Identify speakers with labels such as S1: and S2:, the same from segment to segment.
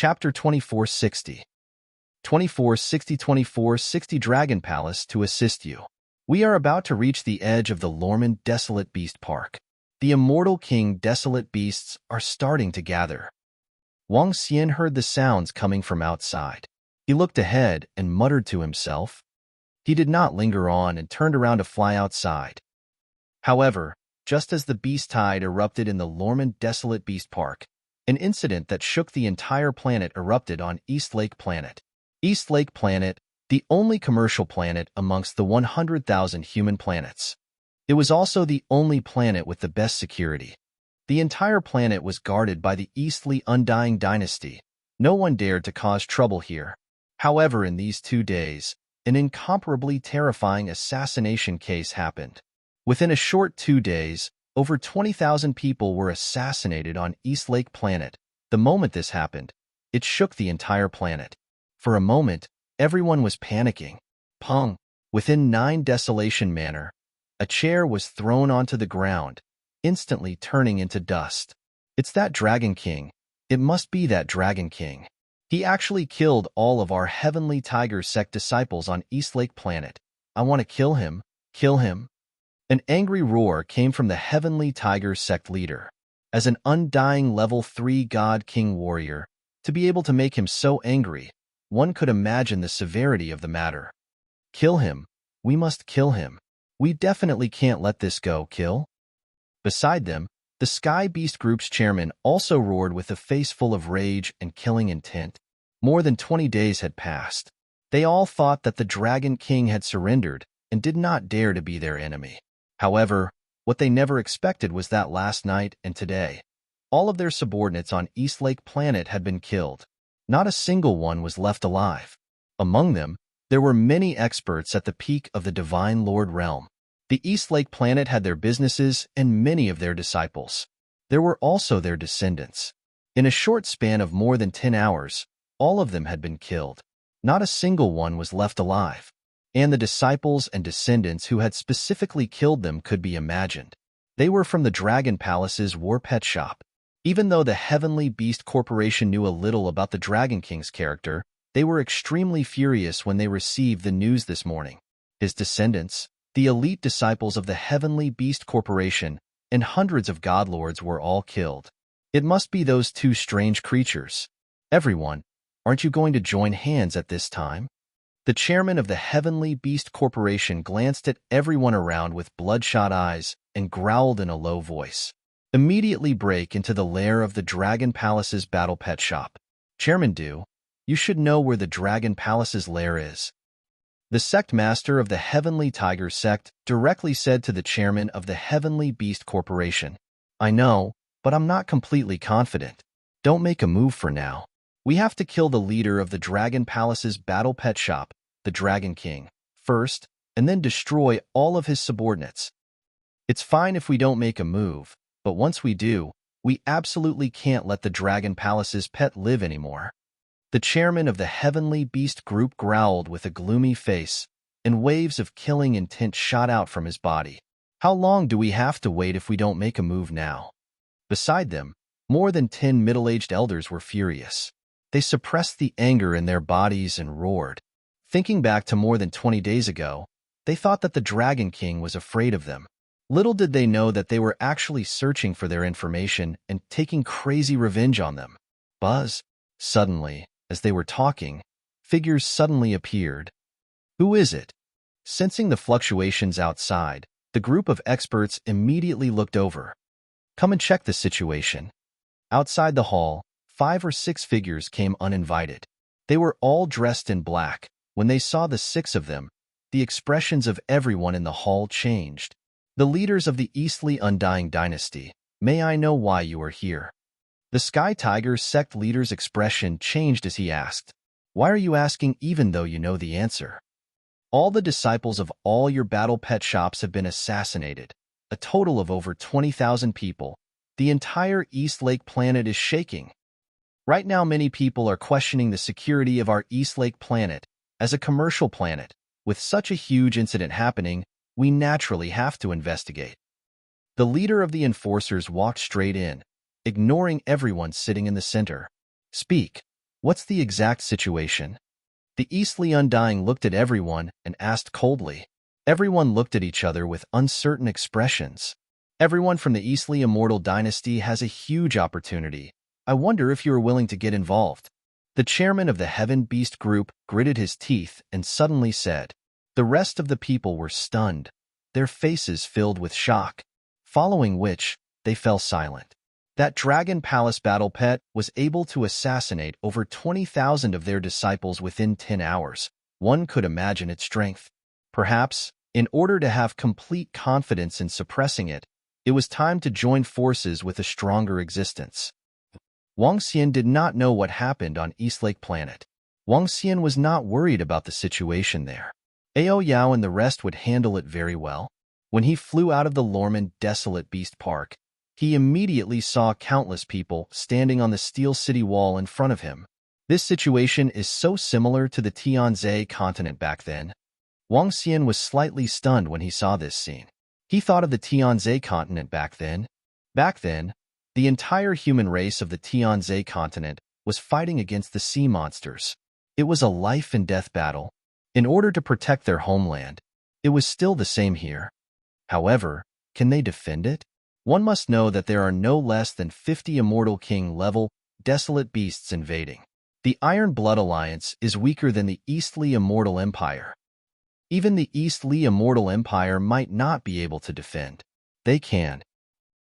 S1: Chapter 2460. 2460 Dragon Palace to assist you. We are about to reach the edge of the Lorman Desolate Beast Park. The immortal king desolate beasts are starting to gather. Wang Xian heard the sounds coming from outside. He looked ahead and muttered to himself. He did not linger on and turned around to fly outside. However, just as the beast tide erupted in the Lorman Desolate Beast Park, an incident that shook the entire planet erupted on East Lake Planet. East Lake Planet, the only commercial planet amongst the 100,000 human planets. It was also the only planet with the best security. The entire planet was guarded by the Eastly Undying Dynasty. No one dared to cause trouble here. However, in these 2 days, an incomparably terrifying assassination case happened. Within a short 2 days, over 20,000 people were assassinated on East Lake Planet. The moment this happened, it shook the entire planet. For a moment, everyone was panicking. Pong! Within 9 Desolation Manor, a chair was thrown onto the ground, instantly turning into dust. It's that Dragon King. It must be that Dragon King. He actually killed all of our Heavenly Tiger Sect disciples on East Lake Planet. I want to kill him. Kill him. An angry roar came from the Heavenly Tiger Sect leader. As an undying level 3 God King warrior, to be able to make him so angry, one could imagine the severity of the matter. Kill him. We must kill him. We definitely can't let this go. Kill. Beside them, the Sky Beast Group's chairman also roared with a face full of rage and killing intent. More than 20 days had passed. They all thought that the Dragon King had surrendered and did not dare to be their enemy. However, what they never expected was that last night and today, all of their subordinates on East Lake Planet had been killed. Not a single one was left alive. Among them, there were many experts at the peak of the Divine Lord realm. The East Lake Planet had their businesses and many of their disciples. There were also their descendants. In a short span of more than 10 hours, all of them had been killed. Not a single one was left alive. And the disciples and descendants who had specifically killed them could be imagined. They were from the Dragon Palace's War Pet Shop. Even though the Heavenly Beast Corporation knew a little about the Dragon King's character, they were extremely furious when they received the news this morning. His descendants, the elite disciples of the Heavenly Beast Corporation, and hundreds of godlords were all killed. It must be those 2 strange creatures. Everyone, aren't you going to join hands at this time? The chairman of the Heavenly Beast Corporation glanced at everyone around with bloodshot eyes and growled in a low voice. Immediately break into the lair of the Dragon Palace's Battle Pet Shop. Chairman Du, you should know where the Dragon Palace's lair is. The sect master of the Heavenly Tiger Sect directly said to the chairman of the Heavenly Beast Corporation. I know, but I'm not completely confident. Don't make a move for now. We have to kill the leader of the Dragon Palace's Battle Pet Shop, the Dragon King, first, and then destroy all of his subordinates. It's fine if we don't make a move, but once we do, we absolutely can't let the Dragon Palace's pet live anymore. The chairman of the Heavenly Beast Group growled with a gloomy face, and waves of killing intent shot out from his body. How long do we have to wait if we don't make a move now? Beside them, more than 10 middle-aged elders were furious. They suppressed the anger in their bodies and roared. Thinking back to more than 20 days ago, they thought that the Dragon King was afraid of them. Little did they know that they were actually searching for their information and taking crazy revenge on them. Buzz. Suddenly, as they were talking, figures suddenly appeared. Who is it? Sensing the fluctuations outside, the group of experts immediately looked over. Come and check the situation. Outside the hall, 5 or 6 figures came uninvited. They were all dressed in black. When they saw the 6 of them, the expressions of everyone in the hall changed. The leaders of the Eastly Undying Dynasty, may I know why you are here? The Sky Tiger Sect leader's expression changed as he asked, why are you asking even though you know the answer? All the disciples of all your battle pet shops have been assassinated, a total of over 20,000 people. The entire East Lake Planet is shaking. Right now, many people are questioning the security of our East Lake Planet. As a commercial planet, with such a huge incident happening, we naturally have to investigate. The leader of the enforcers walked straight in, ignoring everyone sitting in the center. Speak. What's the exact situation? The Eastly Undying looked at everyone and asked coldly. Everyone looked at each other with uncertain expressions. Everyone from the Eastly Immortal Dynasty has a huge opportunity. I wonder if you are willing to get involved. The chairman of the Heaven Beast group gritted his teeth and suddenly said. The rest of the people were stunned, their faces filled with shock, following which they fell silent. That Dragon Palace battle pet was able to assassinate over 20,000 of their disciples within 10 hours. One could imagine its strength. Perhaps, in order to have complete confidence in suppressing it, it was time to join forces with a stronger existence. Wang Xian did not know what happened on Eastlake Planet. Wang Xian was not worried about the situation there. Ao Yao and the rest would handle it very well. When he flew out of the Lorman Desolate Beast Park, he immediately saw countless people standing on the Steel City wall in front of him. This situation is so similar to the Tianzhe continent back then. Wang Xian was slightly stunned when he saw this scene. He thought of the Tianzhe continent back then. Back then, the entire human race of the Tianzhe continent was fighting against the sea monsters. It was a life-and-death battle. In order to protect their homeland, it was still the same here. However, can they defend it? One must know that there are no less than 50 Immortal King-level, desolate beasts invading. The Iron Blood Alliance is weaker than the Eastly Immortal Empire. Even the Eastly Immortal Empire might not be able to defend. They can.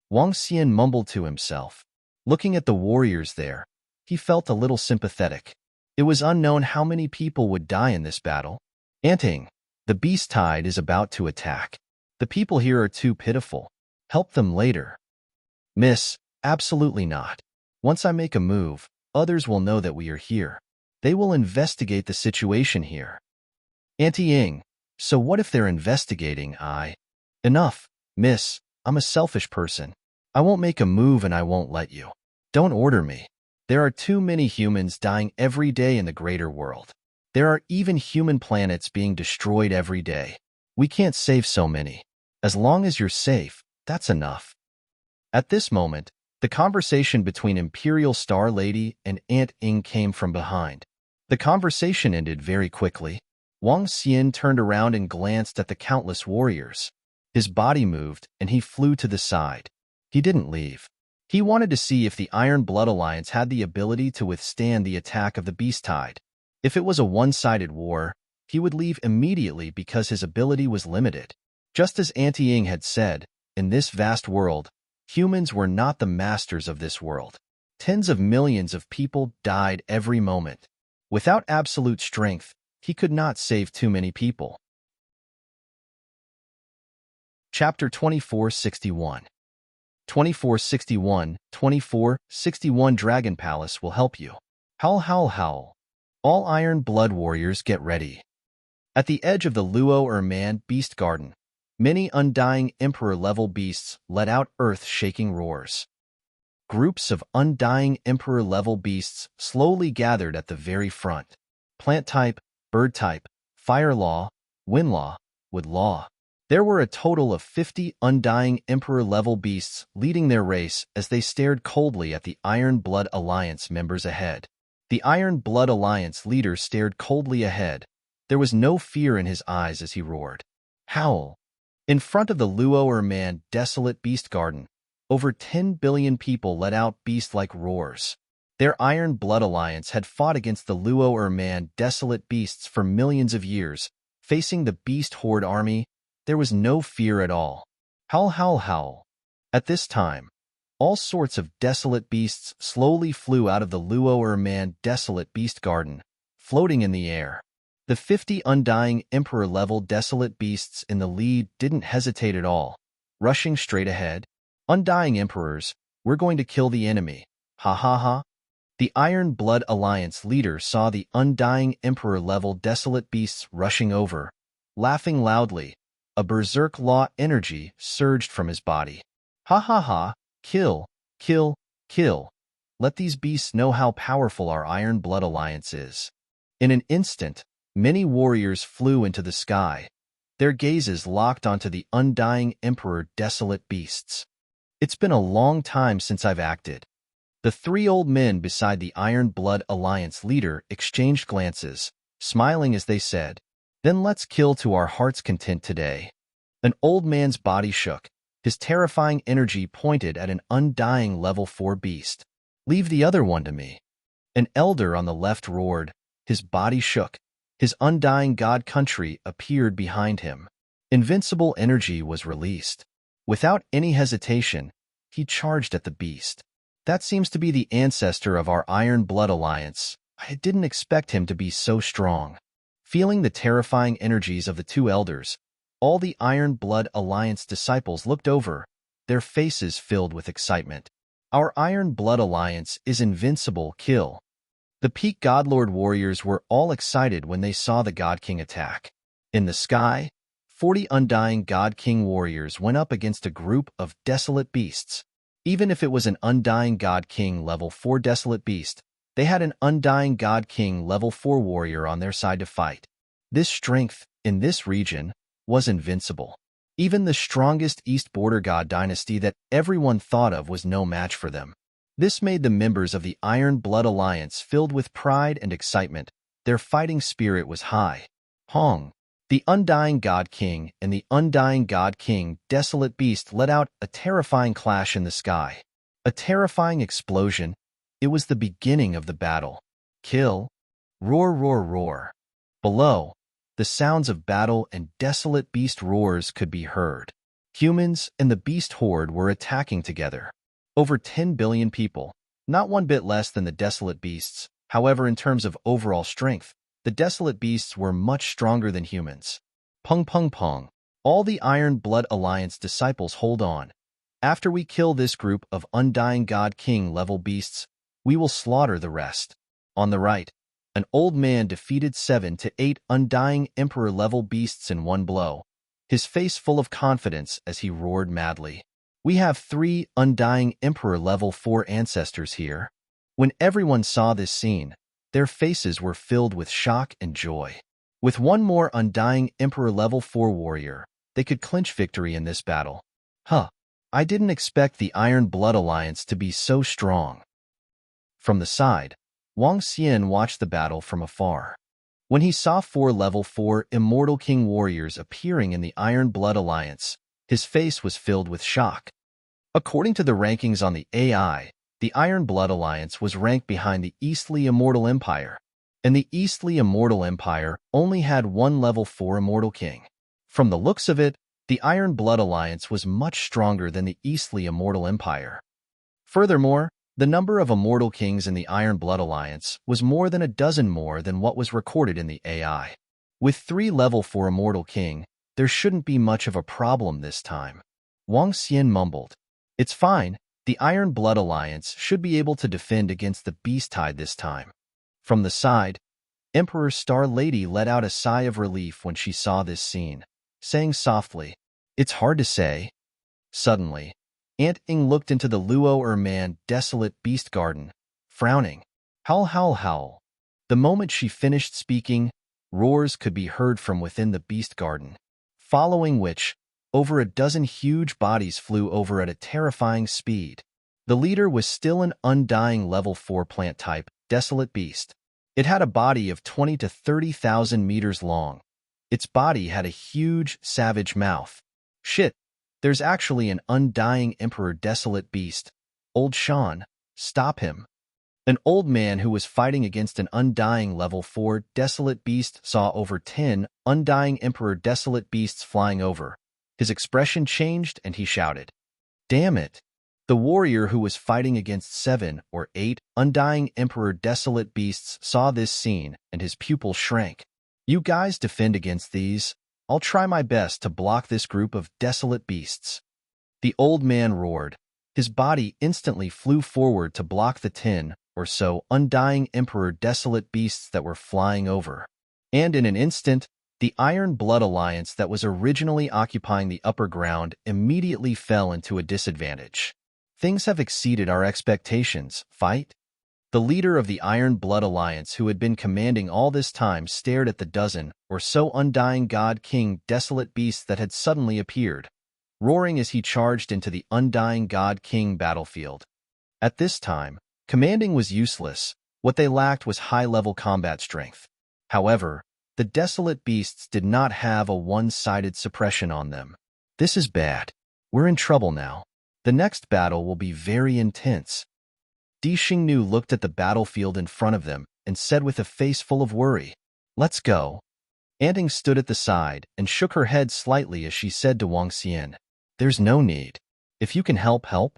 S1: Wang Xian mumbled to himself. Looking at the warriors there, he felt a little sympathetic. It was unknown how many people would die in this battle. Anting, the beast tide is about to attack. The people here are too pitiful. Help them later. Miss, absolutely not. Once I make a move, others will know that we are here. They will investigate the situation here. Auntie Ying, so what if they're investigating? Enough, miss, I'm a selfish person. I won't make a move and I won't let you. Don't order me. There are too many humans dying every day in the greater world. There are even human planets being destroyed every day. We can't save so many. As long as you're safe, that's enough. At this moment, the conversation between Imperial Star Lady and Aunt Ying came from behind. The conversation ended very quickly. Wang Xian turned around and glanced at the countless warriors. His body moved, and he flew to the side. He didn't leave. He wanted to see if the Iron Blood Alliance had the ability to withstand the attack of the Beast Tide. If it was a one-sided war, he would leave immediately because his ability was limited. Just as Auntie Ying had said, in this vast world, humans were not the masters of this world. Tens of millions of people died every moment. Without absolute strength, he could not save too many people. Chapter 2461 2461 Dragon Palace will help you. Howl, howl, howl. All Iron Blood warriors get ready. At the edge of the Luo Erman Beast Garden, many undying Emperor-level beasts let out earth-shaking roars. Groups of undying Emperor-level beasts slowly gathered at the very front. Plant type, bird type, fire law, wind law, wood law. There were a total of 50 undying Emperor-level beasts leading their race as they stared coldly at the Iron Blood Alliance members ahead. The Iron Blood Alliance leader stared coldly ahead. There was no fear in his eyes as he roared. Howl! In front of the Luo Erman Desolate Beast Garden, over 10 billion people let out beast-like roars. Their Iron Blood Alliance had fought against the Luo Erman Desolate Beasts for millions of years. Facing the Beast Horde army, there was no fear at all. Howl, howl, howl. At this time, all sorts of desolate beasts slowly flew out of the Luo Erman Desolate Beast Garden, floating in the air. The 50 undying Emperor-level desolate beasts in the lead didn't hesitate at all, rushing straight ahead. Undying Emperors, we're going to kill the enemy. Ha ha ha. The Iron Blood Alliance leader saw the undying Emperor-level desolate beasts rushing over, laughing loudly. A berserk law energy surged from his body. Ha ha ha, kill, kill, kill. Let these beasts know how powerful our Iron Blood Alliance is. In an instant, many warriors flew into the sky, their gazes locked onto the undying Emperor desolate beasts. It's been a long time since I've acted. The three old men beside the Iron Blood Alliance leader exchanged glances, smiling as they said, "Then let's kill to our heart's content today." An old man's body shook, his terrifying energy pointed at an undying level 4 beast. "Leave the other one to me." An elder on the left roared, his body shook, his undying god country appeared behind him. Invincible energy was released. Without any hesitation, he charged at the beast. "That seems to be the ancestor of our Iron Blood Alliance. I didn't expect him to be so strong." Feeling the terrifying energies of the two elders, all the Iron Blood Alliance disciples looked over, their faces filled with excitement. "Our Iron Blood Alliance is invincible, kill." The Peak Godlord warriors were all excited when they saw the God King attack. In the sky, 40 undying God King warriors went up against a group of desolate beasts. Even if it was an undying God King level 4 desolate beast, they had an undying God King level 4 warrior on their side to fight. This strength, in this region, was invincible. Even the strongest East Border God dynasty that everyone thought of was no match for them. This made the members of the Iron Blood Alliance filled with pride and excitement. Their fighting spirit was high. Hong, the Undying God King and the Undying God King Desolate Beast let out a terrifying clash in the sky. A terrifying explosion. It was the beginning of the battle. Kill. Roar, roar, roar. Below, the sounds of battle and desolate beast roars could be heard. Humans and the beast horde were attacking together. Over 10 billion people, not one bit less than the desolate beasts. However, in terms of overall strength, the desolate beasts were much stronger than humans. Pung pung pung. All the Iron Blood Alliance disciples hold on. After we kill this group of Undying God King level beasts, we will slaughter the rest. On the right, an old man defeated 7 to 8 Undying Emperor level beasts in one blow, his face full of confidence as he roared madly. "We have 3 Undying Emperor level 4 ancestors here." When everyone saw this scene, their faces were filled with shock and joy. With one more Undying Emperor level 4 warrior, they could clinch victory in this battle. I didn't expect the Iron Blood Alliance to be so strong. From the side, Wang Xian watched the battle from afar. When he saw 4 level 4 Immortal King warriors appearing in the Iron Blood Alliance, his face was filled with shock. According to the rankings on the AI, the Iron Blood Alliance was ranked behind the Eastly Immortal Empire, and the Eastly Immortal Empire only had 1 level 4 Immortal King. From the looks of it, the Iron Blood Alliance was much stronger than the Eastly Immortal Empire. Furthermore, the number of Immortal Kings in the Iron Blood Alliance was more than a dozen more than what was recorded in the AI. With 3 level 4 Immortal King, there shouldn't be much of a problem this time. Wang Xian mumbled, "It's fine, the Iron Blood Alliance should be able to defend against the Beast Tide this time." From the side, Emperor Star Lady let out a sigh of relief when she saw this scene, saying softly, "It's hard to say." Suddenly, Aunt Ing looked into the Luo Man desolate beast garden, frowning. Howl, howl, howl. The moment she finished speaking, roars could be heard from within the beast garden, following which, over a dozen huge bodies flew over at a terrifying speed. The leader was still an undying level 4 plant type, desolate beast. It had a body of 20 to 30,000 meters long. Its body had a huge, savage mouth. Shit, there's actually an undying emperor desolate beast. Old Sean, stop him. An old man who was fighting against an undying level 4 desolate beast saw over 10 undying emperor desolate beasts flying over. His expression changed and he shouted, "Damn it!" The warrior who was fighting against 7 or 8 undying emperor desolate beasts saw this scene and his pupil shrank. "You guys defend against these. I'll try my best to block this group of desolate beasts." The old man roared. His body instantly flew forward to block the 10 or so undying emperor desolate beasts that were flying over. And in an instant, the Iron Blood Alliance that was originally occupying the upper ground immediately fell into a disadvantage. "Things have exceeded our expectations. Fight?" The leader of the Iron Blood Alliance, who had been commanding all this time, stared at the dozen or so undying God King desolate beasts that had suddenly appeared, roaring as he charged into the undying God King battlefield. At this time, Commanding was useless. What they lacked was high-level combat strength. However, the desolate beasts did not have a one-sided suppression on them. This is bad. We're in trouble now. The next battle will be very intense. Di Xingnu looked at the battlefield in front of them and said with a face full of worry, "Let's go." Anting stood at the side and shook her head slightly as she said to Wang Xian, "There's no need. If you can help, help."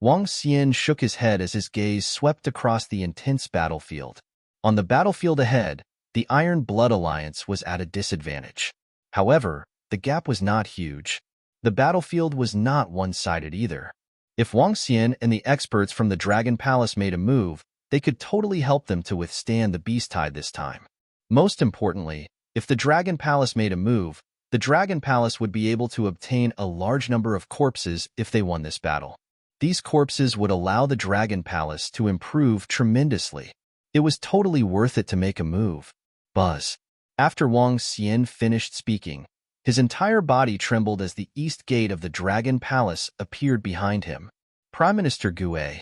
S1: Wang Xian shook his head as his gaze swept across the intense battlefield. On the battlefield ahead, the Iron Blood Alliance was at a disadvantage. However, the gap was not huge. The battlefield was not one-sided either. If Wang Xian and the experts from the Dragon Palace made a move, they could totally help them to withstand the Beast Tide this time. Most importantly, if the Dragon Palace made a move, the Dragon Palace would be able to obtain a large number of corpses if they won this battle. These corpses would allow the Dragon Palace to improve tremendously. It was totally worth it to make a move. Buzz. After Wang Xian finished speaking, his entire body trembled as the east gate of the Dragon Palace appeared behind him. Prime Minister Gue,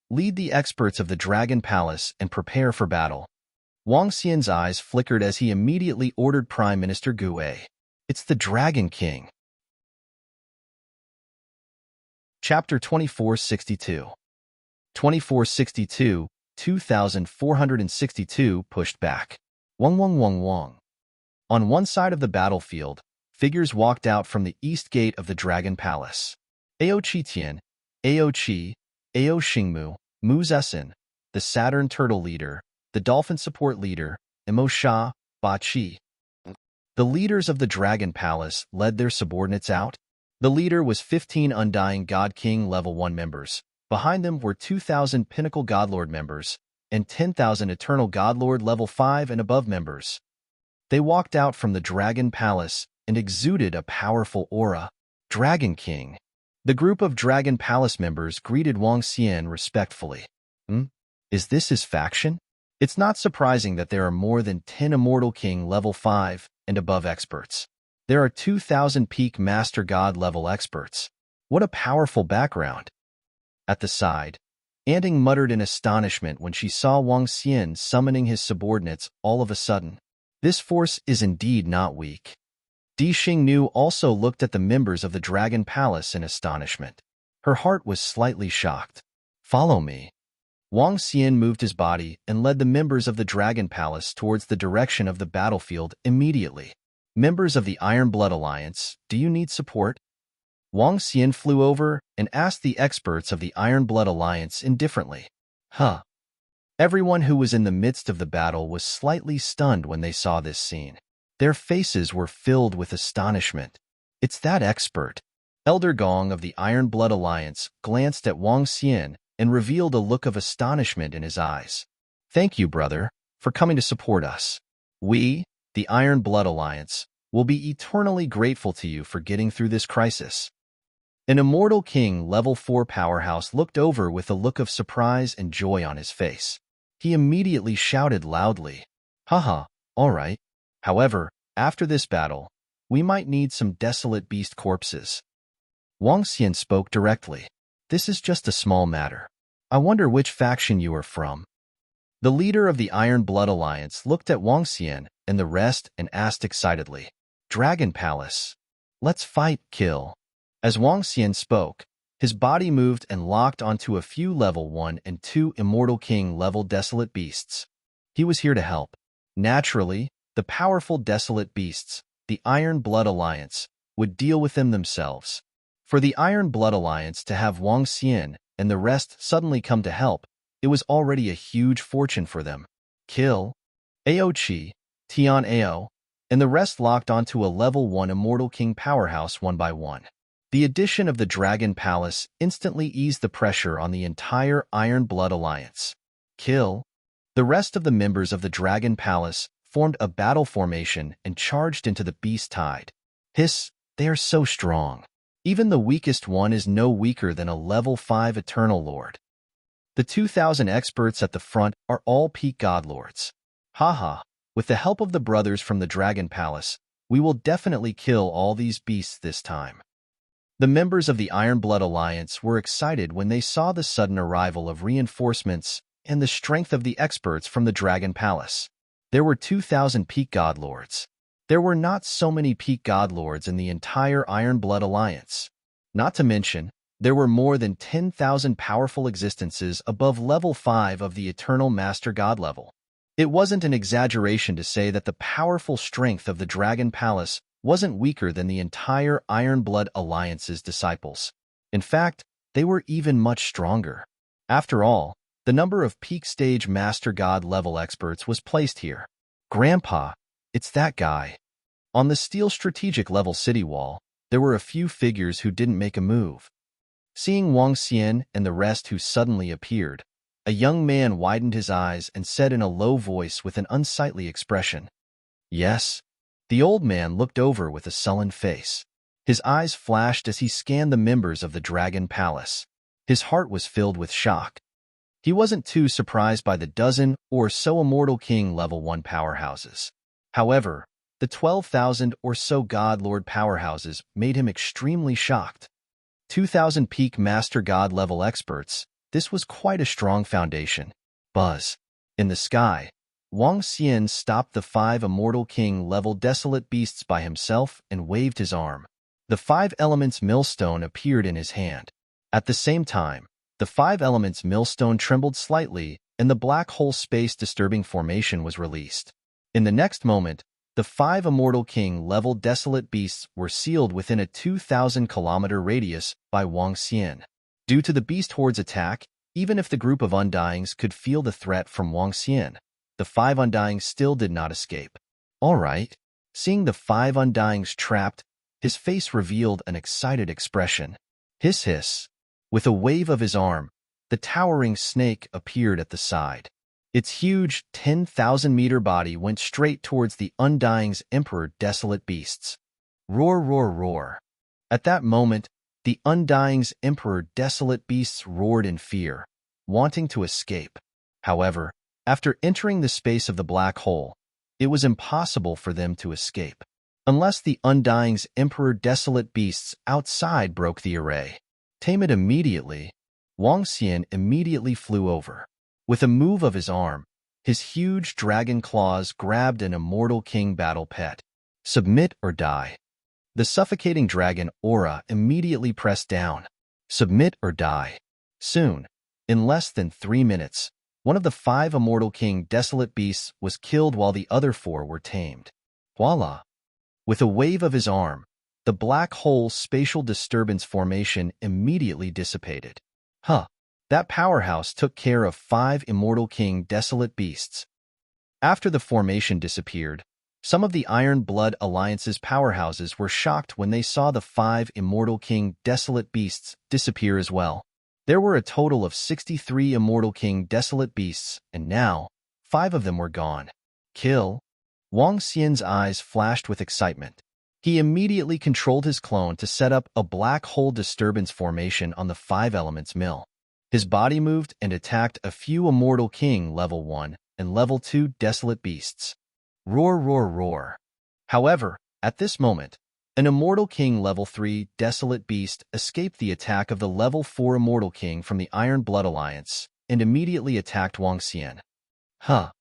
S1: lead the experts of the Dragon Palace and prepare for battle. Wang Xian's eyes flickered as he immediately ordered Prime Minister Gue. It's the Dragon King. Chapter 2462. 2462, 2462 pushed back. Wang Wang Wang Wang. On one side of the battlefield, figures walked out from the east gate of the Dragon Palace. Ao Qitian, Ao Qi, Ao Xingmu, Mu Zesen, the Saturn Turtle Leader, the Dolphin Support Leader, and Mo Sha, Ba Qi. The leaders of the Dragon Palace led their subordinates out. The leader was 15 Undying God King Level 1 members. Behind them were 2,000 Pinnacle Godlord members and 10,000 Eternal Godlord Level 5 and above members. They walked out from the Dragon Palace and exuded a powerful aura. Dragon King. The group of Dragon Palace members greeted Wang Xian respectfully. Is this his faction? It's not surprising that there are more than 10 Immortal King Level 5 and above experts. There are 2,000 peak Master God level experts. What a powerful background. At the side, Anting muttered in astonishment when she saw Wang Xian summoning his subordinates all of a sudden. This force is indeed not weak. Di Xingnu also looked at the members of the Dragon Palace in astonishment. Her heart was slightly shocked. Follow me. Wang Xian moved his body and led the members of the Dragon Palace towards the direction of the battlefield immediately. Members of the Iron Blood Alliance, do you need support? Wang Xian flew over and asked the experts of the Iron Blood Alliance indifferently. Everyone who was in the midst of the battle was slightly stunned when they saw this scene. Their faces were filled with astonishment. It's that expert. Elder Gong of the Iron Blood Alliance glanced at Wang Xian and revealed a look of astonishment in his eyes. Thank you, brother, for coming to support us. We, the Iron Blood Alliance, will be eternally grateful to you for getting through this crisis. An Immortal King Level 4 powerhouse looked over with a look of surprise and joy on his face. He immediately shouted loudly, "Haha, all right. However, after this battle, we might need some desolate beast corpses." Wang Xian spoke directly. "This is just a small matter. I wonder which faction you are from." The leader of the Iron Blood Alliance looked at Wang Xian and the rest and asked excitedly, "Dragon Palace. Let's fight, kill." As Wang Xian spoke, his body moved and locked onto a few Level 1 and 2 Immortal King level desolate beasts. He was here to help. Naturally, the powerful desolate beasts, the Iron Blood Alliance, would deal with them themselves. For the Iron Blood Alliance to have Wang Xian and the rest suddenly come to help, it was already a huge fortune for them. Kill. Ao Qi, Tian Ao, and the rest locked onto a Level 1 Immortal King powerhouse one by one. The addition of the Dragon Palace instantly eased the pressure on the entire Iron Blood Alliance. Kill. The rest of the members of the Dragon Palace formed a battle formation and charged into the Beast Tide. Hiss, they are so strong. Even the weakest one is no weaker than a Level 5 Eternal Lord. The 2,000 experts at the front are all peak Godlords. Haha, with the help of the brothers from the Dragon Palace, we will definitely kill all these beasts this time. The members of the Iron Blood Alliance were excited when they saw the sudden arrival of reinforcements and the strength of the experts from the Dragon Palace. There were 2,000 peak godlords. There were not so many peak godlords in the entire Iron Blood Alliance. Not to mention, there were more than 10,000 powerful existences above level 5 of the Eternal Master God level. It wasn't an exaggeration to say that the powerful strength of the Dragon Palace wasn't weaker than the entire Iron Blood Alliance's disciples. In fact, they were even much stronger. After all, the number of peak stage Master God level experts was placed here. Grandpa, it's that guy. On the steel strategic level city wall, there were a few figures who didn't make a move. Seeing Wang Xian and the rest who suddenly appeared, a young man widened his eyes and said in a low voice with an unsightly expression, "Yes." The old man looked over with a sullen face. His eyes flashed as he scanned the members of the Dragon Palace. His heart was filled with shock. He wasn't too surprised by the dozen or so Immortal King level 1 powerhouses. However, the 12,000 or so God Lord powerhouses made him extremely shocked. 2,000 peak Master God level experts, this was quite a strong foundation. Buzz. In the sky, Wang Xian stopped the 5 Immortal King level desolate beasts by himself and waved his arm. The 5 elements millstone appeared in his hand. At the same time, the 5 elements millstone trembled slightly and the black hole space disturbing formation was released. In the next moment, the 5 Immortal King level desolate beasts were sealed within a 2,000-kilometer radius by Wang Xian. Due to the beast horde's attack, even if the group of Undyings could feel the threat from Wang Xian, the 5 Undyings still did not escape. All right. Seeing the 5 Undyings trapped, his face revealed an excited expression. Hiss hiss. With a wave of his arm, the towering snake appeared at the side. Its huge 10,000-meter body went straight towards the Undying's Emperor Desolate Beasts. Roar, roar, roar. At that moment, the Undying's Emperor Desolate Beasts roared in fear, wanting to escape. However, after entering the space of the black hole, it was impossible for them to escape, unless the Undying's Emperor Desolate Beasts outside broke the array. Tame it immediately. Wang Xian immediately flew over. With a move of his arm, his huge dragon claws grabbed an Immortal King battle pet. Submit or die. The suffocating dragon aura immediately pressed down. Submit or die. Soon, in less than 3 minutes, one of the 5 Immortal King desolate beasts was killed while the other 4 were tamed. Voila! With a wave of his arm, the black hole spatial disturbance formation immediately dissipated. Huh! That powerhouse took care of 5 Immortal King desolate beasts. After the formation disappeared, some of the Iron Blood Alliance's powerhouses were shocked when they saw the 5 Immortal King desolate beasts disappear as well. There were a total of 63 Immortal King desolate beasts, and now, 5 of them were gone. Kill. Wang Xian's eyes flashed with excitement. He immediately controlled his clone to set up a black hole disturbance formation on the 5 Elements Mill. His body moved and attacked a few Immortal King level 1 and level 2 desolate beasts. Roar, roar, roar. However, at this moment, an Immortal King level 3 desolate beast escaped the attack of the level 4 Immortal King from the Iron Blood Alliance and immediately attacked Wang Xian. Huh.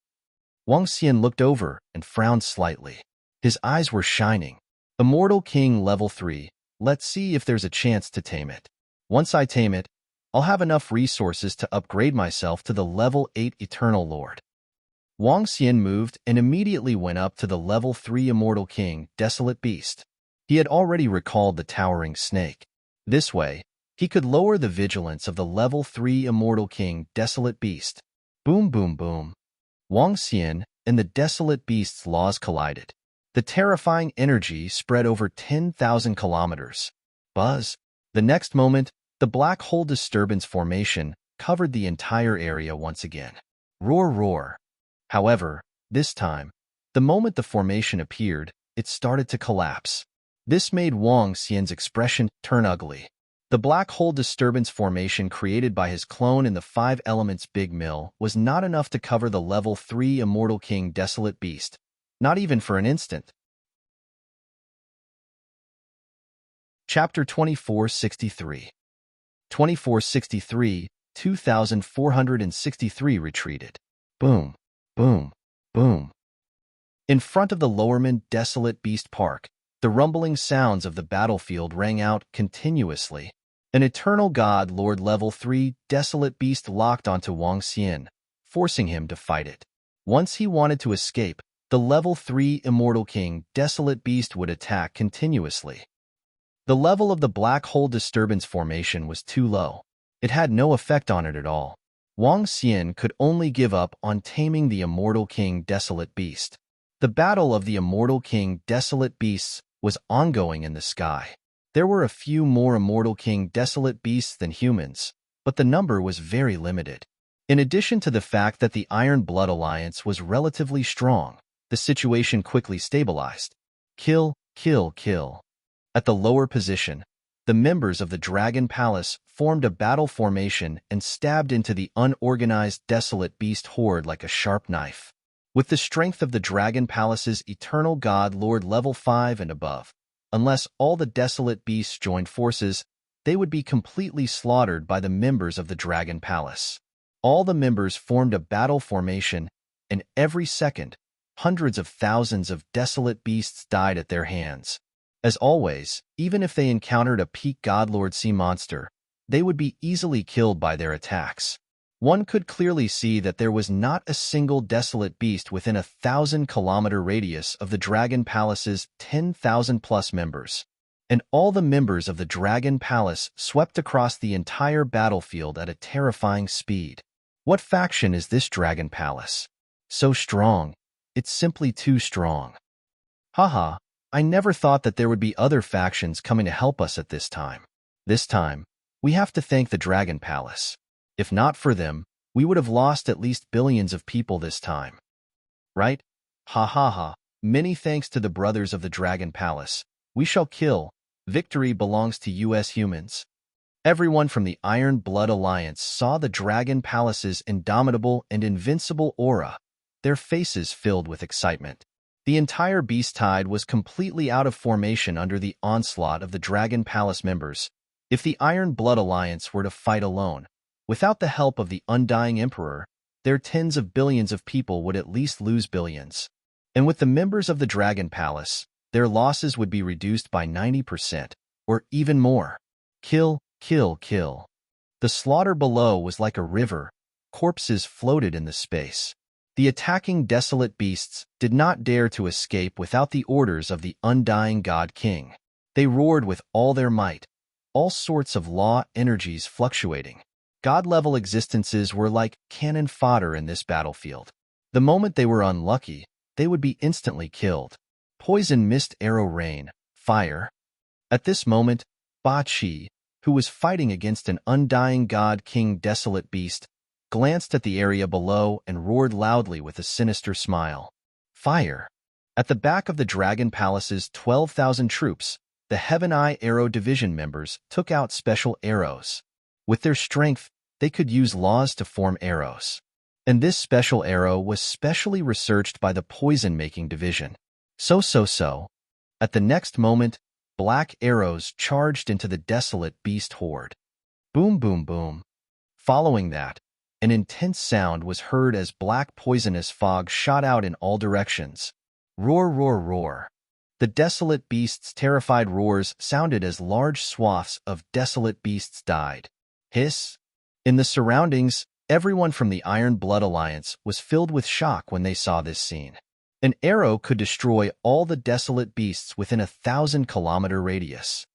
S1: Wang Xian looked over and frowned slightly. His eyes were shining. Immortal King level 3, let's see if there's a chance to tame it. Once I tame it, I'll have enough resources to upgrade myself to the level 8 Eternal Lord. Wang Xian moved and immediately went up to the level 3 Immortal King Desolate Beast. He had already recalled the towering snake. This way, he could lower the vigilance of the level 3 Immortal King Desolate Beast. Boom, boom, boom. Wang Xian and the Desolate Beast's laws collided. The terrifying energy spread over 10,000 kilometers. Buzz. The next moment, the black hole disturbance formation covered the entire area once again. Roar, roar. However, this time, the moment the formation appeared, it started to collapse. This made Wang Xian's expression turn ugly. The black hole disturbance formation created by his clone in the 5 Elements Big Mill was not enough to cover the level 3 Immortal King Desolate Beast, not even for an instant. Chapter 2463. 2463, 2463 retreated. Boom, boom, boom. In front of the Lowerman Desolate Beast Park, the rumbling sounds of the battlefield rang out continuously. An Eternal God Lord Level 3 Desolate Beast locked onto Wang Xian, forcing him to fight it. Once he wanted to escape, the Level 3 Immortal King Desolate Beast would attack continuously. The level of the black hole disturbance formation was too low. It had no effect on it at all. Wang Xian could only give up on taming the Immortal King Desolate Beast. The battle of the Immortal King Desolate Beasts was ongoing in the sky. There were a few more Immortal King Desolate Beasts than humans, but the number was very limited. In addition to the fact that the Iron Blood Alliance was relatively strong, the situation quickly stabilized. Kill, kill, kill. At the lower position, the members of the Dragon Palace formed a battle formation and stabbed into the unorganized Desolate Beast horde like a sharp knife. With the strength of the Dragon Palace's Eternal God Lord Level 5 and above, unless all the Desolate Beasts joined forces, they would be completely slaughtered by the members of the Dragon Palace. All the members formed a battle formation, and every second, hundreds of thousands of Desolate Beasts died at their hands. As always, even if they encountered a peak Godlord sea monster, they would be easily killed by their attacks. One could clearly see that there was not a single Desolate Beast within a 1,000-kilometer radius of the Dragon Palace's 10,000-plus members. And all the members of the Dragon Palace swept across the entire battlefield at a terrifying speed. What faction is this Dragon Palace? So strong. It's simply too strong. Haha, I never thought that there would be other factions coming to help us at this time. This time, we have to thank the Dragon Palace. If not for them, we would have lost at least billions of people this time. Right? Ha ha ha. Many thanks to the brothers of the Dragon Palace. We shall kill. Victory belongs to US humans. Everyone from the Iron Blood Alliance saw the Dragon Palace's indomitable and invincible aura, their faces filled with excitement. The entire beast tide was completely out of formation under the onslaught of the Dragon Palace members. If the Iron Blood Alliance were to fight alone, without the help of the Undying Emperor, their tens of billions of people would at least lose billions. And with the members of the Dragon Palace, their losses would be reduced by 90%, or even more. Kill, kill, kill. The slaughter below was like a river. Corpses floated in the space. The attacking Desolate Beasts did not dare to escape without the orders of the Undying God King. They roared with all their might, all sorts of law energies fluctuating. God-level existences were like cannon fodder in this battlefield. The moment they were unlucky, they would be instantly killed. Poison mist arrow rain, fire. At this moment, Ba Qi, who was fighting against an Undying God King Desolate Beast, glanced at the area below and roared loudly with a sinister smile. Fire! At the back of the Dragon Palace's 12,000 troops, the Heaven Eye Arrow Division members took out special arrows. With their strength, they could use laws to form arrows. And this special arrow was specially researched by the Poison-Making Division. So. At the next moment, black arrows charged into the Desolate Beast horde. Boom, boom, boom. Following that, an intense sound was heard as black poisonous fog shot out in all directions. Roar, roar, roar. The Desolate Beast's terrified roars sounded as large swaths of Desolate Beasts died. Hiss. In the surroundings, everyone from the Iron Blood Alliance was filled with shock when they saw this scene. An arrow could destroy all the Desolate Beasts within a 1,000-kilometer radius.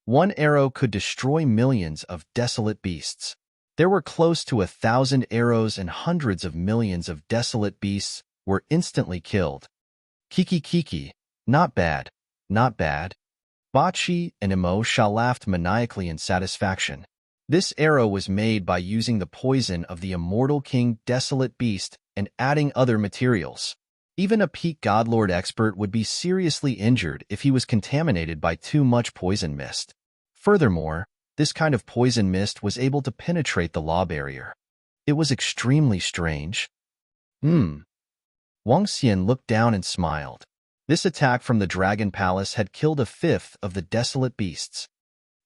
S1: One arrow could destroy millions of Desolate Beasts. There were close to 1,000 arrows and hundreds of millions of Desolate Beasts were instantly killed. Kiki, not bad, not bad. Ba Qi and Imo Sha laughed maniacally in satisfaction. This arrow was made by using the poison of the Immortal King Desolate Beast and adding other materials. Even a peak Godlord expert would be seriously injured if he was contaminated by too much poison mist. Furthermore, this kind of poison mist was able to penetrate the law barrier. It was extremely strange. Wang Xian looked down and smiled. This attack from the Dragon Palace had killed a fifth of the Desolate Beasts.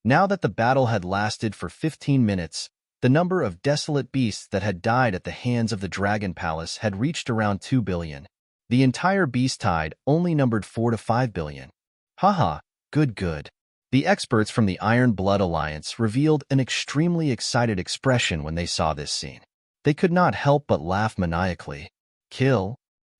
S1: Now that the battle had lasted for 15 minutes, the number of desolate beasts that had died at the hands of the Dragon Palace had reached around 2 billion. The entire beast tide only numbered 4 to 5 billion. Haha, good. The experts from the Iron Blood Alliance revealed an extremely excited expression when they saw this scene. They could not help but laugh maniacally. Kill?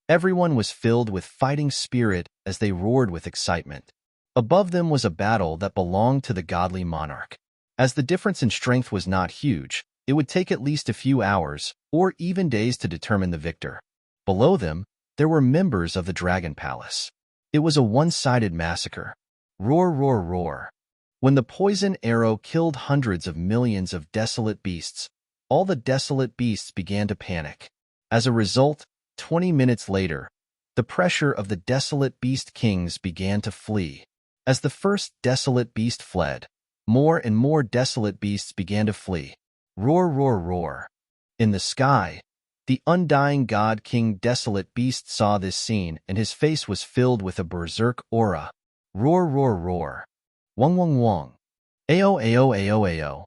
S1: Everyone was filled with fighting spirit as they roared with excitement. Above them was a battle that belonged to the godly monarch. As the difference in strength was not huge, it would take at least a few hours or even days to determine the victor. Below them, there were members of the Dragon Palace. It was a one-sided massacre. Roar. When the poison arrow killed hundreds of millions of desolate beasts, all the desolate beasts began to panic. As a result, 20 minutes later, the pressure of the desolate beast kings began to flee. As the first desolate beast fled, more and more desolate beasts began to flee. Roar. In the sky, the undying god King Desolate Beast saw this scene and his face was filled with a berserk aura. Roar. Wong. Ao.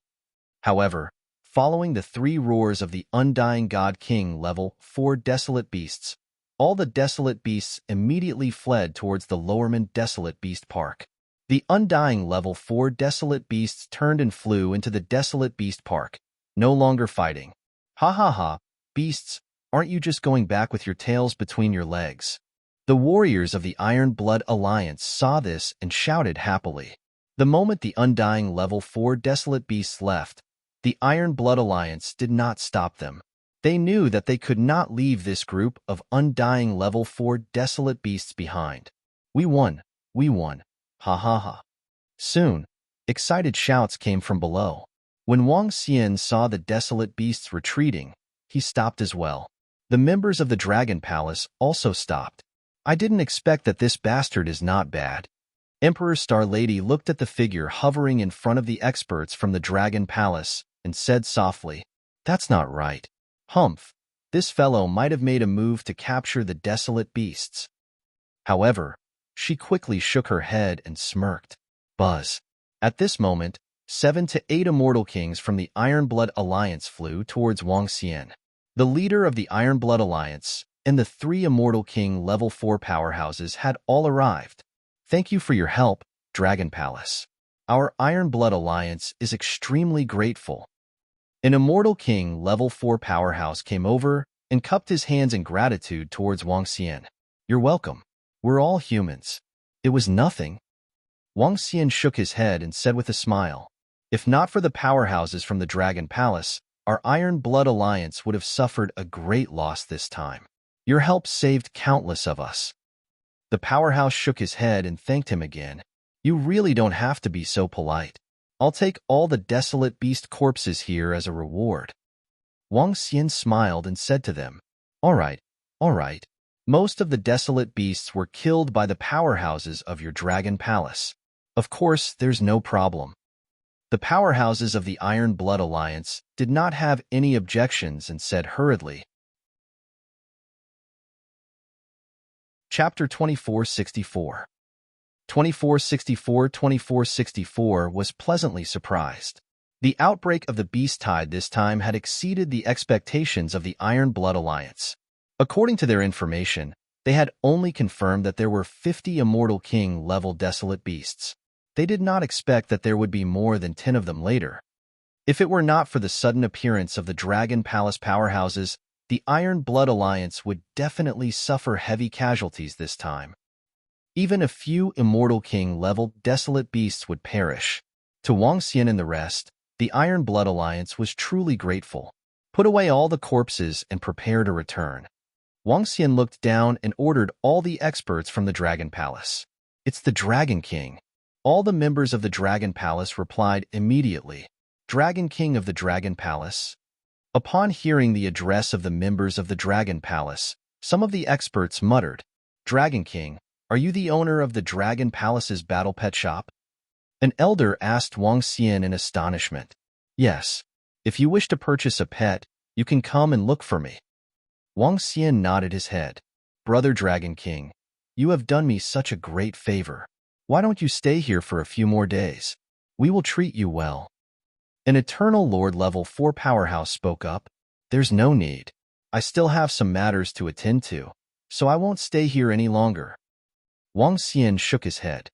S1: However, following the 3 roars of the undying god King level 4 desolate beasts, all the desolate beasts immediately fled towards the Lowerman Desolate Beast Park. The undying level 4 desolate beasts turned and flew into the Desolate Beast Park, no longer fighting. Ha, beasts, aren't you just going back with your tails between your legs? The warriors of the Iron Blood Alliance saw this and shouted happily. The moment the undying level 4 desolate beasts left, the Iron Blood Alliance did not stop them. They knew that they could not leave this group of undying level 4 desolate beasts behind. We won. Ha. Soon, excited shouts came from below. When Wang Xian saw the desolate beasts retreating, he stopped as well. The members of the Dragon Palace also stopped. I didn't expect that this bastard is not bad. Emperor Star Lady looked at the figure hovering in front of the experts from the Dragon Palace and said softly, "That's not right. Humph, this fellow might have made a move to capture the desolate beasts." However, she quickly shook her head and smirked. Buzz. At this moment, 7 to 8 Immortal Kings from the Iron Blood Alliance flew towards Wang Xian, the leader of the Iron Blood Alliance, and the 3 Immortal King level 4 powerhouses had all arrived. Thank you for your help, Dragon Palace. Our Iron Blood Alliance is extremely grateful. An Immortal King level 4 powerhouse came over and cupped his hands in gratitude towards Wang Xian. You're welcome. We're all humans. It was nothing. Wang Xian shook his head and said with a smile, if not for the powerhouses from the Dragon Palace, our Iron Blood Alliance would have suffered a great loss this time. Your help saved countless of us. The powerhouse shook his head and thanked him again. You really don't have to be so polite. I'll take all the desolate beast corpses here as a reward. Wang Xian smiled and said to them, All right. Most of the desolate beasts were killed by the powerhouses of your Dragon Palace. Of course, there's no problem. The powerhouses of the Iron Blood Alliance did not have any objections and said hurriedly. Chapter 2464 2464 was pleasantly surprised. The outbreak of the beast tide this time had exceeded the expectations of the Iron Blood Alliance. According to their information, they had only confirmed that there were 50 Immortal King-level desolate beasts. They did not expect that there would be more than 10 of them later. If it were not for the sudden appearance of the Dragon Palace powerhouses, the Iron Blood Alliance would definitely suffer heavy casualties this time. Even a few Immortal King-level desolate beasts would perish. To Wang Xian and the rest, the Iron Blood Alliance was truly grateful. Put away all the corpses and prepare to return. Wang Xian looked down and ordered all the experts from the Dragon Palace. It's the Dragon King. All the members of the Dragon Palace replied immediately. Dragon King of the Dragon Palace? Upon hearing the address of the members of the Dragon Palace, some of the experts muttered, Dragon King, are you the owner of the Dragon Palace's battle pet shop? An elder asked Wang Xian in astonishment. Yes. If you wish to purchase a pet, you can come and look for me. Wang Xian nodded his head. Brother Dragon King, you have done me such a great favor. Why don't you stay here for a few more days? We will treat you well. An Eternal Lord level 4 powerhouse spoke up. There's no need. I still have some matters to attend to, so I won't stay here any longer. Wang Xian shook his head.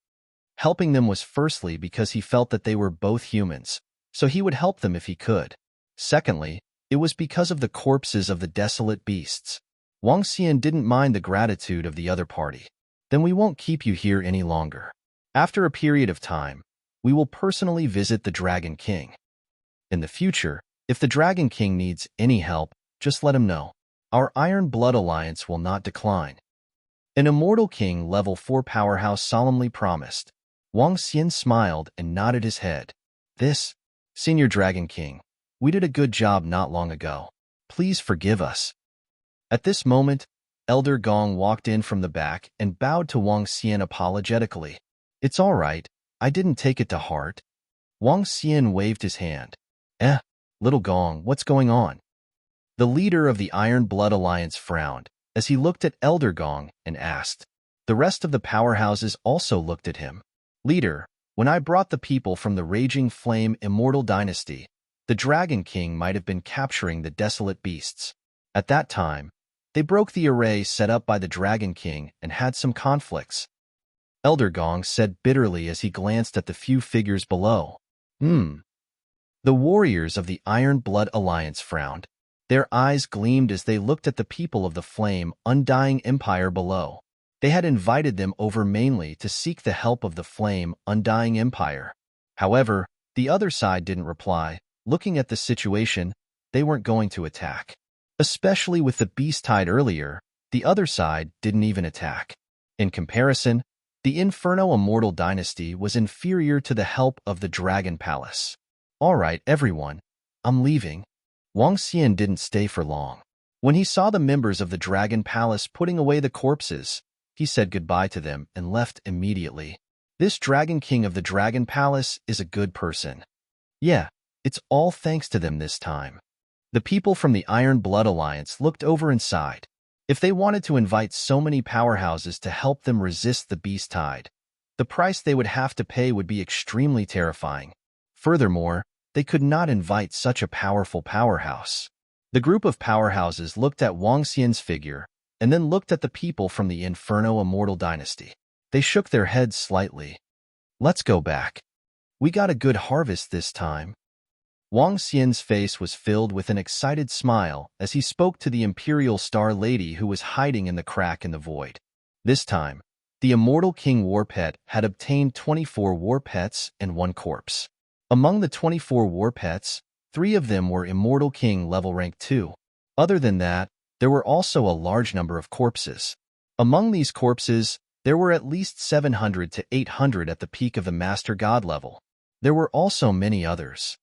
S1: Helping them was firstly because he felt that they were both humans, so he would help them if he could. Secondly, it was because of the corpses of the desolate beasts. Wang Xian didn't mind the gratitude of the other party. Then we won't keep you here any longer. After a period of time, we will personally visit the Dragon King. In the future, if the Dragon King needs any help, just let him know. Our Iron Blood Alliance will not decline. An Immortal King level 4 powerhouse solemnly promised. Wang Xian smiled and nodded his head. Senior Dragon King, we did a good job not long ago. Please forgive us. At this moment, Elder Gong walked in from the back and bowed to Wang Xian apologetically. It's all right, I didn't take it to heart. Wang Xian waved his hand. Little Gong, what's going on? The leader of the Iron Blood Alliance frowned as he looked at Elder Gong and asked. The rest of the powerhouses also looked at him. Leader, when I brought the people from the Raging Flame Immortal Dynasty, the Dragon King might have been capturing the desolate beasts. At that time, they broke the array set up by the Dragon King and had some conflicts. Elder Gong said bitterly as he glanced at the few figures below. The warriors of the Iron Blood Alliance frowned. Their eyes gleamed as they looked at the people of the Flame Undying Empire below. They had invited them over mainly to seek the help of the Flame Undying Empire. However, the other side didn't reply. Looking at the situation, they weren't going to attack. Especially with the beast tide earlier, the other side didn't even attack. In comparison, the Inferno Immortal Dynasty was inferior to the help of the Dragon Palace. All right, everyone, I'm leaving. Wang Xian didn't stay for long. When he saw the members of the Dragon Palace putting away the corpses, he said goodbye to them and left immediately. This Dragon King of the Dragon Palace is a good person. Yeah, it's all thanks to them this time. The people from the Iron Blood Alliance looked over and sighed. If they wanted to invite so many powerhouses to help them resist the beast tide, the price they would have to pay would be extremely terrifying. Furthermore, they could not invite such a powerful powerhouse. The group of powerhouses looked at Wang Xian's figure and then looked at the people from the Inferno Immortal Dynasty. They shook their heads slightly. Let's go back. We got a good harvest this time. Wang Xian's face was filled with an excited smile as he spoke to the Imperial Star Lady who was hiding in the crack in the void. This time, the Immortal King War Pet had obtained 24 war pets and 1 corpse. Among the 24 war pets, 3 of them were Immortal King level rank 2. Other than that, there were also a large number of corpses. Among these corpses, there were at least 700 to 800 at the peak of the Master God level. There were also many others.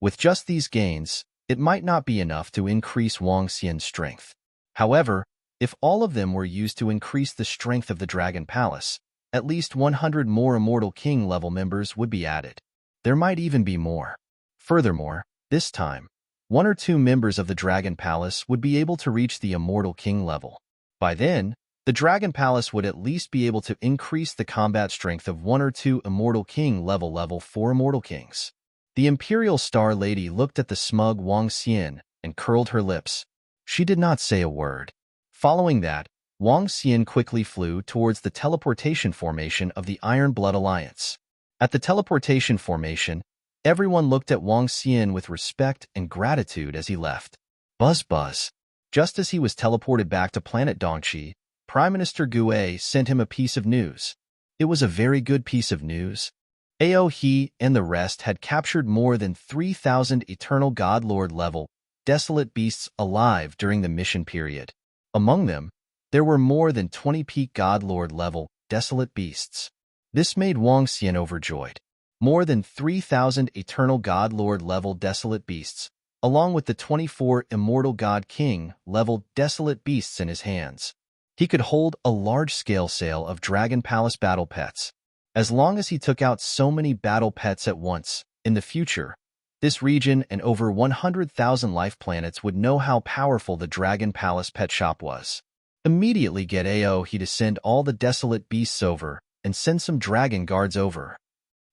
S1: With just these gains, it might not be enough to increase Wang Xian's strength. However, if all of them were used to increase the strength of the Dragon Palace, at least 100 more Immortal King level members would be added. There might even be more. Furthermore, this time, 1 or 2 members of the Dragon Palace would be able to reach the Immortal King level. By then, the Dragon Palace would at least be able to increase the combat strength of 1 or 2 Immortal King level 4 Immortal Kings. The Imperial Star Lady looked at the smug Wang Xian and curled her lips. She did not say a word. Following that, Wang Xian quickly flew towards the teleportation formation of the Iron Blood Alliance. At the teleportation formation, everyone looked at Wang Xian with respect and gratitude as he left. Buzz buzz. Just as he was teleported back to planet Dongqi, Prime Minister Gue sent him a piece of news. It was a very good piece of news. He and the rest had captured more than 3,000 Eternal God Lord level desolate beasts alive during the mission period. Among them, there were more than 20 peak God Lord level desolate beasts. This made Wang Xian overjoyed. More than 3,000 Eternal God Lord level desolate beasts, along with the 24 Immortal God King level desolate beasts in his hands. He could hold a large-scale sale of Dragon Palace battle pets. As long as he took out so many battle pets at once, in the future, this region and over 100,000 life planets would know how powerful the Dragon Palace pet shop was. Immediately get he to send all the desolate beasts over and send some dragon guards over.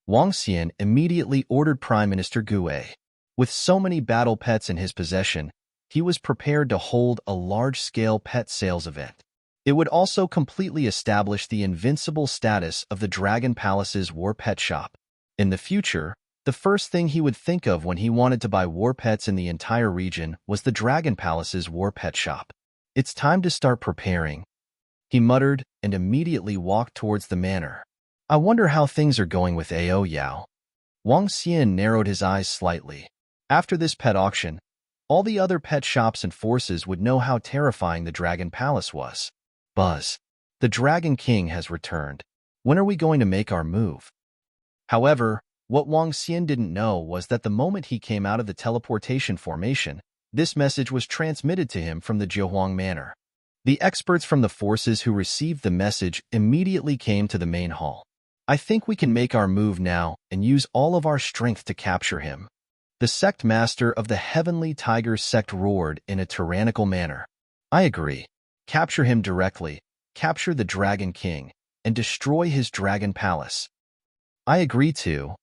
S1: Wang Xian immediately ordered Prime Minister Gue. With so many battle pets in his possession, he was prepared to hold a large-scale pet sales event. It would also completely establish the invincible status of the Dragon Palace's war pet shop. In the future, the first thing he would think of when he wanted to buy war pets in the entire region was the Dragon Palace's war pet shop. It's time to start preparing, he muttered and immediately walked towards the manor. I wonder how things are going with Ao Yao. Wang Xian narrowed his eyes slightly. After this pet auction, all the other pet shops and forces would know how terrifying the Dragon Palace was. Buzz. The Dragon King has returned. When are we going to make our move? However, what Wang Xian didn't know was that the moment he came out of the teleportation formation, this message was transmitted to him from the Jiuhuang Manor. The experts from the forces who received the message immediately came to the main hall. I think we can make our move now and use all of our strength to capture him. The sect master of the Heavenly Tiger sect roared in a tyrannical manner. I agree. Capture him directly, capture the Dragon King, and destroy his Dragon Palace. I agree too.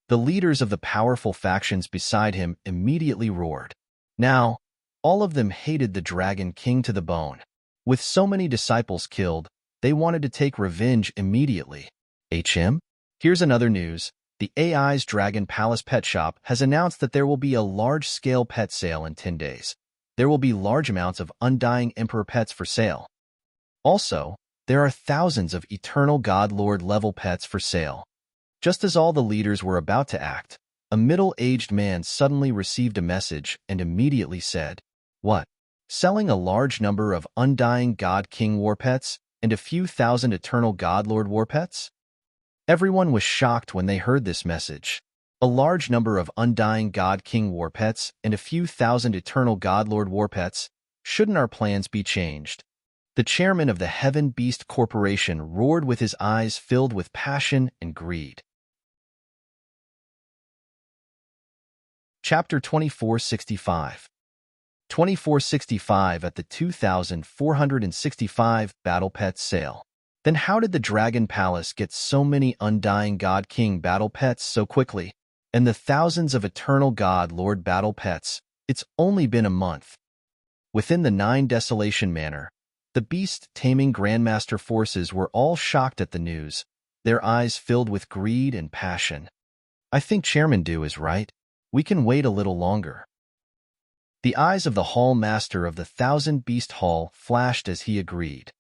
S1: The leaders of the powerful factions beside him immediately roared. Now, all of them hated the Dragon King to the bone. With so many disciples killed, they wanted to take revenge immediately. Here's another news. The AI's Dragon Palace Pet Shop has announced that there will be a large-scale pet sale in 10 days. There will be large amounts of undying Emperor pets for sale. Also, there are thousands of Eternal God Lord level pets for sale. Just as all the leaders were about to act, a middle-aged man suddenly received a message and immediately said, What? Selling a large number of undying God King war pets and a few thousand Eternal God Lord war pets? Everyone was shocked when they heard this message. A large number of undying God King war pets and a few thousand Eternal God Lord war pets. Shouldn't our plans be changed? The chairman of the Heaven Beast Corporation roared with his eyes filled with passion and greed. Chapter 2465. 2465 at the 2465 Battle Pets Sale. Then how did the Dragon Palace get so many undying God King battle pets so quickly? And the thousands of Eternal God Lord battle pets? It's only been a month. Within the 9 Desolation Manor, the beast-taming Grandmaster forces were all shocked at the news, their eyes filled with greed and passion. I think Chairman Du is right. We can wait a little longer. The eyes of the Hall Master of the Thousand Beast Hall flashed as he agreed.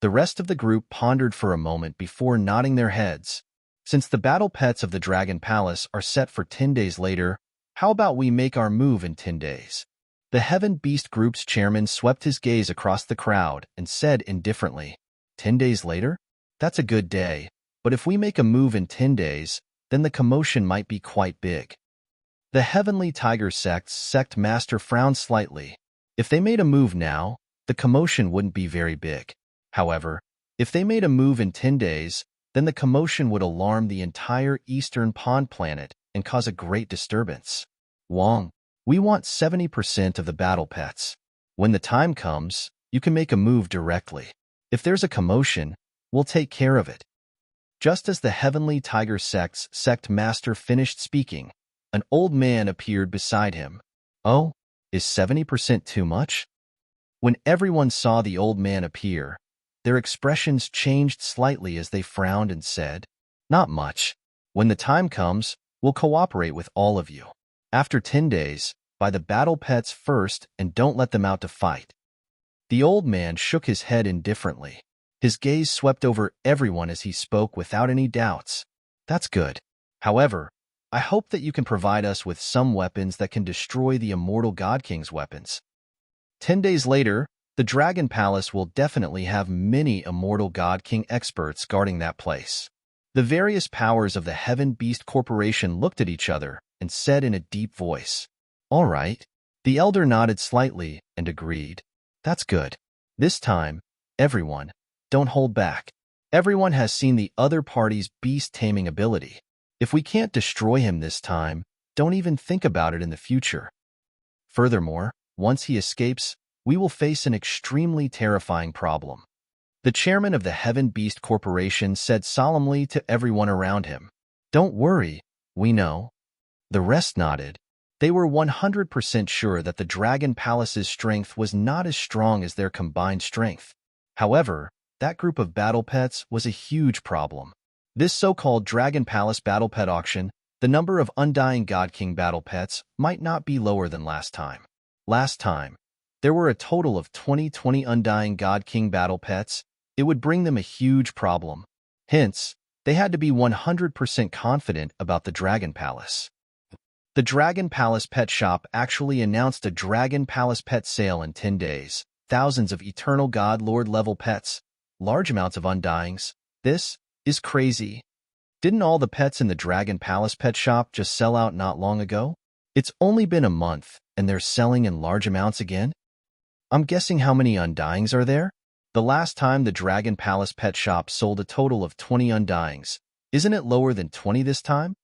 S1: The rest of the group pondered for a moment before nodding their heads. Since the battle pets of the Dragon Palace are set for 10 days later, how about we make our move in 10 days? The Heaven Beast Group's chairman swept his gaze across the crowd and said indifferently, 10 days later? That's a good day, but if we make a move in 10 days, then the commotion might be quite big. The Heavenly Tiger sect's sect master frowned slightly. If they made a move now, the commotion wouldn't be very big. However, if they made a move in 10 days, then the commotion would alarm the entire Eastern Pond planet and cause a great disturbance. Wang, we want 70% of the battle pets. When the time comes, you can make a move directly. If there's a commotion, we'll take care of it. Just as the Heavenly Tiger sect's sect master finished speaking, an old man appeared beside him. Oh, is 70% too much? When everyone saw the old man appear, their expressions changed slightly as they frowned and said, Not much. When the time comes, we'll cooperate with all of you. After 10 days, buy the battle pets first and don't let them out to fight. The old man shook his head indifferently. His gaze swept over everyone as he spoke without any doubts. That's good. However, I hope that you can provide us with some weapons that can destroy the Immortal God King's weapons. 10 days later, the Dragon Palace will definitely have many Immortal God King experts guarding that place. The various powers of the Heaven Beast Corporation looked at each other and said in a deep voice, All right. The elder nodded slightly and agreed. That's good. This time, everyone, don't hold back. Everyone has seen the other party's beast-taming ability. If we can't destroy him this time, don't even think about it in the future. Furthermore, once he escapes, we will face an extremely terrifying problem. The chairman of the Heaven Beast Corporation said solemnly to everyone around him. Don't worry, we know. The rest nodded. They were 100% sure that the Dragon Palace's strength was not as strong as their combined strength. However, that group of battle pets was a huge problem. This so-called Dragon Palace battle pet auction, the number of Undying God King battle pets might not be lower than last time. Last time, there were a total of 20 Undying God King battle pets. It would bring them a huge problem. Hence, they had to be 100% confident about the Dragon Palace. The Dragon Palace Pet Shop actually announced a Dragon Palace Pet Sale in 10 days. Thousands of Eternal God Lord level pets, large amounts of Undyings. This is crazy. Didn't all the pets in the Dragon Palace Pet Shop just sell out not long ago? It's only been a month, and they're selling in large amounts again? I'm guessing how many Undyings are there? The last time the Dragon Palace Pet Shop sold a total of 20 Undyings. Isn't it lower than 20 this time?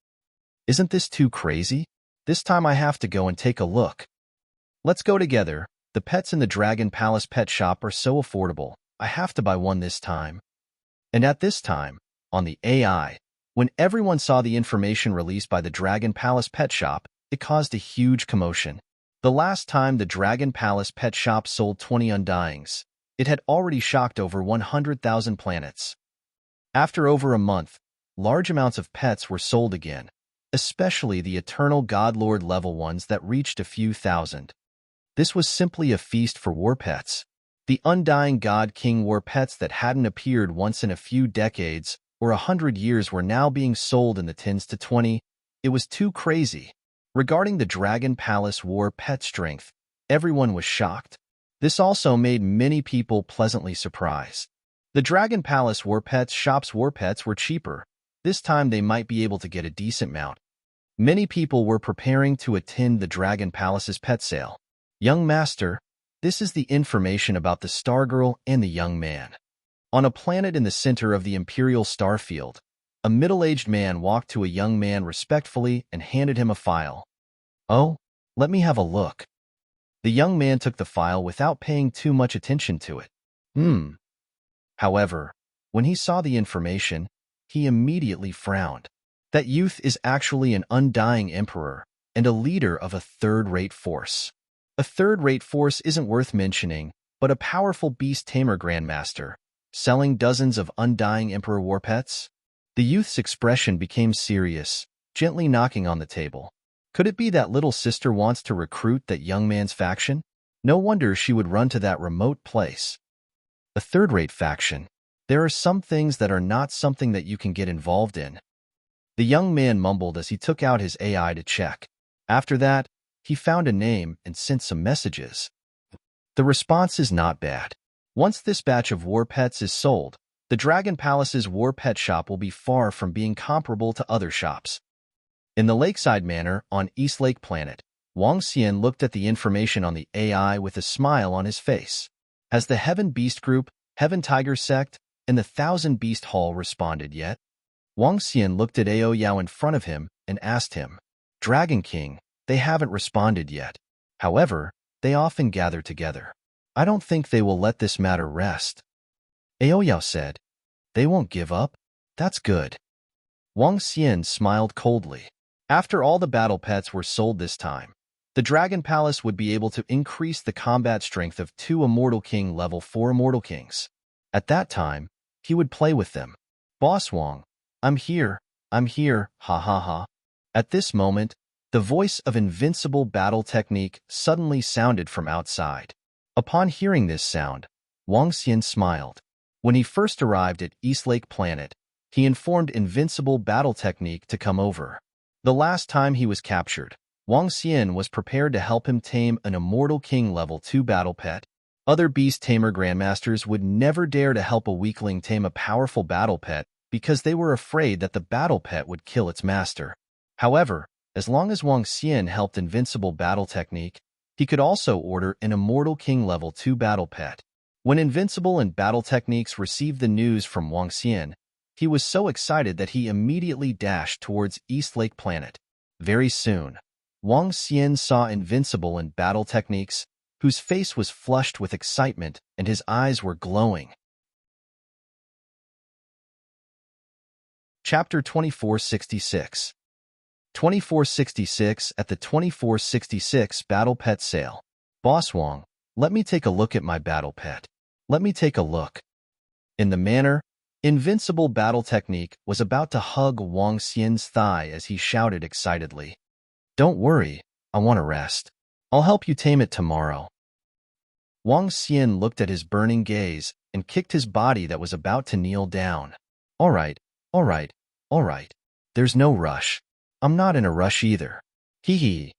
S1: Isn't this too crazy? This time I have to go and take a look. Let's go together. The pets in the Dragon Palace Pet Shop are so affordable. I have to buy one this time. And at this time, on the AI, when everyone saw the information released by the Dragon Palace Pet Shop, it caused a huge commotion. The last time the Dragon Palace Pet Shop sold 20 Undyings, it had already shocked over 100,000 planets. After over a month, large amounts of pets were sold again, especially the Eternal God Lord level ones that reached a few thousand. This was simply a feast for war pets. The Undying God King war pets that hadn't appeared once in a few decades or 100 years were now being sold in the 10s to 20. It was too crazy. Regarding the Dragon Palace war pet strength, everyone was shocked. This also made many people pleasantly surprised. The Dragon Palace war pets shop's war pets were cheaper. This time they might be able to get a decent mount. Many people were preparing to attend the Dragon Palace's pet sale. Young Master, this is the information about the Stargirl and the young man. On a planet in the center of the Imperial Starfield, a middle-aged man walked to a young man respectfully and handed him a file. Oh, let me have a look. The young man took the file without paying too much attention to it. However, when he saw the information, he immediately frowned. That youth is actually an undying emperor and a leader of a third-rate force. A third-rate force isn't worth mentioning, but a powerful beast tamer grandmaster, selling dozens of undying emperor war pets? The youth's expression became serious, gently knocking on the table. Could it be that little sister wants to recruit that young man's faction? No wonder she would run to that remote place. A third-rate faction. There are some things that are not something that you can get involved in. The young man mumbled as he took out his AI to check. After that, he found a name and sent some messages. The response is not bad. Once this batch of war pets is sold, the Dragon Palace's war pet shop will be far from being comparable to other shops. In the Lakeside Manor on East Lake Planet, Wang Xian looked at the information on the AI with a smile on his face. Has the Heaven Beast Group, Heaven Tiger Sect, and the Thousand Beast Hall responded yet? Wang Xian looked at Ao Yao in front of him and asked him, Dragon King, they haven't responded yet. However, they often gather together. I don't think they will let this matter rest. Ao Yao said, They won't give up? That's good. Wang Xian smiled coldly. After all the battle pets were sold this time, the Dragon Palace would be able to increase the combat strength of 2 Immortal King level 4 Immortal Kings. At that time, he would play with them. Boss Wang, I'm here, ha ha ha. At this moment, the voice of invincible battle technique suddenly sounded from outside. Upon hearing this sound, Wang Xian smiled. When he first arrived at East Lake Planet, he informed invincible battle technique to come over. The last time he was captured, Wang Xian was prepared to help him tame an Immortal King level 2 battle pet. Other beast tamer grandmasters would never dare to help a weakling tame a powerful battle pet because they were afraid that the battle pet would kill its master. However, as long as Wang Xian helped invincible battle technique, he could also order an Immortal King level 2 battle pet. When invincible and battle techniques received the news from Wang Xian, he was so excited that he immediately dashed towards East Lake Planet. Very soon, Wang Xian saw invincible and battle techniques, whose face was flushed with excitement and his eyes were glowing. Chapter 2466. 2466 At the 2466 Battle Pet Sale. Boss Wong, let me take a look at my battle pet. Let me take a look. In the manner, Invincible Battle Technique was about to hug Wang Xian's thigh as he shouted excitedly. Don't worry, I want to rest. I'll help you tame it tomorrow. Wang Xian looked at his burning gaze and kicked his body that was about to kneel down. All right, all right, all right. There's no rush. I'm not in a rush either. Hee hee.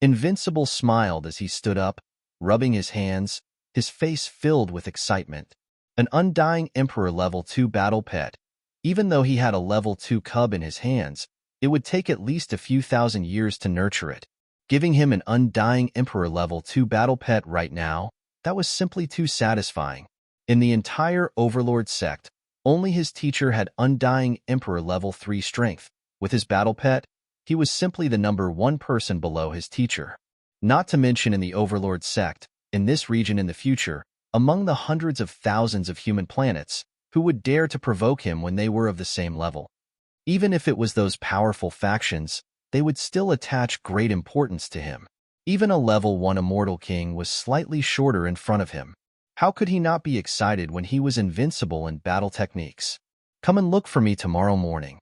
S1: Invincible smiled as he stood up, rubbing his hands, his face filled with excitement. An undying Emperor Level 2 battle pet. Even though he had a Level 2 cub in his hands, it would take at least a few thousand years to nurture it. Giving him an undying Emperor Level 2 battle pet right now, that was simply too satisfying. In the entire Overlord sect, only his teacher had undying Emperor Level 3 strength. With his battle pet, he was simply the number one person below his teacher. Not to mention in the Overlord sect, in this region in the future, among the hundreds of thousands of human planets, who would dare to provoke him when they were of the same level. Even if it was those powerful factions, they would still attach great importance to him. Even a level 1 immortal king was slightly shorter in front of him. How could he not be excited when he was invincible in battle techniques? Come and look for me tomorrow morning.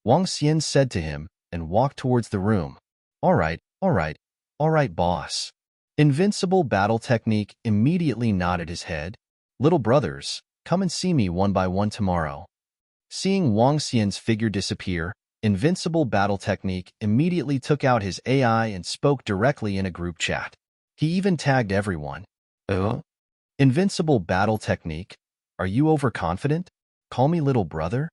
S1: Wang Xian said to him and walked towards the room. All right, all right, all right, boss. Invincible Battle Technique immediately nodded his head. Little brothers, come and see me one by one tomorrow. Seeing Wang Xian's figure disappear, Invincible Battle Technique immediately took out his AI and spoke directly in a group chat. He even tagged everyone. Invincible Battle Technique, are you overconfident? Call me little brother?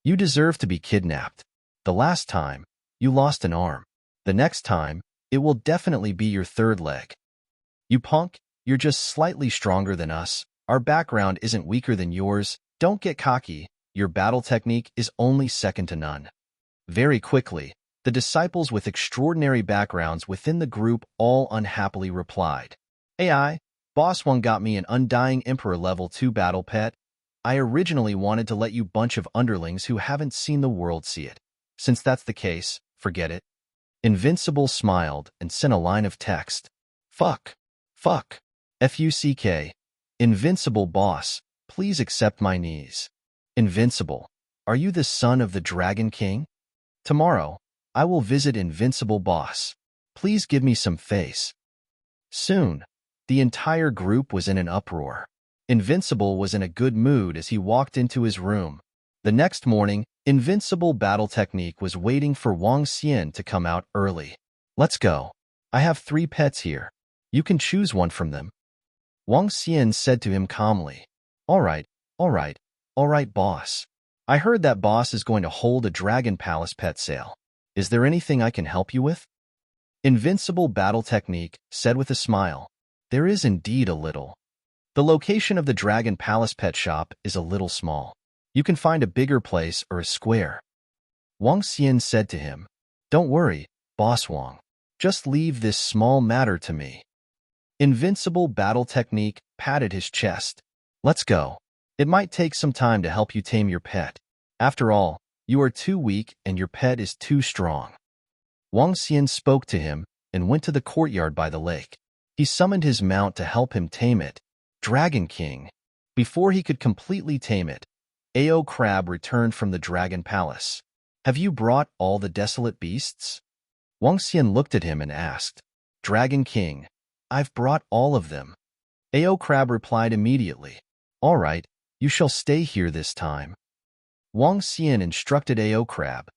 S1: You deserve to be kidnapped. The last time, you lost an arm. The next time, it will definitely be your third leg. You punk, you're just slightly stronger than us. Our background isn't weaker than yours. Don't get cocky. Your battle technique is only second to none. Very quickly, the disciples with extraordinary backgrounds within the group all unhappily replied. AI, Boss One got me an undying Emperor Level 2 battle pet. I originally wanted to let you bunch of underlings who haven't seen the world see it. Since that's the case, forget it. Invincible smiled and sent a line of text. Fuck. Fuck. F-U-C-K. Invincible boss, please accept my knees. Invincible, are you the son of the Dragon King? Tomorrow, I will visit Invincible boss. Please give me some face. Soon, the entire group was in an uproar. Invincible was in a good mood as he walked into his room. The next morning, Invincible Battle Technique was waiting for Wang Xian to come out early. Let's go. I have 3 pets here. You can choose one from them. Wang Xian said to him calmly. All right, all right, all right, boss. I heard that boss is going to hold a Dragon Palace pet sale. Is there anything I can help you with? Invincible Battle Technique said with a smile. There is indeed a little. The location of the Dragon Palace pet shop is a little small. You can find a bigger place or a square. Wang Xian said to him, Don't worry, Boss Wang. Just leave this small matter to me. Invincible Battle Technique patted his chest. Let's go. It might take some time to help you tame your pet. After all, you are too weak and your pet is too strong. Wang Xian spoke to him and went to the courtyard by the lake. He summoned his mount to help him tame it. Dragon King. Before he could completely tame it, Ao Crab returned from the Dragon Palace. Have you brought all the desolate beasts? Wang Xian looked at him and asked. Dragon King, I've brought all of them. Ao Crab replied immediately. All right, you shall stay here this time. Wang Xian instructed Ao Crab.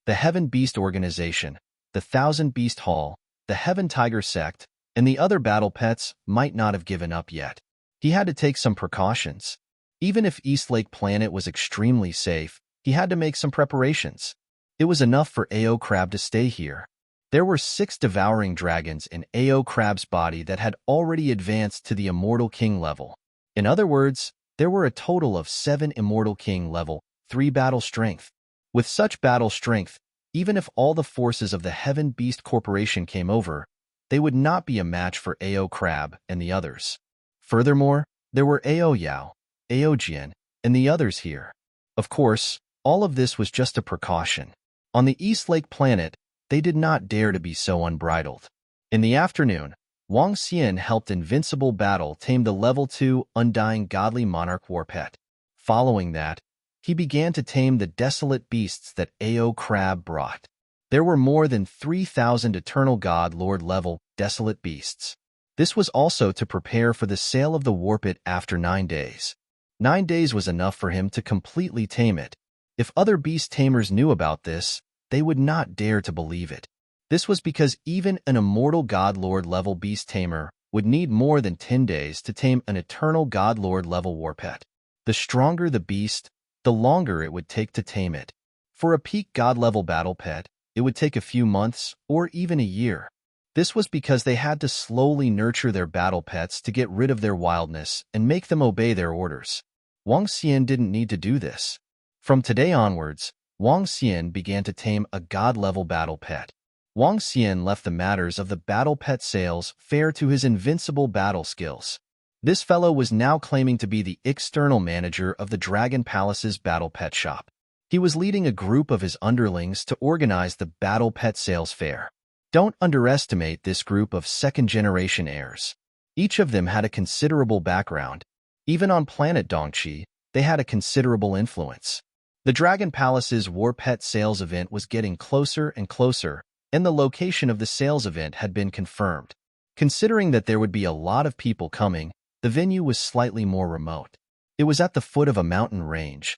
S1: The Heaven Beast Organization, the Thousand Beast Hall, the Heaven Tiger Sect, and the other battle pets might not have given up yet. He had to take some precautions. Even if Eastlake Planet was extremely safe, he had to make some preparations. It was enough for Ao Crab to stay here. There were 6 devouring dragons in Ao Crab's body that had already advanced to the Immortal King level. In other words, there were a total of 7 Immortal King level, 3 battle strength. With such battle strength, even if all the forces of the Heaven Beast Corporation came over, they would not be a match for Ao Crab and the others. Furthermore, there were Ao Yao, Ao Jian, and the others here. Of course, All of this was just a precaution. On the East Lake planet, they did not dare to be so unbridled. In the afternoon, Wang Xian helped Invincible Battle tame the Level 2 Undying Godly Monarch war pet. Following that, he began to tame the desolate beasts that Ao Crab brought. There were more than 3,000 Eternal God Lord level desolate beasts. This was also to prepare for the sale of the warpit after 9 days. 9 days was enough for him to completely tame it. If other beast tamers knew about this, they would not dare to believe it. This was because even an Immortal God Lord level beast tamer would need more than 10 days to tame an Eternal God Lord level warpet. The stronger the beast, the longer it would take to tame it. For a peak God level battle pet, it would take a few months or even a year. This was because they had to slowly nurture their battle pets to get rid of their wildness and make them obey their orders. Wang Xian didn't need to do this. From today onwards, Wang Xian began to tame a God-level battle pet. Wang Xian left the matters of the battle pet sales fair to his invincible battle skills. This fellow was now claiming to be the external manager of the Dragon Palace's battle pet shop. He was leading a group of his underlings to organize the battle pet sales fair. Don't underestimate this group of second-generation heirs. Each of them had a considerable background. Even on planet Dongqi, they had a considerable influence. The Dragon Palace's war pet sales event was getting closer and closer, and the location of the sales event had been confirmed. Considering that there would be a lot of people coming, the venue was slightly more remote. It was at the foot of a mountain range.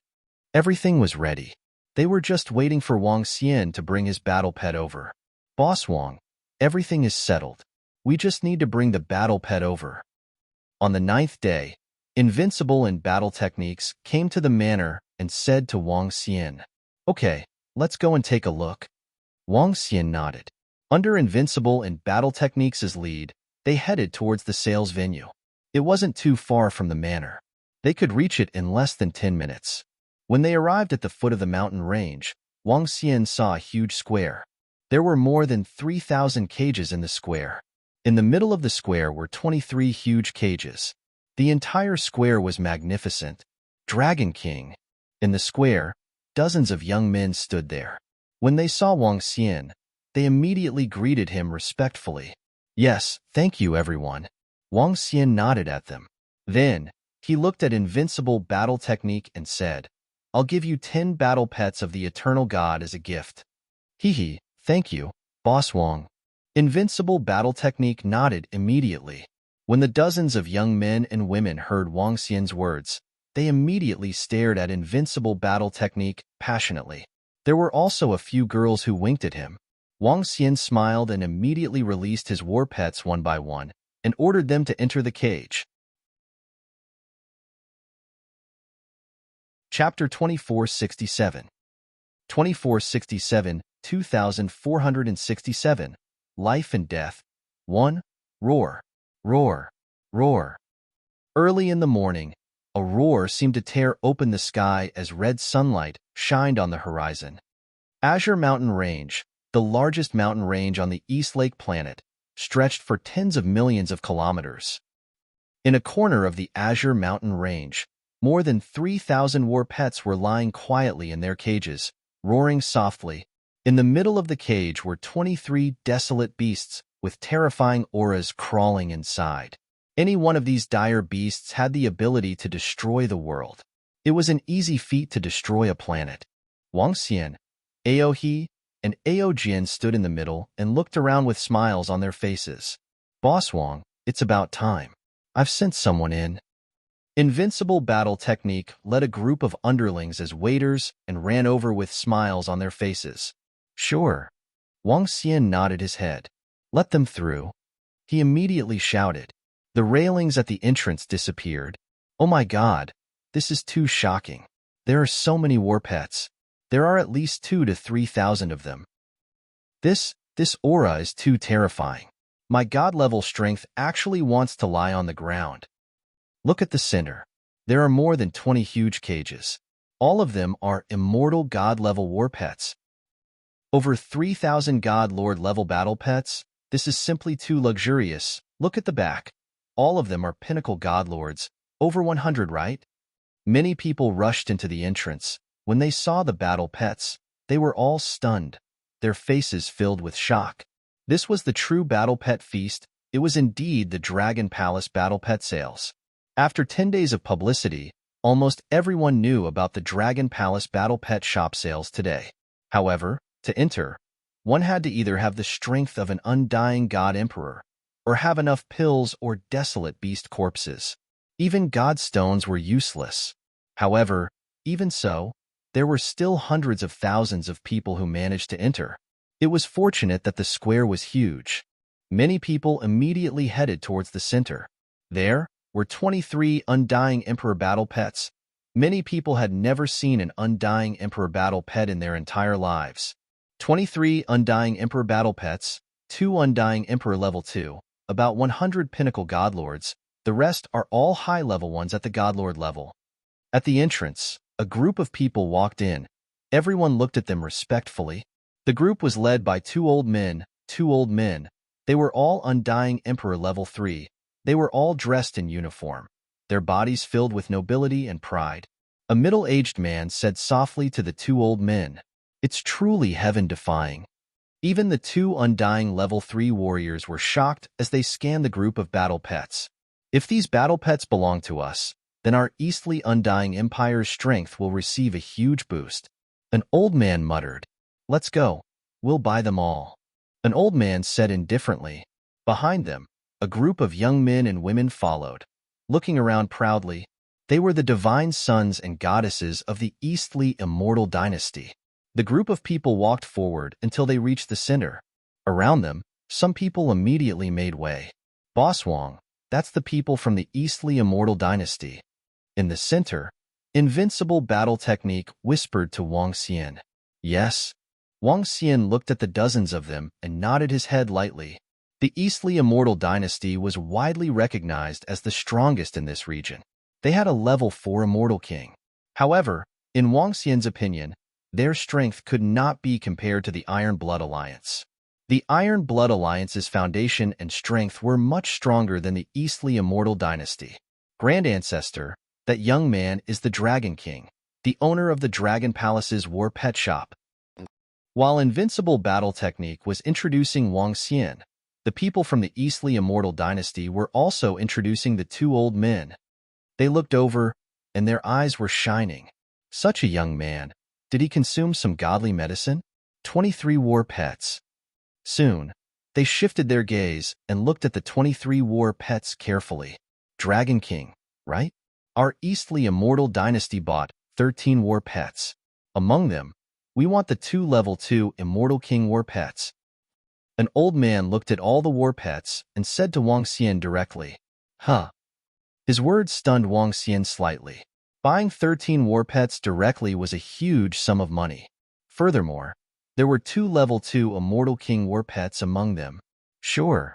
S1: Everything was ready. They were just waiting for Wang Xian to bring his battle pet over. Boss Wang, everything is settled. We just need to bring the battle pet over. On the 9th day, Invincible in battle techniques came to the manor and said to Wang Xian, "Okay, let's go and take a look." Wang Xian nodded. Under Invincible in battle techniques' lead, they headed towards the sales venue. It wasn't too far from the manor. They could reach it in less than 10 minutes. When they arrived at the foot of the mountain range, Wang Xian saw a huge square. There were more than 3,000 cages in the square. In the middle of the square were 23 huge cages. The entire square was magnificent. Dragon King. In the square, dozens of young men stood there. When they saw Wang Xian, they immediately greeted him respectfully. "Yes, thank you, everyone." Wang Xian nodded at them. Then, he looked at Invincible battle technique and said, "I'll give you 10 battle pets of the Eternal God as a gift." "Hee. Thank you, Boss Wang." Invincible battle technique nodded immediately. When the dozens of young men and women heard Wang Xian's words, they immediately stared at Invincible battle technique passionately. There were also a few girls who winked at him. Wang Xian smiled and immediately released his war pets one by one and ordered them to enter the cage. Chapter 2467 2467 2467 Life and Death 1. Roar, roar, roar. Early in the morning, a roar seemed to tear open the sky as red sunlight shined on the horizon. Azure Mountain Range, the largest mountain range on the East Lake planet, stretched for tens of millions of kilometers. In a corner of the Azure Mountain Range, more than 3,000 war pets were lying quietly in their cages, roaring softly. In the middle of the cage were 23 desolate beasts with terrifying auras crawling inside. Any one of these dire beasts had the ability to destroy the world. It was an easy feat to destroy a planet. Wang Xian, Ao He, and Ao Jian stood in the middle and looked around with smiles on their faces. "Boss Wang, it's about time. I've sent someone in." Invincible battle technique led a group of underlings as waiters and ran over with smiles on their faces. "Sure." Wang Xian nodded his head. "Let them through." He immediately shouted. The railings at the entrance disappeared. "Oh my God, this is too shocking. There are so many war pets. There are at least 2,000 to 3,000 of them. This aura is too terrifying. My God-level strength actually wants to lie on the ground." Look at the center. There are more than 20 huge cages. All of them are immortal God-level war pets. Over 3,000 God Lord level battle pets? This is simply too luxurious. Look at the back. All of them are pinnacle God Lords. Over 100, right? Many people rushed into the entrance. When they saw the battle pets, they were all stunned, their faces filled with shock. This was the true battle pet feast. It was indeed the Dragon Palace battle pet sales. After 10 days of publicity, almost everyone knew about the Dragon Palace battle pet shop sales today. However, to enter, one had to either have the strength of an undying god emperor, or have enough pills or desolate beast corpses. Even god stones were useless. However, even so, there were still hundreds of thousands of people who managed to enter. It was fortunate that the square was huge. Many people immediately headed towards the center. There were 23 Undying Emperor battle pets. Many people had never seen an Undying Emperor battle pet in their entire lives. 23 Undying Emperor battle pets, 2 Undying Emperor level 2, about 100 pinnacle godlords. The rest are all high-level ones at the godlord level. At the entrance, a group of people walked in. Everyone looked at them respectfully. The group was led by two old men. They were all Undying Emperor level 3. They were all dressed in uniform, their bodies filled with nobility and pride. A middle-aged man said softly to the two old men, "It's truly heaven-defying." Even the two Undying level 3 warriors were shocked as they scanned the group of battle pets. If these battle pets belong to us, then our Eastly Undying Empire's strength will receive a huge boost. An old man muttered, "Let's go. We'll buy them all." An old man said indifferently. Behind them, a group of young men and women followed, looking around proudly. They were the divine sons and goddesses of the Eastly Immortal Dynasty. The group of people walked forward until they reached the center. Around them, some people immediately made way. "Boss Wong, that's the people from the Eastly Immortal Dynasty." In the center, Invincible Battle Technique whispered to Wang Xian. "Yes." Wang Xian looked at the dozens of them and nodded his head lightly. The Eastly Immortal Dynasty was widely recognized as the strongest in this region. They had a level 4 Immortal King. However, in Wang Xian's opinion, their strength could not be compared to the Iron Blood Alliance. The Iron Blood Alliance's foundation and strength were much stronger than the Eastly Immortal Dynasty. Grand Ancestor, that young man is the Dragon King, the owner of the Dragon Palace's War Pet Shop. While Invincible Battle Technique was introducing Wang Xian, the people from the Eastly Immortal Dynasty were also introducing the two old men. They looked over, and their eyes were shining. Such a young man. Did he consume some godly medicine? 23 war pets. Soon, they shifted their gaze and looked at the 23 war pets carefully. Dragon King, right? Our Eastly Immortal Dynasty bought 13 war pets. Among them, we want the 2 level 2 Immortal King war pets. An old man looked at all the war pets and said to Wang Xian directly, "Huh." His words stunned Wang Xian slightly. Buying 13 war pets directly was a huge sum of money. Furthermore, there were 2 level 2 Immortal King war pets among them. Sure.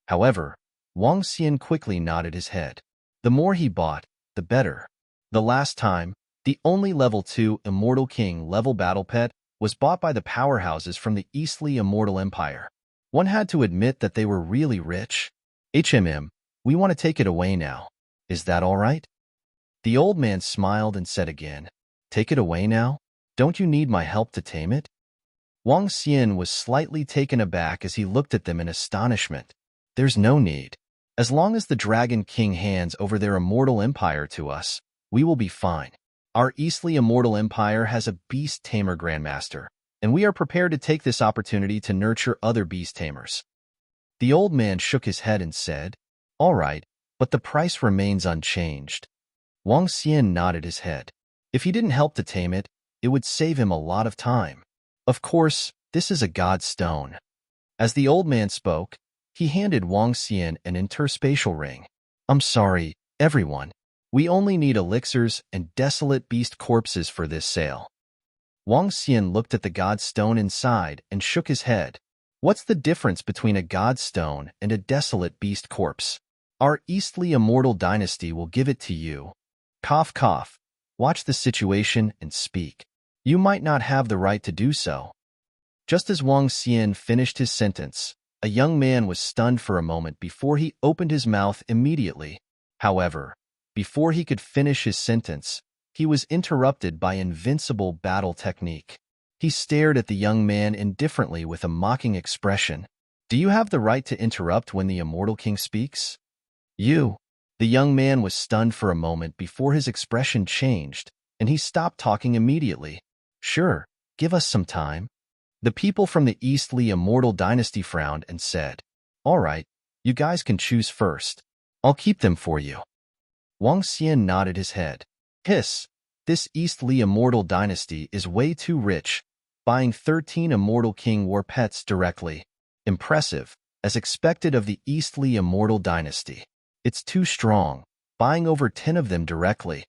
S1: However, Wang Xian quickly nodded his head. The more he bought, the better. The last time, the only level 2 Immortal King level battle pet was bought by the powerhouses from the Eastly Immortal Empire. One had to admit that they were really rich. We want to take it away now. Is that all right?" The old man smiled and said again, "Take it away now? Don't you need my help to tame it?" Wang Xian was slightly taken aback as he looked at them in astonishment. "There's no need. As long as the Dragon King hands over their immortal empire to us, we will be fine. Our Eastly Immortal Empire has a beast tamer grandmaster, and we are prepared to take this opportunity to nurture other beast tamers." The old man shook his head and said, "All right, but the price remains unchanged." Wang Xian nodded his head. If he didn't help to tame it, it would save him a lot of time. Of course, this is a god stone. As the old man spoke, he handed Wang Xian an interspatial ring. "I'm sorry, everyone. We only need elixirs and desolate beast corpses for this sale." Wang Xian looked at the god stone inside and shook his head. "What's the difference between a god stone and a desolate beast corpse? Our Eastly Immortal Dynasty will give it to you." Cough, cough. Watch the situation and speak. You might not have the right to do so. Just as Wang Xian finished his sentence, a young man was stunned for a moment before he opened his mouth immediately. However, before he could finish his sentence, he was interrupted by invincible battle technique. He stared at the young man indifferently with a mocking expression. "Do you have the right to interrupt when the immortal king speaks?" "You." The young man was stunned for a moment before his expression changed, and he stopped talking immediately. "Sure, give us some time." The people from the Eastly Immortal Dynasty frowned and said, "All right, you guys can choose first. I'll keep them for you." Wang Xian nodded his head. "Hiss, this Eastly Immortal Dynasty is way too rich, buying 13 Immortal King War pets directly. Impressive, as expected of the Eastly Immortal Dynasty. It's too strong, buying over 10 of them directly.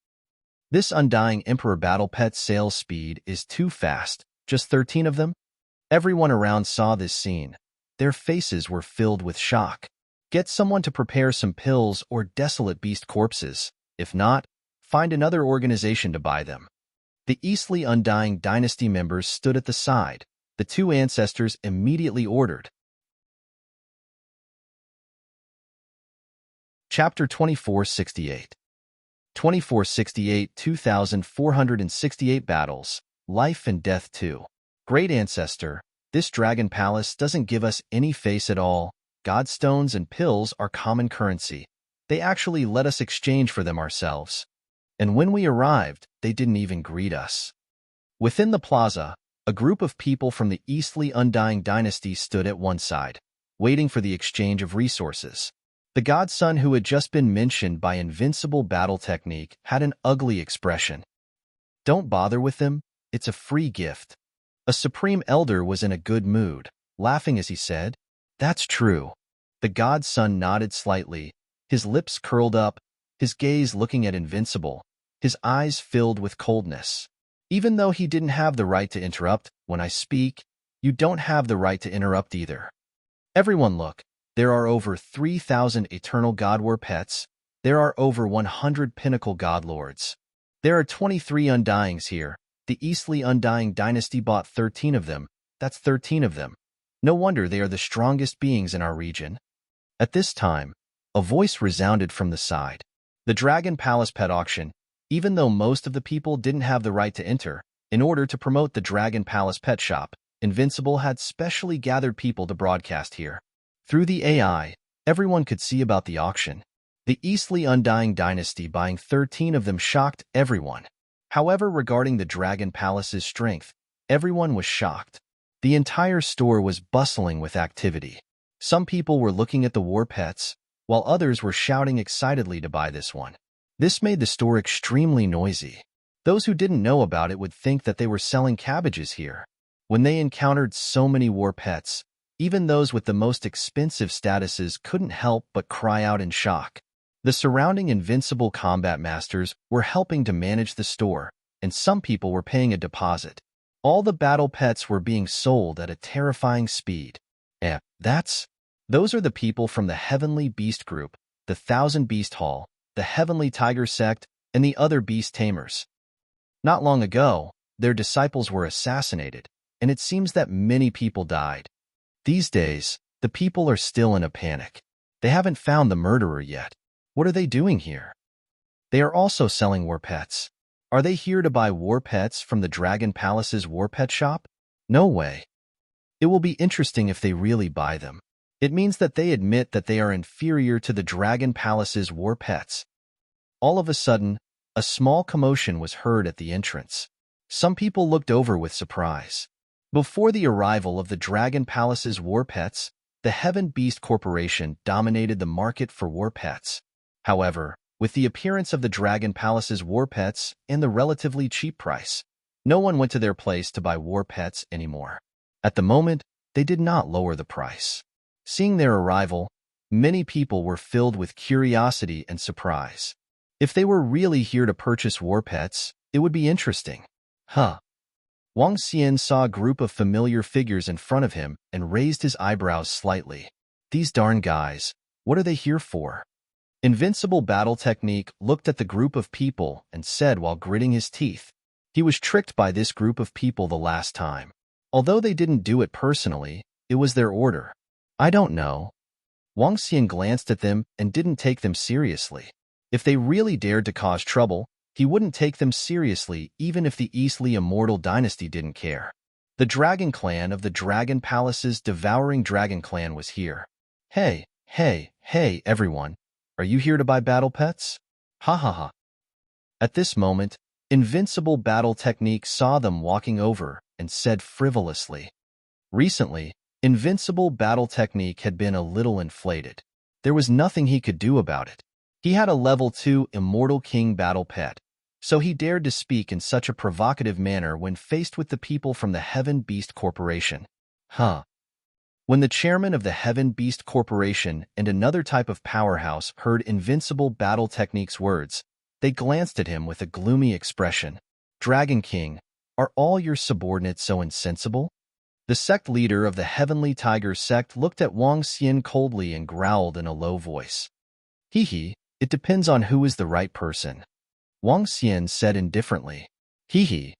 S1: This Undying Emperor Battle Pet sales speed is too fast, just 13 of them?" Everyone around saw this scene. Their faces were filled with shock. Get someone to prepare some pills or desolate beast corpses. If not, find another organization to buy them. The Eastly Undying Dynasty members stood at the side. The two ancestors immediately ordered. Chapter 2468. 2468 2468 Battles, Life and Death 2. Great Ancestor, this Dragon Palace doesn't give us any face at all. Godstones and pills are common currency. They actually let us exchange for them ourselves. And when we arrived, they didn't even greet us. Within the plaza, a group of people from the Eastly Undying Dynasty stood at one side, waiting for the exchange of resources. The godson who had just been mentioned by Invincible Battle Technique had an ugly expression. "Don't bother with them, it's a free gift." A Supreme Elder was in a good mood, laughing as he said, "That's true." The godson nodded slightly, his lips curled up, his gaze looking at Invincible, his eyes filled with coldness. "Even though he didn't have the right to interrupt when I speak, you don't have the right to interrupt either. Everyone look, there are over 3,000 Eternal God War pets, there are over 100 Pinnacle God Lords. There are 23 Undyings here. The Eastly Undying Dynasty bought 13 of them. That's 13 of them. No wonder they are the strongest beings in our region." At this time, a voice resounded from the side. The Dragon Palace Pet Auction, even though most of the people didn't have the right to enter, in order to promote the Dragon Palace Pet Shop, Invincible had specially gathered people to broadcast here. Through the AI, everyone could see about the auction. The Eastly Undying Dynasty buying 13 of them shocked everyone. However, regarding the Dragon Palace's strength, everyone was shocked. The entire store was bustling with activity. Some people were looking at the war pets, while others were shouting excitedly to buy this one. This made the store extremely noisy. Those who didn't know about it would think that they were selling cabbages here. When they encountered so many war pets, even those with the most expensive statuses couldn't help but cry out in shock. The surrounding Invincible Combat Masters were helping to manage the store, and some people were paying a deposit. All the battle pets were being sold at a terrifying speed. Those are the people from the Heavenly Beast Group, the Thousand Beast Hall, the Heavenly Tiger Sect, and the other beast tamers. Not long ago, their disciples were assassinated, and it seems that many people died. These days, the people are still in a panic. They haven't found the murderer yet. What are they doing here? They are also selling war pets. Are they here to buy war pets from the Dragon Palace's war pet shop? No way. It will be interesting if they really buy them. It means that they admit that they are inferior to the Dragon Palace's war pets. All of a sudden, a small commotion was heard at the entrance. Some people looked over with surprise. Before the arrival of the Dragon Palace's war pets, the Heaven Beast Corporation dominated the market for war pets. However, with the appearance of the Dragon Palace's war pets and the relatively cheap price, no one went to their place to buy war pets anymore. At the moment, they did not lower the price. Seeing their arrival, many people were filled with curiosity and surprise. If they were really here to purchase war pets, it would be interesting. Wang Xian saw a group of familiar figures in front of him and raised his eyebrows slightly. These darn guys, what are they here for? Invincible Battle Technique looked at the group of people and said while gritting his teeth. He was tricked by this group of people the last time. Although they didn't do it personally, it was their order. I don't know. Wang Xian glanced at them and didn't take them seriously. If they really dared to cause trouble, He wouldn't take them seriously even if the Eastly Immortal Dynasty didn't care. The Dragon Clan of the Dragon Palace's devouring Dragon Clan was here. Hey, hey, hey, everyone. Are you here to buy battle pets? Ha ha ha. At this moment, Invincible Battle Technique saw them walking over and said frivolously. Recently, Invincible Battle Technique had been a little inflated. There was nothing he could do about it. He had a level 2 Immortal King battle pet, so he dared to speak in such a provocative manner when faced with the people from the Heaven Beast Corporation. When the chairman of the Heaven Beast Corporation and another type of powerhouse heard Invincible Battle Technique's words, they glanced at him with a gloomy expression. Dragon King, are all your subordinates so insensible? The sect leader of the Heavenly Tiger sect looked at Wang Xian coldly and growled in a low voice. Hee, it depends on who is the right person. Wang Xian said indifferently. Hee.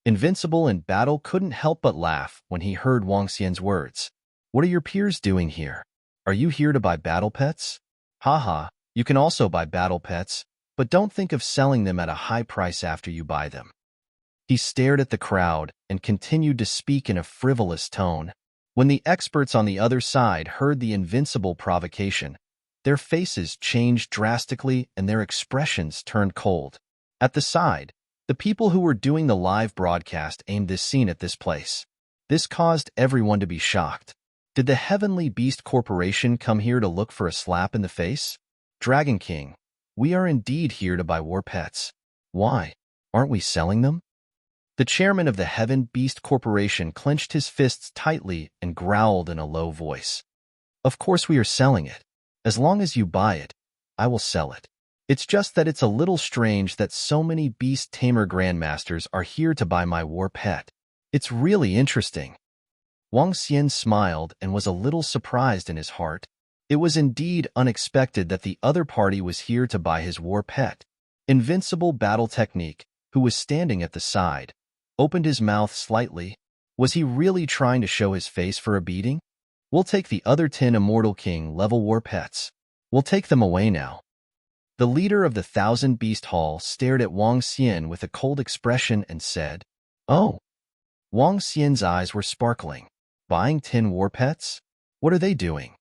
S1: Invincible in Battle couldn't help but laugh when he heard Wang Xian's words. What are your peers doing here? Are you here to buy battle pets? Haha, you can also buy battle pets, but don't think of selling them at a high price after you buy them. He stared at the crowd and continued to speak in a frivolous tone. When the experts on the other side heard the invincible provocation, their faces changed drastically and their expressions turned cold. At the side, the people who were doing the live broadcast aimed this scene at this place. This caused everyone to be shocked. Did the Heavenly Beast Corporation come here to look for a slap in the face? Dragon King, we are indeed here to buy war pets. Why? Aren't we selling them? The chairman of the Heaven Beast Corporation clenched his fists tightly and growled in a low voice. Of course we are selling it. As long as you buy it, I will sell it. It's just that it's a little strange that so many beast tamer grandmasters are here to buy my war pet. It's really interesting. Wang Xian smiled and was a little surprised in his heart. It was indeed unexpected that the other party was here to buy his war pet. Invincible Battle Technique, who was standing at the side, opened his mouth slightly. Was he really trying to show his face for a beating? We'll take the other 10 Immortal King level war pets. We'll take them away now. The leader of the Thousand Beast Hall stared at Wang Xian with a cold expression and said, Oh. Wang Xian's eyes were sparkling. Buying 10 war pets? What are they doing?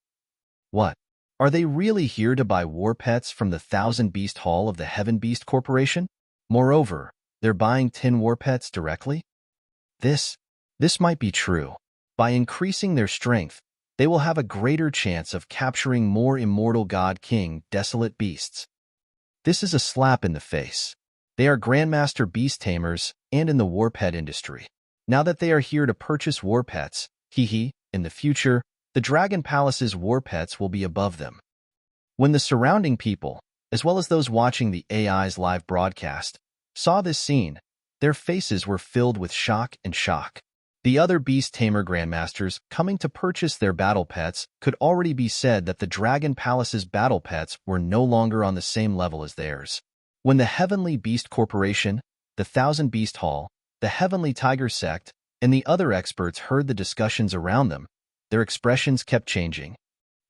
S1: What? Are they really here to buy war pets from the Thousand Beast Hall of the Heaven Beast Corporation? Moreover, they're buying 10 war pets directly? This might be true. By increasing their strength, they will have a greater chance of capturing more Immortal God King desolate beasts. This is a slap in the face. They are Grandmaster Beast Tamers and in the war pet industry. Now that they are here to purchase war pets, in the future, the Dragon Palace's war pets will be above them. When the surrounding people, as well as those watching the AI's live broadcast, saw this scene, their faces were filled with shock and shock. The other Beast Tamer Grandmasters coming to purchase their battle pets could already be said that the Dragon Palace's battle pets were no longer on the same level as theirs. When the Heavenly Beast Corporation, the Thousand Beast Hall, the Heavenly Tiger Sect, and the other experts heard the discussions around them, their expressions kept changing.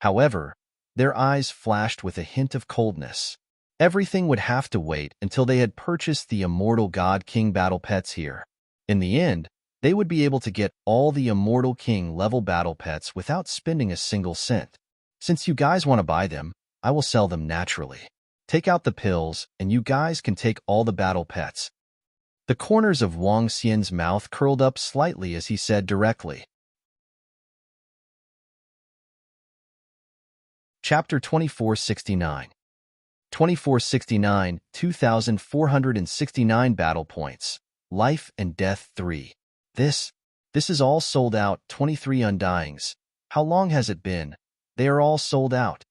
S1: However, their eyes flashed with a hint of coldness. Everything would have to wait until they had purchased the Immortal God King battle pets here. In the end, they would be able to get all the Immortal King level battle pets without spending a single cent. Since you guys want to buy them, I will sell them naturally. Take out the pills, and you guys can take all the battle pets. The corners of Wang Xian's mouth curled up slightly as he said directly. Chapter 2469. 2469, 2,469 battle points. Life and Death 3. This is all sold out. 23 Undyings. How long has it been? They are all sold out.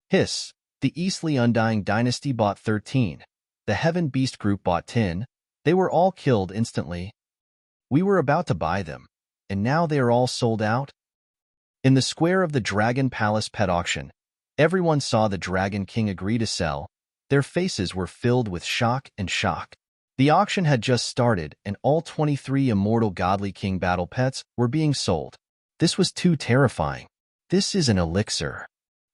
S1: Hiss. The Eastly Undying Dynasty bought 13. The Heaven Beast Group bought 10. They were all killed instantly. We were about to buy them, and now they are all sold out? In the square of the Dragon Palace pet auction, everyone saw the Dragon King agree to sell. Their faces were filled with shock and shock. The auction had just started, and all 23 Immortal Godly King battle pets were being sold. This was too terrifying. This is an elixir.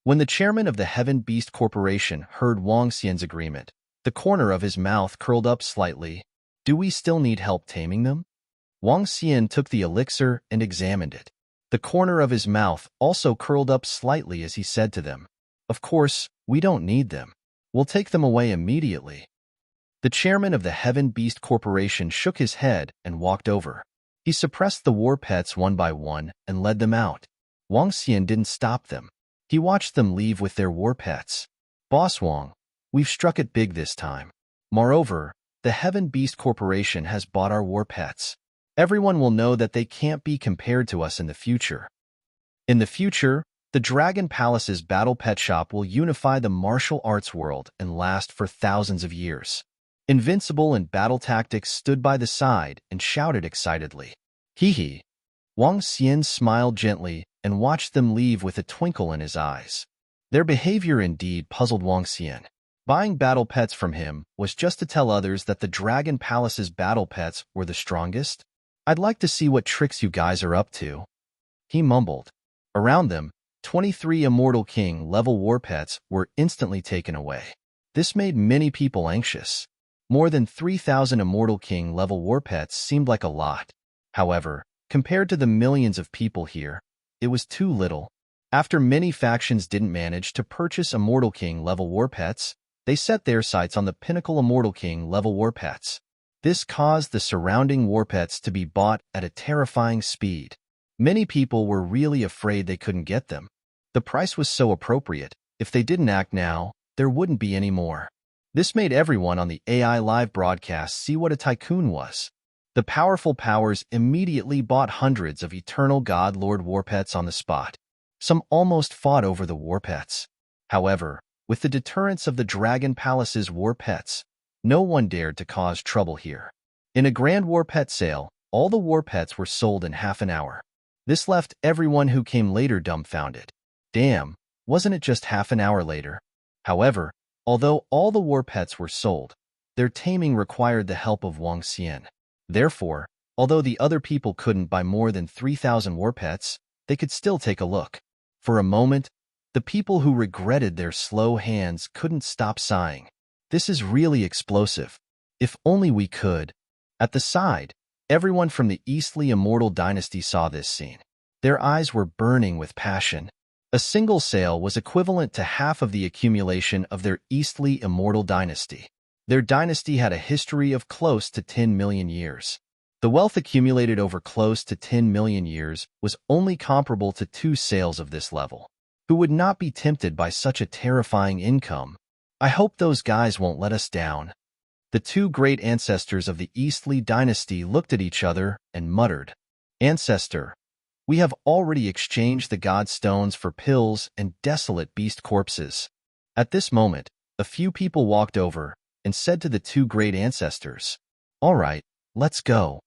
S1: When the chairman of the Heaven Beast Corporation heard Wang Xian's agreement, The corner of his mouth curled up slightly. Do we still need help taming them? Wang Xian took the elixir and examined it. The corner of his mouth also curled up slightly as he said to them, "Of course, we don't need them. We'll take them away immediately." The chairman of the Heaven Beast Corporation shook his head and walked over. He suppressed the war pets one by one and led them out. Wang Xian didn't stop them. He watched them leave with their war pets. "Boss Wang, we've struck it big this time. Moreover, the Heaven Beast Corporation has bought our war pets. Everyone will know that they can't be compared to us in the future. In the future, the Dragon Palace's Battle Pet Shop will unify the martial arts world and last for thousands of years." Invincible and Battle Tactics stood by the side and shouted excitedly. "Hee hee." Wang Xian smiled gently and watched them leave with a twinkle in his eyes. Their behavior indeed puzzled Wang Xian. Buying battle pets from him was just to tell others that the Dragon Palace's battle pets were the strongest. "I'd like to see what tricks you guys are up to," he mumbled. Around them, 23 Immortal King level war pets were instantly taken away. This made many people anxious. More than 3,000 Immortal King level war pets seemed like a lot. However, compared to the millions of people here, it was too little. After many factions didn't manage to purchase Immortal King level war pets, they set their sights on the pinnacle Immortal King level war pets. This caused the surrounding war pets to be bought at a terrifying speed. Many people were really afraid they couldn't get them. The price was so appropriate. If they didn't act now, there wouldn't be any more. This made everyone on the AI live broadcast see what a tycoon was. The powerful powers immediately bought hundreds of Eternal God Lord war pets on the spot. Some almost fought over the war pets. However, with the deterrence of the Dragon Palace's war pets, no one dared to cause trouble here. In a grand war pet sale, all the war pets were sold in half an hour. This left everyone who came later dumbfounded. Damn, wasn't it just half an hour later? However, although all the war pets were sold, their taming required the help of Wang Xian. Therefore, although the other people couldn't buy more than 3,000 war pets, they could still take a look. For a moment, the people who regretted their slow hands couldn't stop sighing. "This is really explosive. If only we could." At the side, everyone from the Eastly Immortal Dynasty saw this scene. Their eyes were burning with passion. A single sale was equivalent to half of the accumulation of their Eastly Immortal Dynasty. Their dynasty had a history of close to 10 million years. The wealth accumulated over close to 10 million years was only comparable to 2 sales of this level. Who would not be tempted by such a terrifying income? "I hope those guys won't let us down." The 2 great ancestors of the Eastly Dynasty looked at each other and muttered, "Ancestor, we have already exchanged the god stones for pills and desolate beast corpses." At this moment, a few people walked over and said to the 2 great ancestors, "All right, let's go."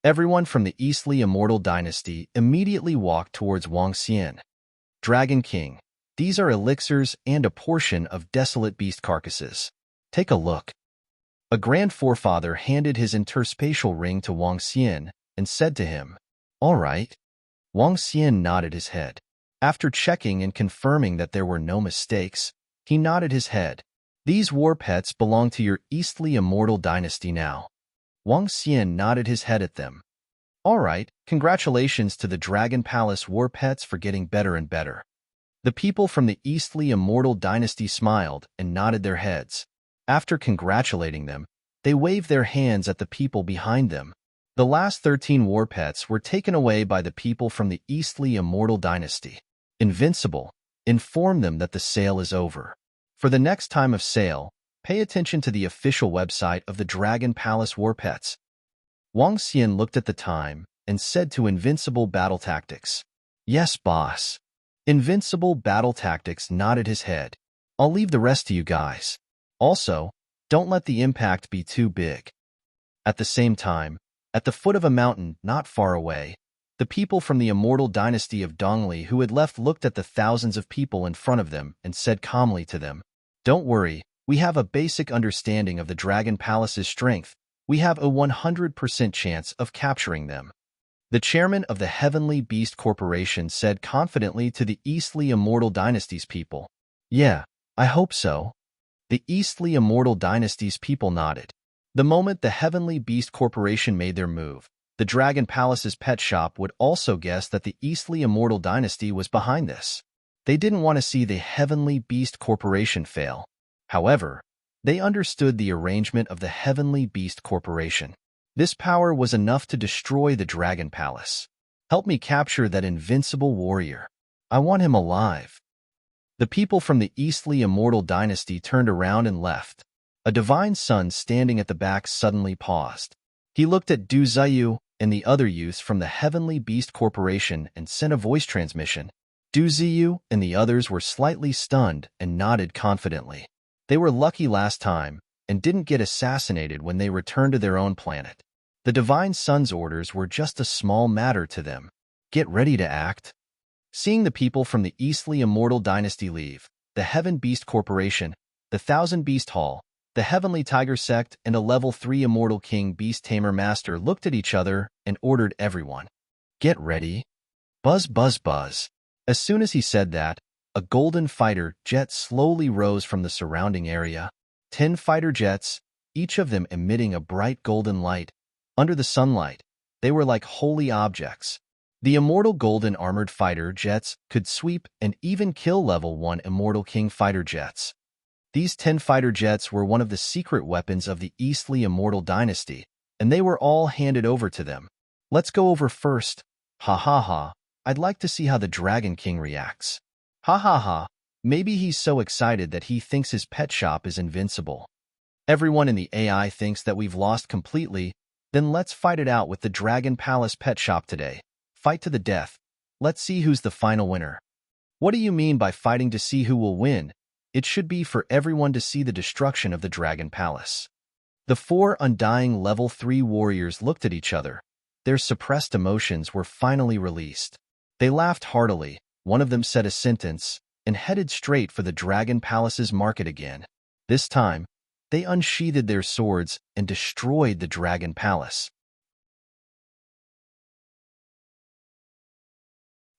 S1: Everyone from the Eastly Immortal Dynasty immediately walked towards Wang Xian. "Dragon King, these are elixirs and a portion of desolate beast carcasses. Take a look." A grand forefather handed his interspatial ring to Wang Xian and said to him, "All right." Wang Xian nodded his head. After checking and confirming that there were no mistakes, he nodded his head. "These war pets belong to your Eastly Immortal Dynasty now." Wang Xian nodded his head at them. "All right, congratulations to the Dragon Palace war pets for getting better and better." The people from the Eastly Immortal Dynasty smiled and nodded their heads. After congratulating them, they waved their hands at the people behind them. The last 13 war pets were taken away by the people from the Eastly Immortal Dynasty. Invincible, inform them that the sale is over. For the next time of sale, pay attention to the official website of the Dragon Palace War Pets. Wang Xian looked at the time and said to Invincible Battle Tactics, "Yes, boss." Invincible Battle Tactics nodded his head. "I'll leave the rest to you guys. Also, don't let the impact be too big." At the same time, at the foot of a mountain not far away, the people from the Immortal Dynasty of Dongli who had left looked at the thousands of people in front of them and said calmly to them, "Don't worry, we have a basic understanding of the Dragon Palace's strength. We have a 100% chance of capturing them." The chairman of the Heavenly Beast Corporation said confidently to the Eastly Immortal Dynasty's people, "Yeah, I hope so." The Eastly Immortal Dynasty's people nodded. The moment the Heavenly Beast Corporation made their move, the Dragon Palace's pet shop would also guess that the Eastly Immortal Dynasty was behind this. They didn't want to see the Heavenly Beast Corporation fail. However, they understood the arrangement of the Heavenly Beast Corporation. This power was enough to destroy the Dragon Palace. Help me capture that invincible warrior. I want him alive. The people from the Eastly Immortal Dynasty turned around and left. A divine son standing at the back suddenly paused. He looked at Du Ziyu and the other youths from the Heavenly Beast Corporation and sent a voice transmission. Du Ziyu and the others were slightly stunned and nodded confidently. They were lucky last time and didn't get assassinated when they returned to their own planet. The Divine Son's orders were just a small matter to them. Get ready to act. Seeing the people from the Eastly Immortal Dynasty leave, the Heaven Beast Corporation, the Thousand Beast Hall, the Heavenly Tiger Sect, and a Level 3 Immortal King Beast Tamer Master looked at each other and ordered everyone. Get ready. Buzz, buzz, buzz. As soon as he said that, a golden fighter jet slowly rose from the surrounding area. 10 fighter jets, each of them emitting a bright golden light. Under the sunlight, they were like holy objects. The Immortal Golden Armored Fighter jets could sweep and even kill Level 1 Immortal King fighter jets. These 10 fighter jets were one of the secret weapons of the Eastly Immortal Dynasty, and they were all handed over to them. Let's go over first. Ha ha ha. I'd like to see how the Dragon King reacts. Ha ha ha. Maybe he's so excited that he thinks his pet shop is invincible. Everyone in the AI thinks that we've lost completely. Then let's fight it out with the Dragon Palace pet shop today. Fight to the death. Let's see who's the final winner. What do you mean by fighting to see who will win? It should be for everyone to see the destruction of the Dragon Palace. The 4 undying Level 3 warriors looked at each other. Their suppressed emotions were finally released. They laughed heartily. One of them said a sentence and headed straight for the Dragon Palace's market again. This time, they unsheathed their swords and destroyed the Dragon Palace.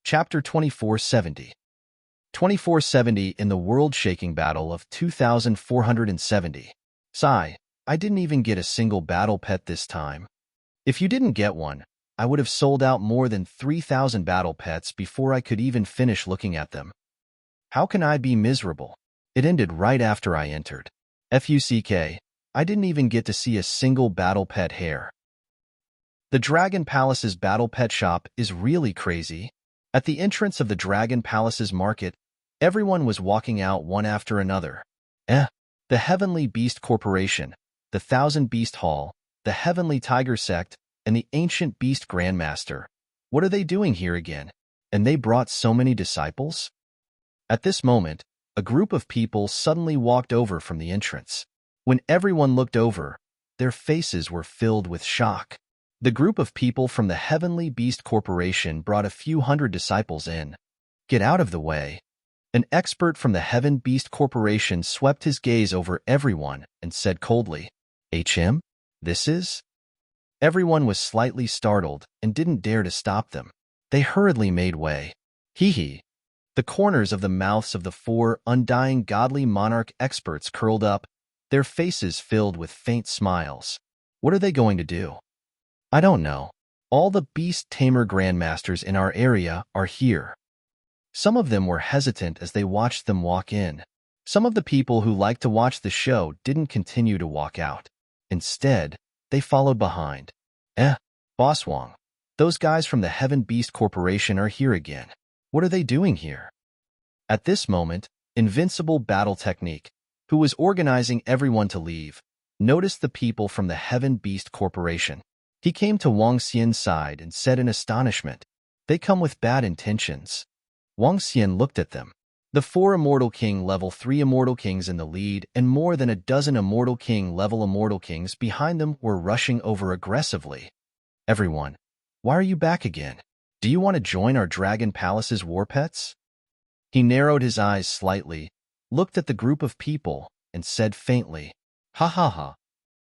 S1: Chapter 2470. 2470 in the world-shaking battle of 2470. Sigh, I didn't even get a single battle pet this time. If you didn't get one, I would have sold out more than 3,000 battle pets before I could even finish looking at them. How can I be miserable? It ended right after I entered. FUCK, I didn't even get to see a single battle pet hair. The Dragon Palace's battle pet shop is really crazy. At the entrance of the Dragon Palace's market, everyone was walking out one after another. The Heavenly Beast Corporation, the Thousand Beast Hall, the Heavenly Tiger Sect, and the Ancient Beast Grandmaster. What are they doing here again? And they brought so many disciples? At this moment, a group of people suddenly walked over from the entrance. When everyone looked over, their faces were filled with shock. The group of people from the Heavenly Beast Corporation brought a few hundred disciples in. Get out of the way. An expert from the Heaven Beast Corporation swept his gaze over everyone and said coldly, HM? This is? Everyone was slightly startled and didn't dare to stop them. They hurriedly made way. Hee. The corners of the mouths of the 4 undying godly monarch experts curled up, their faces filled with faint smiles. What are they going to do? I don't know. All the beast tamer grandmasters in our area are here. Some of them were hesitant as they watched them walk in. Some of the people who liked to watch the show didn't continue to walk out. Instead, they followed behind. Boss Wong, those guys from the Heaven Beast Corporation are here again. What are they doing here? At this moment, Invincible Battle Technique, who was organizing everyone to leave, noticed the people from the Heaven Beast Corporation. He came to Wang Xian's side and said in astonishment, "They come with bad intentions." Wang Xian looked at them. The 4 Immortal King Level 3 Immortal Kings in the lead and more than a dozen Immortal King level Immortal Kings behind them were rushing over aggressively. Everyone, why are you back again? Do you want to join our Dragon Palace's war pets? He narrowed his eyes slightly, looked at the group of people, and said faintly, Ha ha ha.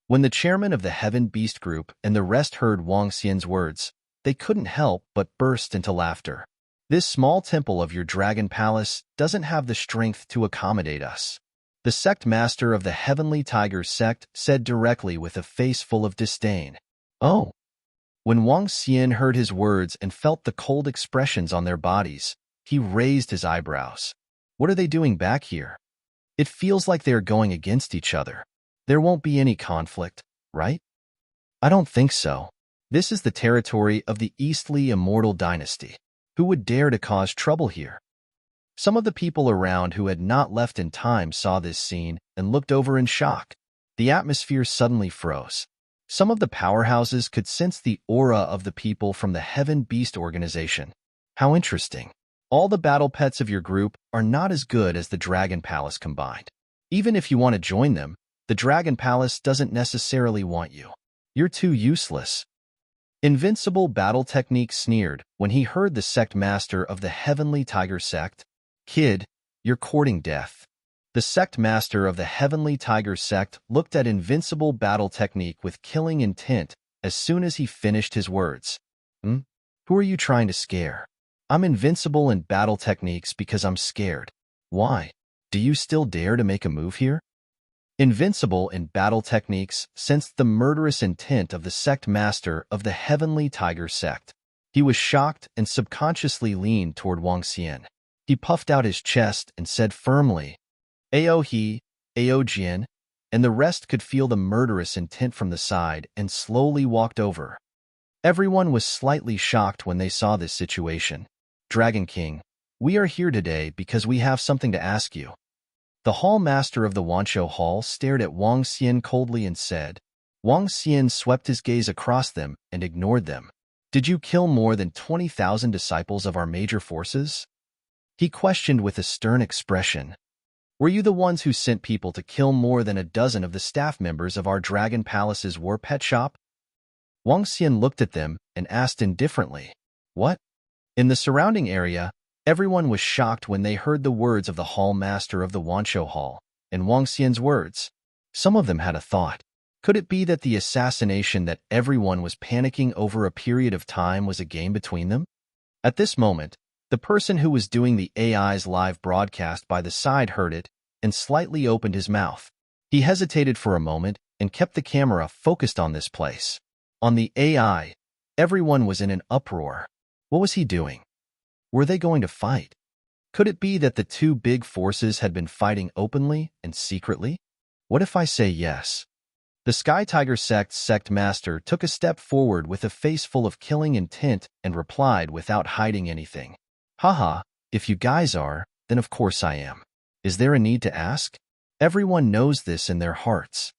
S1: When the chairman of the Heaven Beast Group and the rest heard Wang Xian's words, they couldn't help but burst into laughter. This small temple of your Dragon Palace doesn't have the strength to accommodate us. The sect master of the Heavenly Tiger sect said directly with a face full of disdain. Oh. When Wang Xian heard his words and felt the cold expressions on their bodies, he raised his eyebrows. What are they doing back here? It feels like they are going against each other. There won't be any conflict, right? I don't think so. This is the territory of the Eastly Immortal Dynasty. Who would dare to cause trouble here? Some of the people around who had not left in time saw this scene and looked over in shock. The atmosphere suddenly froze. Some of the powerhouses could sense the aura of the people from the Heaven Beast organization. How interesting. All the battle pets of your group are not as good as the Dragon Palace combined. Even if you want to join them, the Dragon Palace doesn't necessarily want you. You're too useless. Invincible Battle Technique sneered when he heard the sect master of the Heavenly Tiger sect. Kid, you're courting death. The sect master of the Heavenly Tiger sect looked at Invincible Battle Technique with killing intent as soon as he finished his words. Who are you trying to scare? I'm invincible in battle techniques because I'm scared. Why? Do you still dare to make a move here? Invincible in battle techniques sensed the murderous intent of the sect master of the Heavenly Tiger sect. He was shocked and subconsciously leaned toward Wang Xian. He puffed out his chest and said firmly, Ao he, Ao Jian, and the rest could feel the murderous intent from the side and slowly walked over. Everyone was slightly shocked when they saw this situation. Dragon King, we are here today because we have something to ask you. The hall master of the Wanshou Hall stared at Wang Xian coldly and said. Wang Xian swept his gaze across them and ignored them. Did you kill more than 20,000 disciples of our major forces? He questioned with a stern expression. Were you the ones who sent people to kill more than a dozen of the staff members of our Dragon Palace's war pet shop? Wang Xian looked at them and asked indifferently. What? In the surrounding area, everyone was shocked when they heard the words of the hall master of the Wanshou Hall and Wang Xian's words. Some of them had a thought. Could it be that the assassination that everyone was panicking over a period of time was a game between them? At this moment, the person who was doing the AI's live broadcast by the side heard it and slightly opened his mouth. He hesitated for a moment and kept the camera focused on this place. On the AI, everyone was in an uproar. What was he doing? Were they going to fight? Could it be that the two big forces had been fighting openly and secretly? What if I say yes? The Sky Tiger sect master took a step forward with a face full of killing intent and replied without hiding anything. Haha, if you guys are, then of course I am. Is there a need to ask? Everyone knows this in their hearts.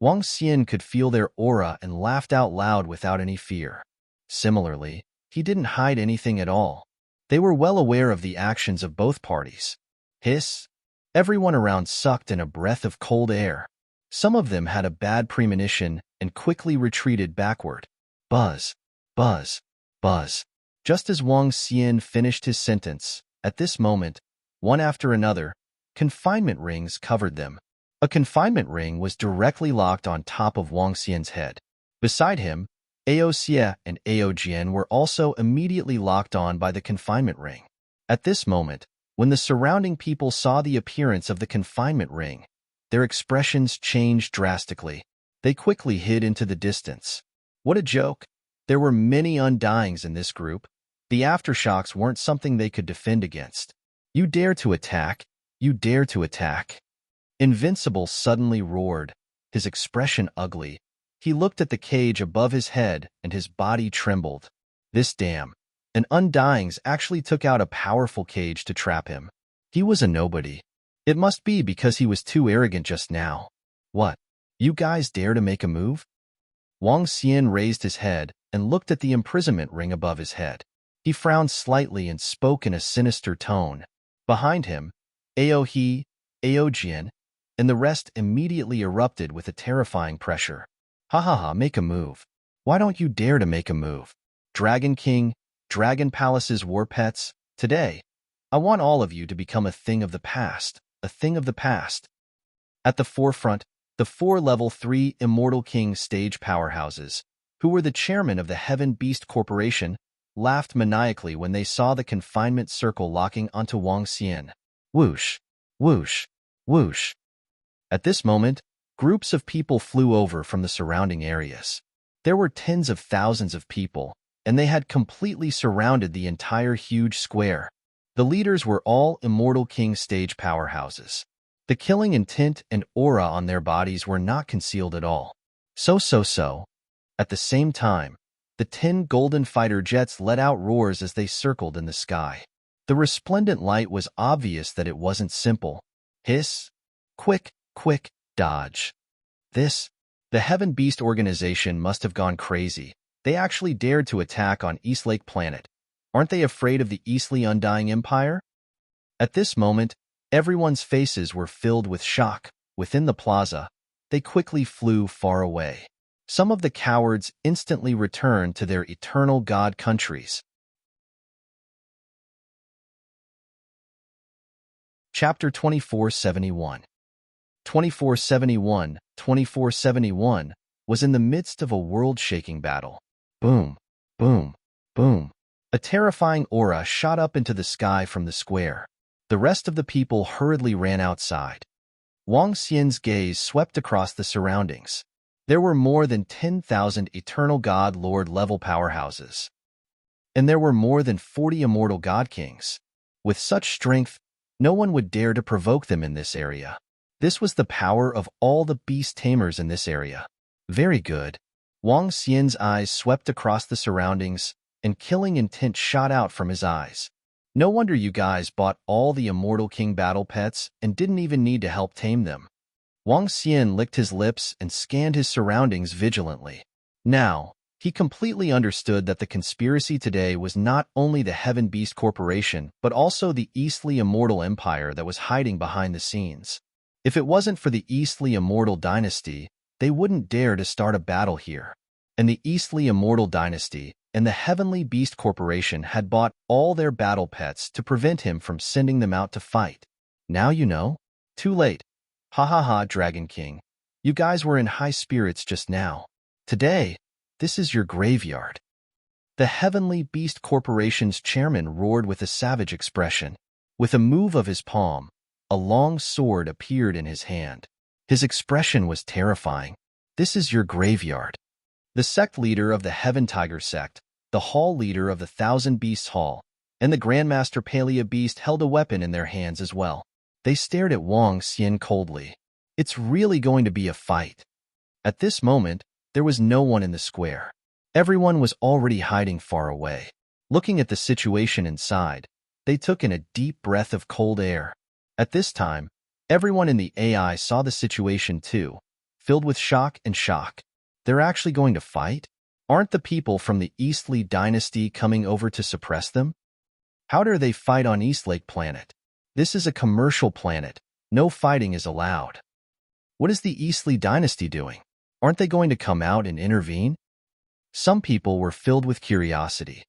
S1: Wang Xian could feel their aura and laughed out loud without any fear. Similarly, he didn't hide anything at all. They were well aware of the actions of both parties. Hiss! Everyone around sucked in a breath of cold air. Some of them had a bad premonition and quickly retreated backward. Buzz! Buzz! Buzz! Just as Wang Xian finished his sentence, at this moment, one after another, confinement rings covered them. A confinement ring was directly locked on top of Wang Xian's head. Beside him, Ao Xie and Ao Jian were also immediately locked on by the confinement ring. At this moment, when the surrounding people saw the appearance of the confinement ring, their expressions changed drastically. They quickly hid into the distance. What a joke! There were many undyings in this group. The aftershocks weren't something they could defend against. You dare to attack! You dare to attack! Invincible suddenly roared, his expression ugly. He looked at the cage above his head and his body trembled. This damn. An Undyings actually took out a powerful cage to trap him. He was a nobody. It must be because he was too arrogant just now. What? You guys dare to make a move? Wang Xian raised his head and looked at the imprisonment ring above his head. He frowned slightly and spoke in a sinister tone. Behind him, Ao He, Ao Jian, and the rest immediately erupted with a terrifying pressure. Ha ha ha, make a move. Why don't you dare to make a move? Dragon King, Dragon Palace's war pets, today, I want all of you to become a thing of the past, a thing of the past. At the forefront, the 4 Level 3 Immortal King stage powerhouses, who were the chairman of the Heaven Beast Corporation, laughed maniacally when they saw the confinement circle locking onto Wang Xian. Whoosh, whoosh, whoosh. At this moment, groups of people flew over from the surrounding areas. There were tens of thousands of people, and they had completely surrounded the entire huge square. The leaders were all Immortal King stage powerhouses. The killing intent and aura on their bodies were not concealed at all. So. At the same time, the 10 golden fighter jets let out roars as they circled in the sky. The resplendent light was obvious that it wasn't simple. Hiss. Quick, dodge. The Heaven Beast organization must have gone crazy. They actually dared to attack on Eastlake Planet. Aren't they afraid of the Eastleigh Undying Empire? At this moment, everyone's faces were filled with shock. Within the plaza, they quickly flew far away. Some of the cowards instantly returned to their eternal god countries. Chapter 2471. 2471 was in the midst of a world-shaking battle. Boom, boom, boom. A terrifying aura shot up into the sky from the square. The rest of the people hurriedly ran outside. Wang Xian's gaze swept across the surroundings. There were more than 10,000 Eternal God Lord level powerhouses. And there were more than 40 Immortal God Kings. With such strength, no one would dare to provoke them in this area. This was the power of all the beast tamers in this area. Very good. Wang Xian's eyes swept across the surroundings, and killing intent shot out from his eyes. No wonder you guys bought all the Immortal King battle pets and didn't even need to help tame them. Wang Xian licked his lips and scanned his surroundings vigilantly. Now, he completely understood that the conspiracy today was not only the Heaven Beast Corporation, but also the Eastleigh Immortal Empire that was hiding behind the scenes. If it wasn't for the Eastleigh Immortal Dynasty, they wouldn't dare to start a battle here. And the Eastleigh Immortal Dynasty and the Heavenly Beast Corporation had bought all their battle pets to prevent him from sending them out to fight. Now you know? Too late. Ha ha ha, Dragon King. You guys were in high spirits just now. Today, this is your graveyard. The Heavenly Beast Corporation's chairman roared with a savage expression. With a move of his palm, a long sword appeared in his hand. His expression was terrifying. This is your graveyard. The sect leader of the Heaven Tiger sect, the hall leader of the Thousand Beasts Hall, and the Grandmaster Palea Beast held a weapon in their hands as well. They stared at Wang Xian coldly. It's really going to be a fight. At this moment, there was no one in the square. Everyone was already hiding far away. Looking at the situation inside, they took in a deep breath of cold air. At this time, everyone in the AI saw the situation too, filled with shock. They're actually going to fight? Aren't the people from the Eastleigh Dynasty coming over to suppress them? How dare they fight on Eastlake Planet? This is a commercial planet. No fighting is allowed. What is the Eastleigh Dynasty doing? Aren't they going to come out and intervene? Some people were filled with curiosity.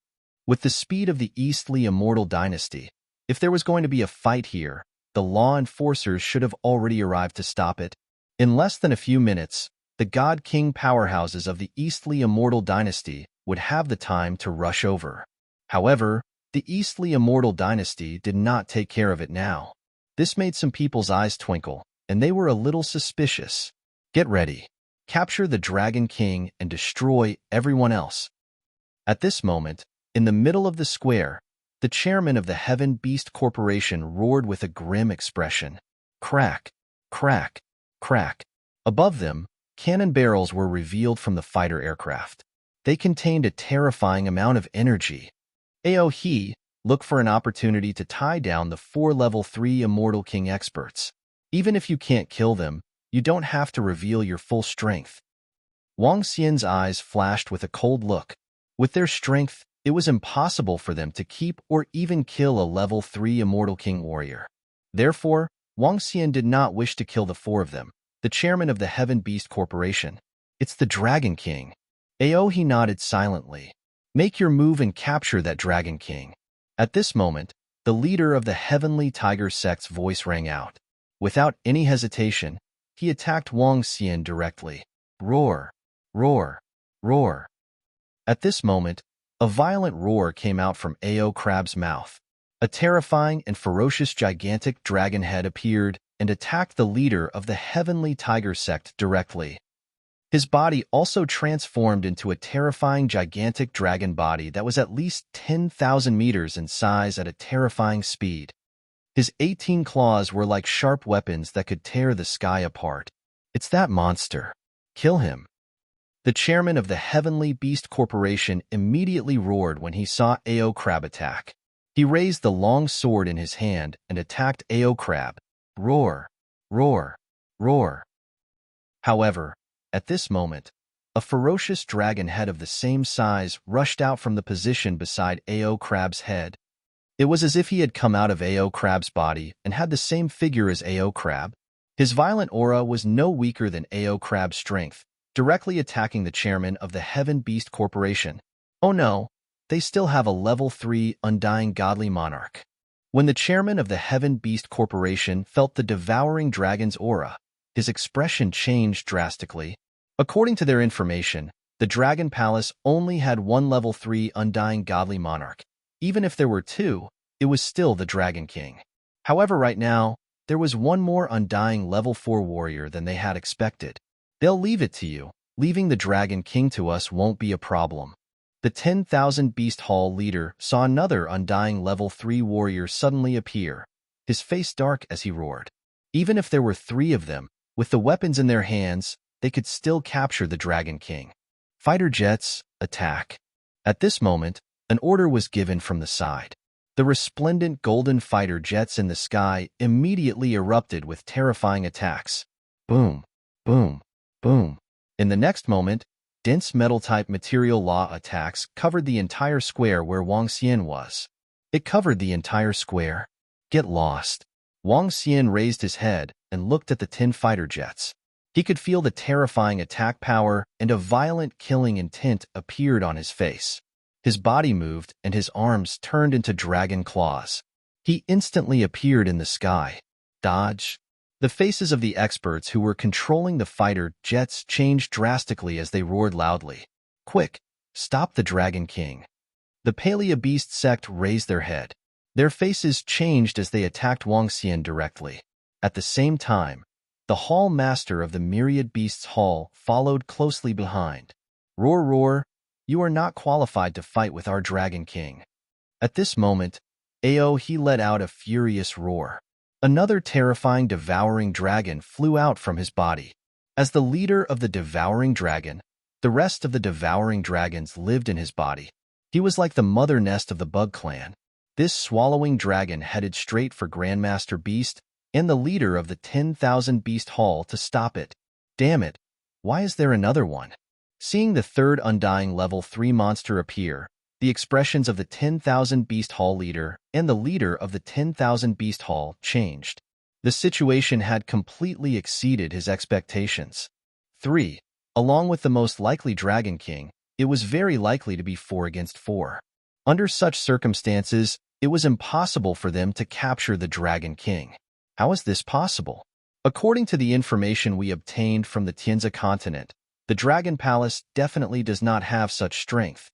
S1: With the speed of the Eastleigh Immortal Dynasty, if there was going to be a fight here, the law enforcers should have already arrived to stop it. In less than a few minutes, the God King powerhouses of the Eastleigh Immortal Dynasty would have the time to rush over. However, the Eastleigh Immortal Dynasty did not take care of it now. This made some people's eyes twinkle, and they were a little suspicious. Get ready. Capture the Dragon King and destroy everyone else. At this moment, in the middle of the square, the chairman of the Heaven Beast Corporation roared with a grim expression. Crack, crack, crack. Above them, cannon barrels were revealed from the fighter aircraft. They contained a terrifying amount of energy. Aohe, look for an opportunity to tie down the 4 level 3 Immortal King experts. Even if you can't kill them, you don't have to reveal your full strength. Wang Xian's eyes flashed with a cold look. With their strength, it was impossible for them to keep or even kill a level 3 Immortal King warrior. Therefore, Wang Xian did not wish to kill the 4 of them, the chairman of the Heaven Beast Corporation. It's the Dragon King. Aohe nodded silently. Make your move and capture that Dragon King. At this moment, the leader of the Heavenly Tiger sect's voice rang out. Without any hesitation, he attacked Wang Xian directly. Roar, roar, roar. At this moment, a violent roar came out from Ao Crab's mouth. A terrifying and ferocious gigantic dragon head appeared, and attacked the leader of the Heavenly Tiger sect directly. His body also transformed into a terrifying gigantic dragon body that was at least 10,000 meters in size at a terrifying speed. His 18 claws were like sharp weapons that could tear the sky apart. It's that monster. Kill him. The chairman of the Heavenly Beast Corporation immediately roared when he saw Ao Crab attack. He raised the long sword in his hand and attacked Ao Crab. Roar, roar, roar. However, at this moment, a ferocious dragon head of the same size rushed out from the position beside Ao Crab's head. It was as if he had come out of Ao Crab's body and had the same figure as Ao Crab. His violent aura was no weaker than Ao Crab's strength, directly attacking the chairman of the Heaven Beast Corporation. Oh no, they still have a level 3 undying godly monarch. When the chairman of the Heaven Beast Corporation felt the devouring dragon's aura, his expression changed drastically. According to their information, the Dragon Palace only had one level 3 undying godly monarch. Even if there were two, it was still the Dragon King. However, right now, there was one more undying level 4 warrior than they had expected. They'll leave it to you. Leaving the Dragon King to us won't be a problem. The 10,000 Beast Hall leader saw another undying level 3 warrior suddenly appear, his face dark as he roared. Even if there were 3 of them, with the weapons in their hands, they could still capture the Dragon King. Fighter jets, attack. At this moment, an order was given from the side. The resplendent golden fighter jets in the sky immediately erupted with terrifying attacks. Boom, boom, boom. In the next moment, dense metal-type material law attacks covered the entire square where Wang Xian was. It covered the entire square. Get lost. Wang Xian raised his head and looked at the 10 fighter jets. He could feel the terrifying attack power, and a violent killing intent appeared on his face. His body moved and his arms turned into dragon claws. He instantly appeared in the sky. Dodge. The faces of the experts who were controlling the fighter jets changed drastically as they roared loudly. Quick, stop the Dragon King. The Palea Beast sect raised their head. Their faces changed as they attacked Wang Xian directly. At the same time, the Hall Master of the Myriad Beasts Hall followed closely behind. Roar, roar, you are not qualified to fight with our Dragon King. At this moment, he let out a furious roar. Another terrifying devouring dragon flew out from his body. As the leader of the devouring dragon, the rest of the devouring dragons lived in his body. He was like the mother nest of the Bug Clan. This swallowing dragon headed straight for Grandmaster Beast and the leader of the 10,000 Beast Hall to stop it. Damn it, why is there another one? Seeing the third undying level 3 monster appear, the expressions of the 10,000 Beast Hall leader and the leader of the 10,000 Beast Hall changed. The situation had completely exceeded his expectations. 3. Along with the most likely Dragon King, it was very likely to be 4 against 4. Under such circumstances, it was impossible for them to capture the Dragon King. How is this possible? According to the information we obtained from the Tianzi continent, the Dragon Palace definitely does not have such strength.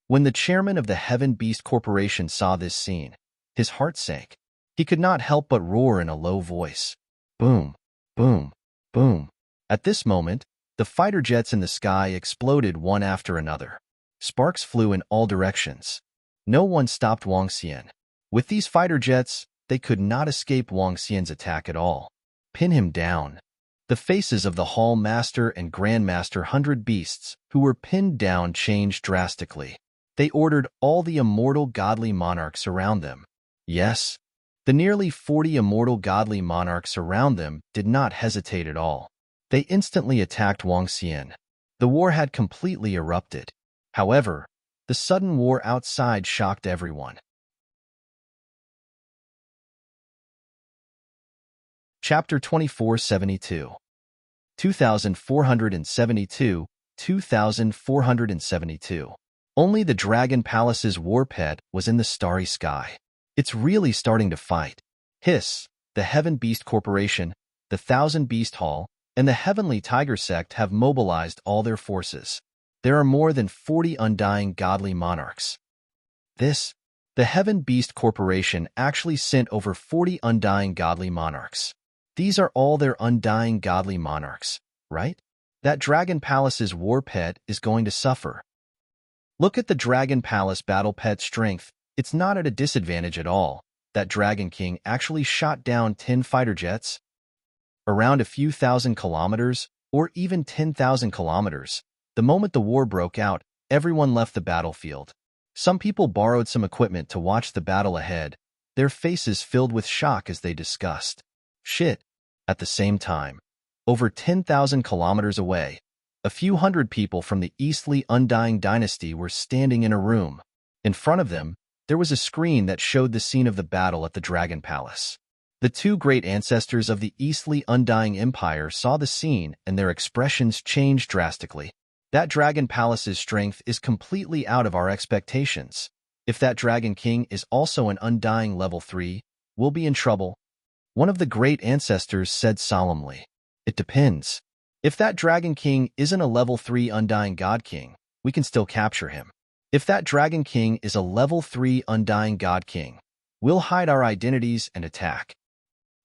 S1: When the chairman of the Heaven Beast Corporation saw this scene, his heart sank. He could not help but roar in a low voice. Boom, boom, boom. At this moment, the fighter jets in the sky exploded one after another. Sparks flew in all directions. No one stopped Wang Xian. With these fighter jets, they could not escape Wang Xian's attack at all. Pin him down. The faces of the Hall Master and Grandmaster 100 Beasts who were pinned down changed drastically. They ordered all the immortal godly monarchs around them. Yes, the nearly 40 immortal godly monarchs around them did not hesitate at all. They instantly attacked Wang Xian. The war had completely erupted. However, the sudden war outside shocked everyone. Chapter 2472 2472 2472 Only the Dragon Palace's war pet was in the starry sky. It's really starting to fight. Hiss, the Heaven Beast Corporation, the 1,000 Beast Hall, and the Heavenly Tiger Sect have mobilized all their forces. There are more than 40 undying godly monarchs. The Heaven Beast Corporation actually sent over 40 undying godly monarchs. These are all their undying godly monarchs, right? That Dragon Palace's war pet is going to suffer. Look at the Dragon Palace battle pet strength. It's not at a disadvantage at all. That Dragon King actually shot down 10 fighter jets around a few thousand kilometers, or even 10,000 kilometers. The moment the war broke out, everyone left the battlefield. Some people borrowed some equipment to watch the battle ahead, their faces filled with shock as they discussed. Shit. At the same time, over 10,000 kilometers away, a few hundred people from the Eastly Undying Dynasty were standing in a room. In front of them, there was a screen that showed the scene of the battle at the Dragon Palace. The two great ancestors of the Eastly Undying Empire saw the scene and their expressions changed drastically. That Dragon Palace's strength is completely out of our expectations. If that Dragon King is also an Undying Level 3, we'll be in trouble. One of the great ancestors said solemnly. It depends. If that Dragon King isn't a Level 3 Undying God King, we can still capture him. If that Dragon King is a Level 3 Undying God King, we'll hide our identities and attack.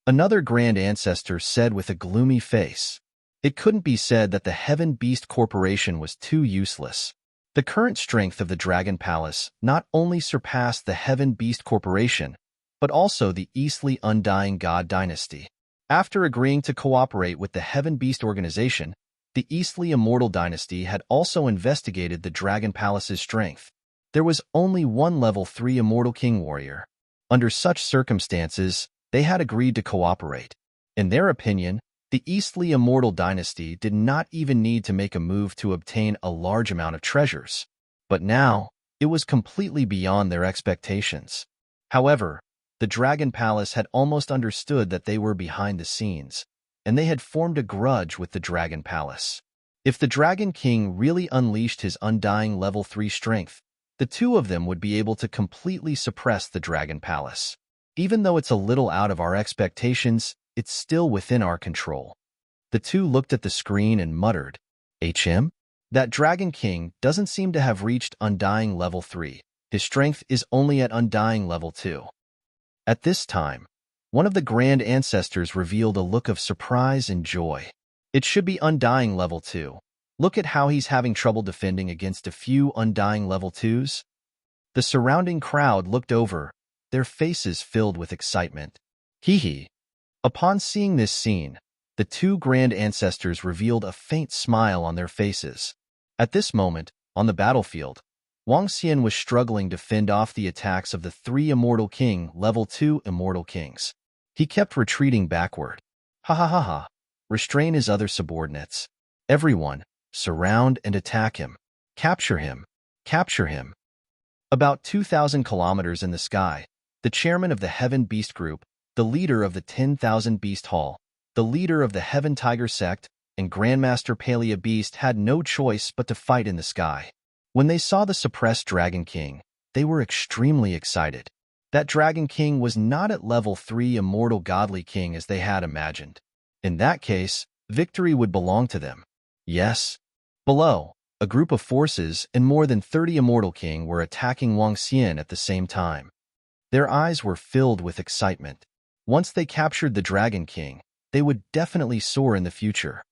S1: Another Grand Ancestor said with a gloomy face. It couldn't be said that the Heaven Beast Corporation was too useless. The current strength of the Dragon Palace not only surpassed the Heaven Beast Corporation, but also the Eastly Undying God Dynasty. After agreeing to cooperate with the Heaven Beast organization, the Eastly Immortal Dynasty had also investigated the Dragon Palace's strength. There was only one Level 3 Immortal King warrior. Under such circumstances, they had agreed to cooperate. In their opinion, the Eastly Immortal Dynasty did not even need to make a move to obtain a large amount of treasures. But now, it was completely beyond their expectations. However, the Dragon Palace had almost understood that they were behind the scenes, and they had formed a grudge with the Dragon Palace. If the Dragon King really unleashed his undying Level 3 strength, the two of them would be able to completely suppress the Dragon Palace. Even though it's a little out of our expectations, it's still within our control. The two looked at the screen and muttered, HM? That Dragon King doesn't seem to have reached Undying Level 3. His strength is only at Undying Level 2. At this time, one of the Grand Ancestors revealed a look of surprise and joy. It should be Undying Level 2. Look at how he's having trouble defending against a few Undying Level 2s. The surrounding crowd looked over, their faces filled with excitement. Hee. Upon seeing this scene, the two Grand Ancestors revealed a faint smile on their faces. At this moment, on the battlefield, Wang Xian was struggling to fend off the attacks of the three Immortal King Level 2 Immortal Kings. He kept retreating backward. Ha ha ha ha. Restrain his other subordinates. Everyone, surround and attack him. Capture him. Capture him. About 2,000 kilometers in the sky, the chairman of the Heaven Beast Group, the leader of the 10,000 Beast Hall, the leader of the Heaven Tiger Sect, and Grandmaster Palea Beast had no choice but to fight in the sky. When they saw the suppressed Dragon King, they were extremely excited. That Dragon King was not at Level 3 Immortal Godly King as they had imagined. In that case, victory would belong to them. Yes. Below, a group of forces and more than 30 Immortal King were attacking Wang Xian at the same time. Their eyes were filled with excitement. Once they captured the Dragon King, they would definitely soar in the future.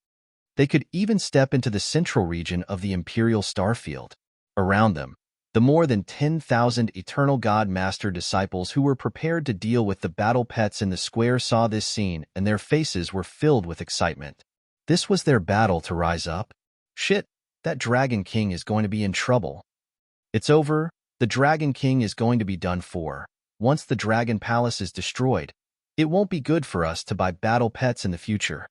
S1: They could even step into the central region of the Imperial Starfield. Around them, the more than 10,000 Eternal God Master disciples who were prepared to deal with the battle pets in the square saw this scene and their faces were filled with excitement. This was their battle to rise up. Shit, that Dragon King is going to be in trouble. It's over, the Dragon King is going to be done for. Once the Dragon Palace is destroyed, it won't be good for us to buy battle pets in the future.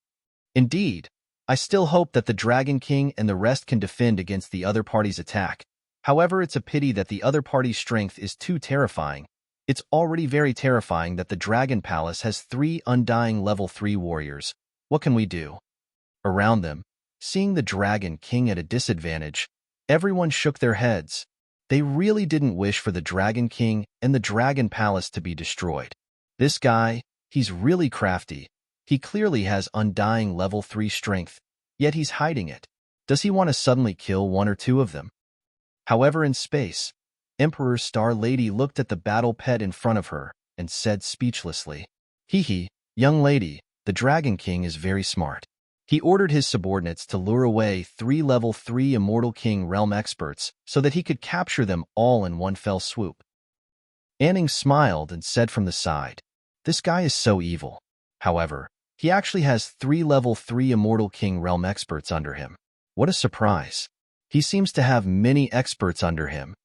S1: Indeed, I still hope that the Dragon King and the rest can defend against the other party's attack. However, it's a pity that the other party's strength is too terrifying. It's already very terrifying that the Dragon Palace has 3 Undying Level 3 warriors. What can we do? Around them, seeing the Dragon King at a disadvantage, everyone shook their heads. They really didn't wish for the Dragon King and the Dragon Palace to be destroyed. This guy, he's really crafty. He clearly has Undying Level 3 strength, yet he's hiding it. Does he want to suddenly kill 1 or 2 of them? However, in space, Emperor Star Lady looked at the battle pet in front of her and said speechlessly, Hee, young lady, The Dragon King is very smart. He ordered his subordinates to lure away 3 level 3 Immortal King realm experts so that he could capture them all in one fell swoop. Anning smiled and said from the side, "This guy is so evil. However, he actually has 3 level 3 Immortal King realm experts under him. What a surprise. He seems to have many experts under him."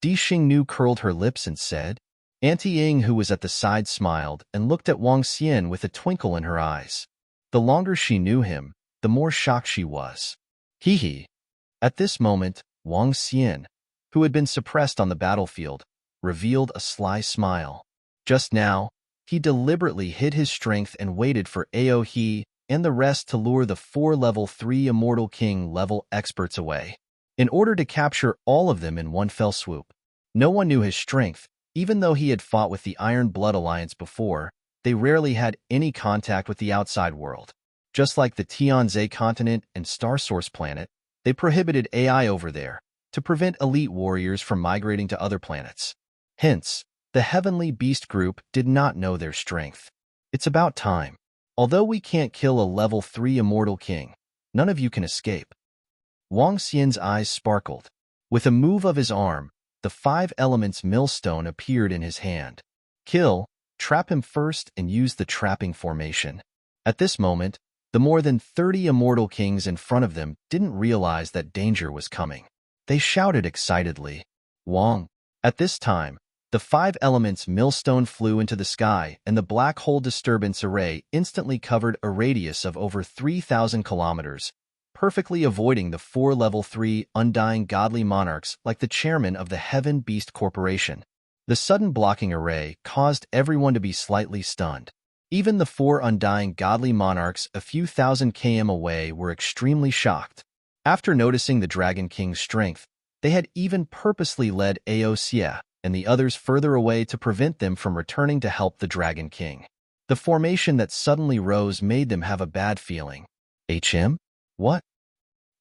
S1: Di Xingnu curled her lips and said. Auntie Ying, who was at the side, smiled and looked at Wang Xian with a twinkle in her eyes. The longer she knew him, the more shocked she was. Hee hee. At this moment, Wang Xian, who had been suppressed on the battlefield, revealed a sly smile. Just now, he deliberately hid his strength and waited for Aohe and the rest to lure the 4 level 3 Immortal King level experts away, in order to capture all of them in one fell swoop. No one knew his strength. Even though he had fought with the Iron Blood Alliance before, they rarely had any contact with the outside world. Just like the Tianzhe continent and Star Source planet, they prohibited AI over there to prevent elite warriors from migrating to other planets. Hence, the Heavenly Beast group did not know their strength. It's about time. Although we can't kill a level 3 Immortal King, none of you can escape. Wang Xian's eyes sparkled. With a move of his arm, the 5 elements millstone appeared in his hand. Kill, trap him first, and use the trapping formation. At this moment, the more than 30 Immortal Kings in front of them didn't realize that danger was coming. They shouted excitedly, "Wang!" At this time, the 5 elements millstone flew into the sky, and the black hole disturbance array instantly covered a radius of over 3,000 kilometers, perfectly avoiding the 4 level 3 undying godly monarchs like the chairman of the Heaven Beast Corporation. The sudden blocking array caused everyone to be slightly stunned. Even the 4 undying godly monarchs a few thousand km away were extremely shocked. After noticing the Dragon King's strength, they had even purposely led Aosia and the others further away to prevent them from returning to help the Dragon King. The formation that suddenly rose made them have a bad feeling. HM? What?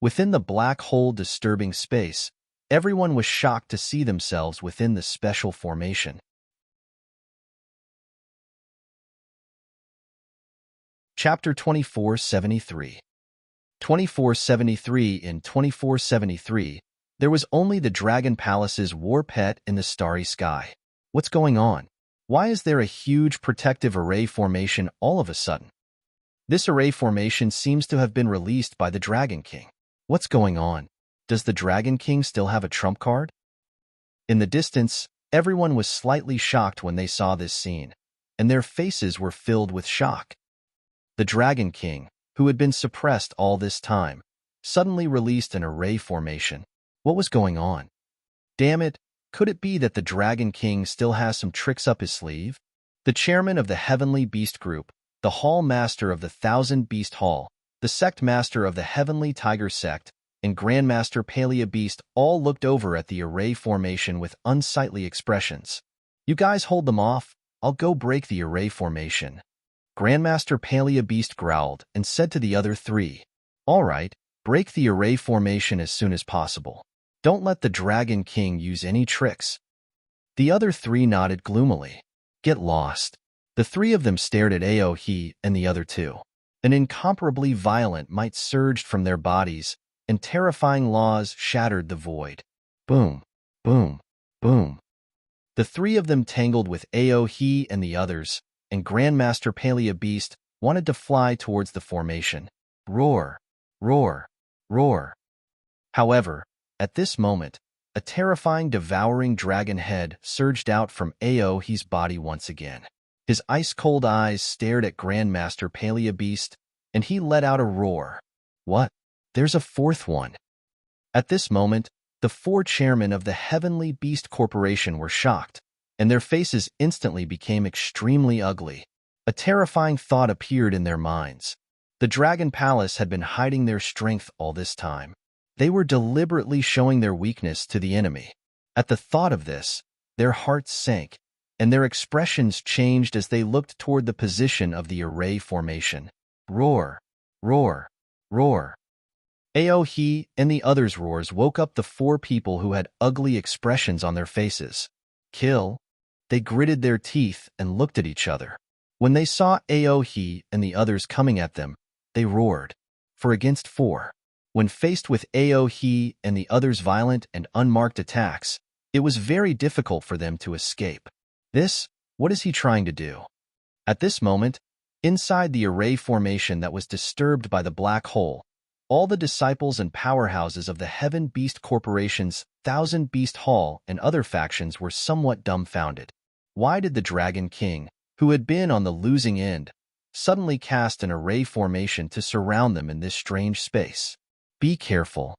S1: Within the black hole disturbing space, everyone was shocked to see themselves within the special formation. Chapter 2473. 2473. In 2473, there was only the Dragon Palace's war pet in the starry sky. What's going on? Why is there a huge protective array formation all of a sudden? This array formation seems to have been released by the Dragon King. What's going on? Does the Dragon King still have a trump card? In the distance, everyone was slightly shocked when they saw this scene, and their faces were filled with shock. The Dragon King, who had been suppressed all this time, suddenly released an array formation. What was going on? Damn it, could it be that the Dragon King still has some tricks up his sleeve? The chairman of the Heavenly Beast Group, the Hall Master of the Thousand Beast Hall, the Sect Master of the Heavenly Tiger Sect, and Grandmaster Palea Beast all looked over at the array formation with unsightly expressions. "You guys hold them off, I'll go break the array formation." Grandmaster Palea Beast growled and said to the other 3, "All right, break the array formation as soon as possible. Don't let the Dragon King use any tricks." The other 3 nodded gloomily. "Get lost." The 3 of them stared at Aohe and the other 2. An incomparably violent might surged from their bodies, and terrifying laws shattered the void. Boom, boom, boom. The 3 of them tangled with Aohe and the others, and Grandmaster Palea Beast wanted to fly towards the formation. Roar, roar, roar. However, at this moment, a terrifying devouring dragon head surged out from Aohe's body once again. His ice-cold eyes stared at Grandmaster Palea Beast, and he let out a roar. What? There's a 4th one. At this moment, the 4 chairmen of the Heavenly Beast Corporation were shocked, and their faces instantly became extremely ugly. A terrifying thought appeared in their minds. The Dragon Palace had been hiding their strength all this time. They were deliberately showing their weakness to the enemy. At the thought of this, their hearts sank, and their expressions changed as they looked toward the position of the array formation. Roar, roar, roar. Aohe and the others' roars woke up the 4 people who had ugly expressions on their faces. Kill. They gritted their teeth and looked at each other. When they saw Aohe and the others coming at them, they roared. 4 against 4. When faced with Aohe and the others' violent and unmarked attacks, it was very difficult for them to escape. What is he trying to do? At this moment, inside the array formation that was disturbed by the black hole, all the disciples and powerhouses of the Heaven Beast Corporation's Thousand Beast Hall and other factions were somewhat dumbfounded. Why did the Dragon King, who had been on the losing end, suddenly cast an array formation to surround them in this strange space? Be careful.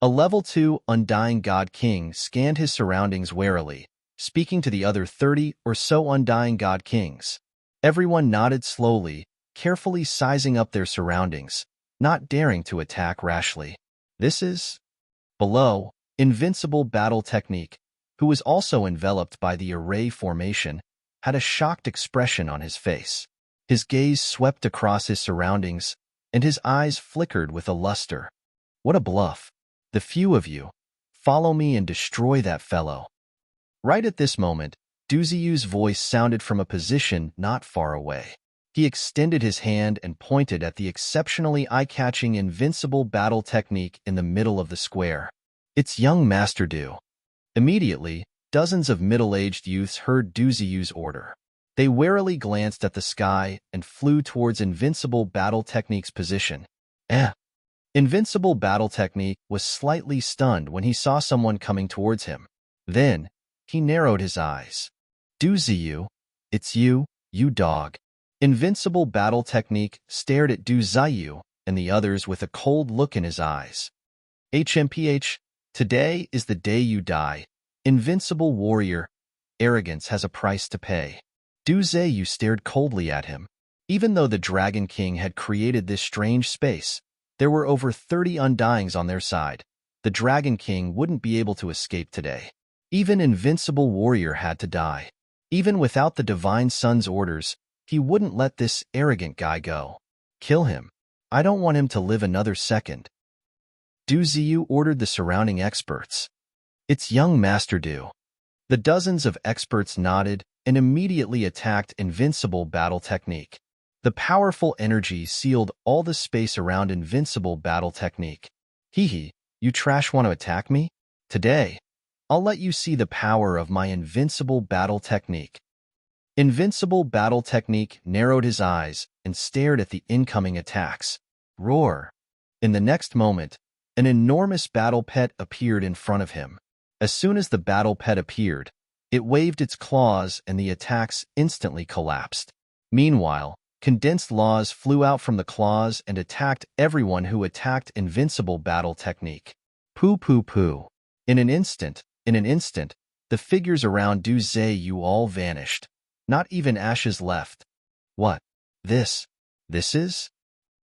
S1: A level 2 Undying God King scanned his surroundings warily, speaking to the other 30 or so Undying God Kings. Everyone nodded slowly, carefully sizing up their surroundings, not daring to attack rashly. This is... Below, Invincible Battle Technique, who was also enveloped by the array formation, had a shocked expression on his face. His gaze swept across his surroundings, and his eyes flickered with a luster. What a bluff. The few of you. Follow me and destroy that fellow. Right at this moment, Duziyu's voice sounded from a position not far away. He extended his hand and pointed at the exceptionally eye-catching Invincible Battle Technique in the middle of the square. It's young Master Du. Immediately, dozens of middle-aged youths heard Duziyu's order. They warily glanced at the sky and flew towards Invincible Battle Technique's position. Invincible Battle Technique was slightly stunned when he saw someone coming towards him. Then, he narrowed his eyes. Duziyu, it's you, you dog. Invincible Battle Technique stared at Duziyu and the others with a cold look in his eyes. HMPH, today is the day you die. Invincible Warrior, arrogance has a price to pay. Duziyu stared coldly at him. Even though the Dragon King had created this strange space, there were over 30 Undyings on their side. The Dragon King wouldn't be able to escape today. Even Invincible Warrior had to die. Even without the Divine Sun's orders, he wouldn't let this arrogant guy go. Kill him. I don't want him to live another second. Duziyu ordered the surrounding experts. It's young Master Du. The dozens of experts nodded and immediately attacked Invincible Battle Technique. The powerful energy sealed all the space around Invincible Battle Technique. Hee, you trash want to attack me? Today, I'll let you see the power of my Invincible Battle Technique. Invincible Battle Technique narrowed his eyes and stared at the incoming attacks. Roar! In the next moment, an enormous battle pet appeared in front of him. As soon as the battle pet appeared, it waved its claws and the attacks instantly collapsed. Meanwhile, condensed laws flew out from the claws and attacked everyone who attacked Invincible Battle Technique. Poo poo poo. In an instant, the figures around Duziyu all vanished. Not even ashes left. What? This is?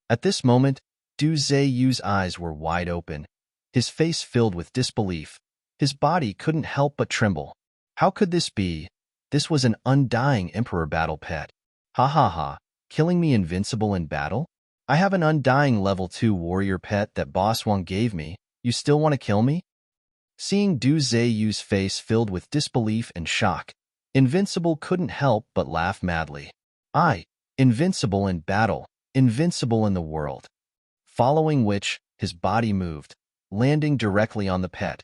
S1: At this moment, Duziyu's eyes were wide open, his face filled with disbelief. His body couldn't help but tremble. How could this be? This was an undying Emperor battle pet. Ha ha ha, killing me invincible in battle? I have an undying level 2 warrior pet that Boss Wang gave me. You still want to kill me? Seeing Duziyu's face filled with disbelief and shock, Invincible couldn't help but laugh madly. Invincible in battle, invincible in the world. Following which, his body moved, landing directly on the pet,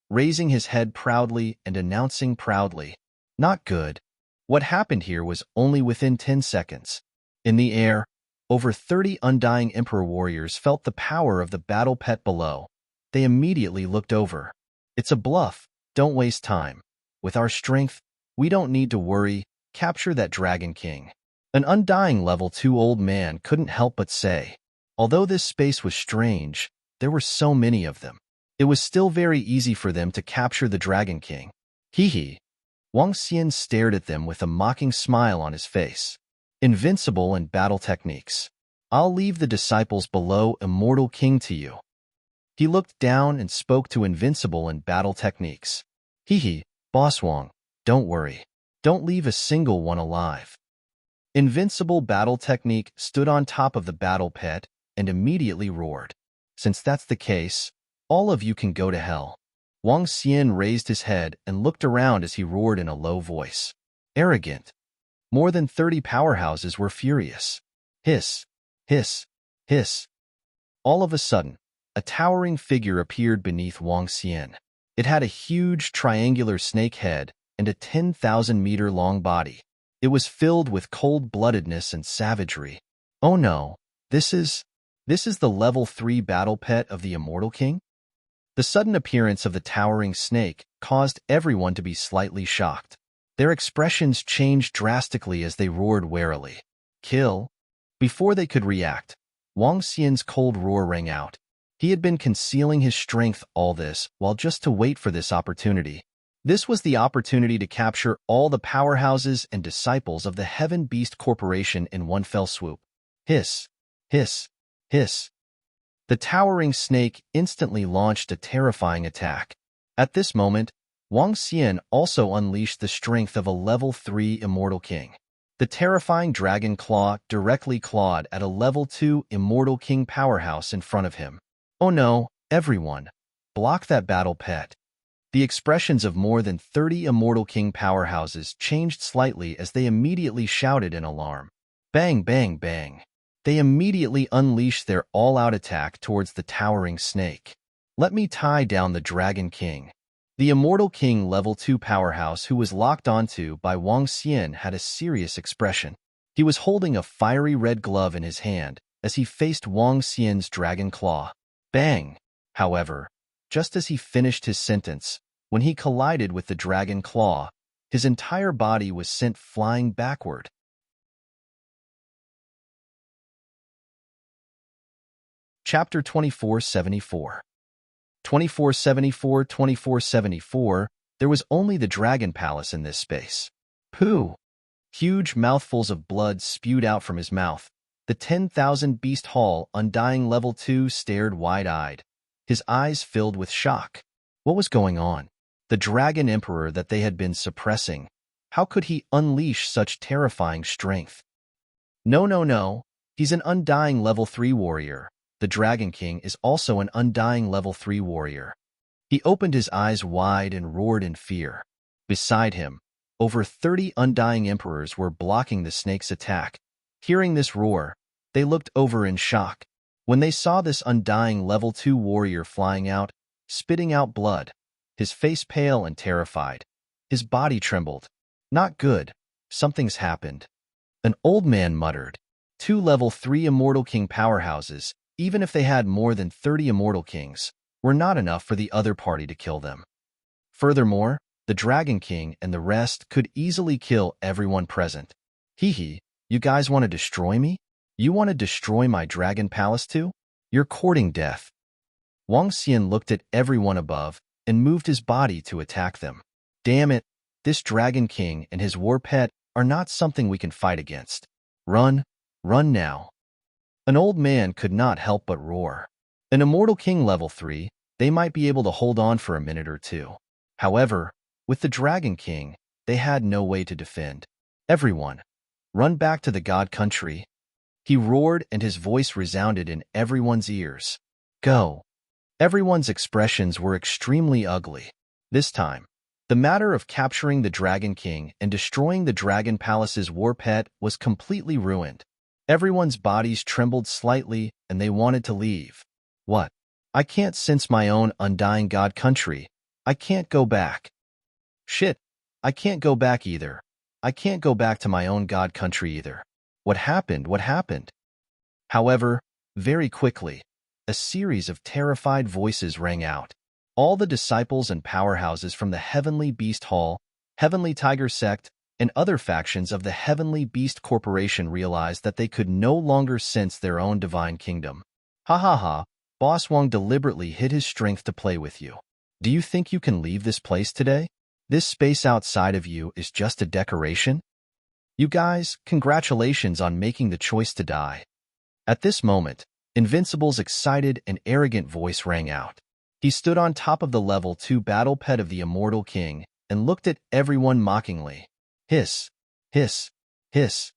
S1: raising his head proudly and announcing proudly, "Not good." What happened here was only within 10 seconds. In the air, over 30 Undying Emperor warriors felt the power of the battle pet below. They immediately looked over. It's a bluff. Don't waste time. With our strength, we don't need to worry. Capture that Dragon King. An Undying level 2 old man couldn't help but say. Although this space was strange, there were so many of them. It was still very easy for them to capture the Dragon King. Hee. Wang Xian stared at them with a mocking smile on his face. Invincible in battle techniques. I'll leave the disciples below Immortal King to you. He looked down and spoke to Invincible in battle techniques. Hee, Boss Wang, don't worry. Don't leave a single one alive. Invincible Battle Technique stood on top of the battle pet and immediately roared. Since that's the case, all of you can go to hell. Wang Xian raised his head and looked around as he roared in a low voice. Arrogant. More than 30 powerhouses were furious. Hiss, hiss, hiss. All of a sudden, a towering figure appeared beneath Wang Xian. It had a huge triangular snake head and a 10,000-meter-long body. It was filled with cold-bloodedness and savagery. Oh no, this is the level 3 battle pet of the Immortal King? The sudden appearance of the towering snake caused everyone to be slightly shocked. Their expressions changed drastically as they roared warily. Kill! Before they could react, Wang Xian's cold roar rang out. He had been concealing his strength all this while just to wait for this opportunity. This was the opportunity to capture all the powerhouses and disciples of the Heaven Beast Corporation in one fell swoop. Hiss, hiss, hiss. The towering snake instantly launched a terrifying attack. At this moment, Wang Xian also unleashed the strength of a level 3 Immortal King. The terrifying dragon claw directly clawed at a level 2 Immortal King powerhouse in front of him. Oh no, everyone! Block that battle pet! The expressions of more than 30 Immortal King powerhouses changed slightly as they immediately shouted in alarm. Bang, bang, bang! They immediately unleashed their all-out attack towards the towering snake. Let me tie down the Dragon King. The Immortal King level 2 powerhouse who was locked onto by Wang Xian had a serious expression. He was holding a fiery red glove in his hand as he faced Wang Xian's dragon claw. Bang! However, just as he finished his sentence, when he collided with the dragon claw, his entire body was sent flying backward. Chapter 2474. 2474. There was only the Dragon Palace in this space. Pooh! Huge mouthfuls of blood spewed out from his mouth. The 10,000 Beast Hall, Undying Level 2, stared wide-eyed, his eyes filled with shock. What was going on? The Dragon Emperor that they had been suppressing. How could he unleash such terrifying strength? No. He's an Undying Level 3 warrior. The Dragon King is also an Undying Level 3 warrior. He opened his eyes wide and roared in fear. Beside him, over 30 Undying Emperors were blocking the snake's attack. Hearing this roar, they looked over in shock. When they saw this Undying Level 2 warrior flying out, spitting out blood, his face pale and terrified, his body trembled. Not good. Something's happened. An old man muttered. 2 Level 3 Immortal King powerhouses, even if they had more than 30 Immortal Kings, were not enough for the other party to kill them. Furthermore, the Dragon King and the rest could easily kill everyone present. Hee, you guys want to destroy me? You want to destroy my Dragon Palace too? You're courting death. Wang Xian looked at everyone above and moved his body to attack them. Damn it, this Dragon King and his war pet are not something we can fight against. Run now. An old man could not help but roar. An Immortal King level 3, they might be able to hold on for a minute or two. However, with the Dragon King, they had no way to defend. Everyone, run back to the God Country. He roared and his voice resounded in everyone's ears. Go. Everyone's expressions were extremely ugly. This time, the matter of capturing the Dragon King and destroying the Dragon Palace's war pet was completely ruined. Everyone's bodies trembled slightly and they wanted to leave. What? I can't sense my own undying God Country. I can't go back. Shit. I can't go back either. I can't go back to my own God Country either. What happened? However, very quickly, a series of terrified voices rang out. All the disciples and powerhouses from the Heavenly Beast Hall, Heavenly Tiger Sect, and other factions of the Heavenly Beast Corporation realized that they could no longer sense their own divine kingdom. Ha, Boss Wang deliberately hid his strength to play with you. Do you think you can leave this place today? This space outside of you is just a decoration? You guys, congratulations on making the choice to die. At this moment, Invincible's excited and arrogant voice rang out. He stood on top of the level 2 battle pet of the Immortal King and looked at everyone mockingly. Hiss, hiss, hiss.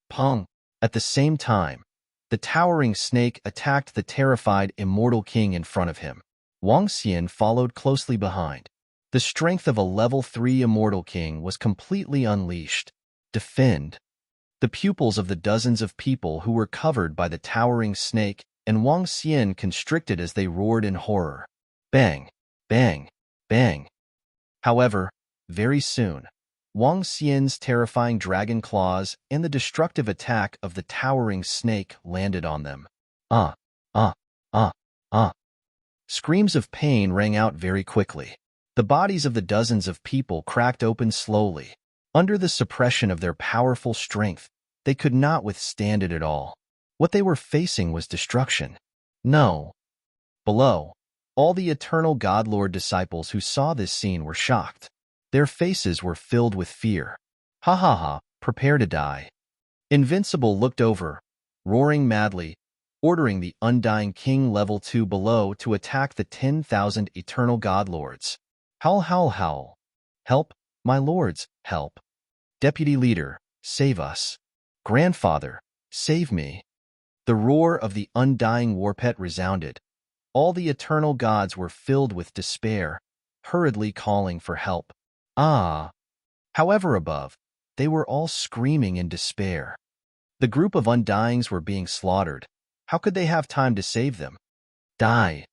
S1: Pong. At the same time, the towering snake attacked the terrified Immortal King in front of him. Wang Xian followed closely behind. The strength of a level 3 Immortal King was completely unleashed. defend. The pupils of the dozens of people who were covered by the towering snake and Wang Xian constricted as they roared in horror. Bang, bang, bang. However, very soon, Wang Xian's terrifying dragon claws and the destructive attack of the towering snake landed on them. Ah, ah, ah, ah. Screams of pain rang out very quickly. The bodies of the dozens of people cracked open slowly. Under the suppression of their powerful strength, they could not withstand it at all. What they were facing was destruction. No. Below, all the eternal Godlord disciples who saw this scene were shocked. Their faces were filled with fear. Ha ha ha, prepare to die. Invincible looked over, roaring madly, ordering the Undying King Level 2 below to attack the 10,000 eternal Godlords. Howl, howl, howl. Help, my lords, help. Deputy Leader, save us. Grandfather, save me. The roar of the undying warpet resounded. All the eternal gods were filled with despair, hurriedly calling for help. Ah! However above, they were all screaming in despair. The group of Undyings were being slaughtered. How could they have time to save them? Die!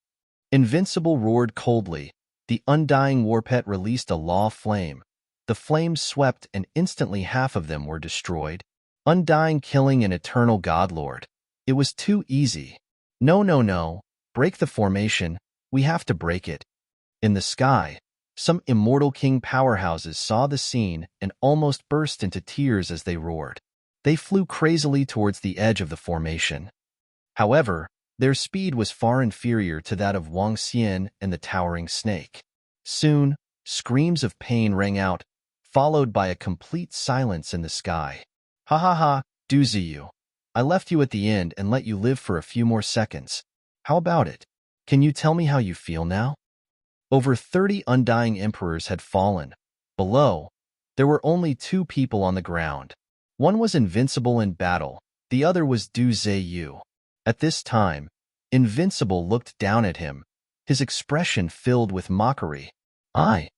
S1: Invincible roared coldly. The undying warpet released a law flame. The flames swept and instantly half of them were destroyed. Undying killing an eternal Godlord. It was too easy. No, no, no. Break the formation. We have to break it. In the sky, some immortal king powerhouses saw the scene and almost burst into tears as they roared. They flew crazily towards the edge of the formation. However, their speed was far inferior to that of Wang Xian and the towering snake. Soon, screams of pain rang out, followed by a complete silence in the sky. Ha ha ha, Du Ziyu. I left you at the end and let you live for a few more seconds. How about it? Can you tell me how you feel now? Over 30 undying emperors had fallen. Below, there were only 2 people on the ground. One was invincible in battle, the other was Du Ziyu. At this time, Invincible looked down at him, his expression filled with mockery. I.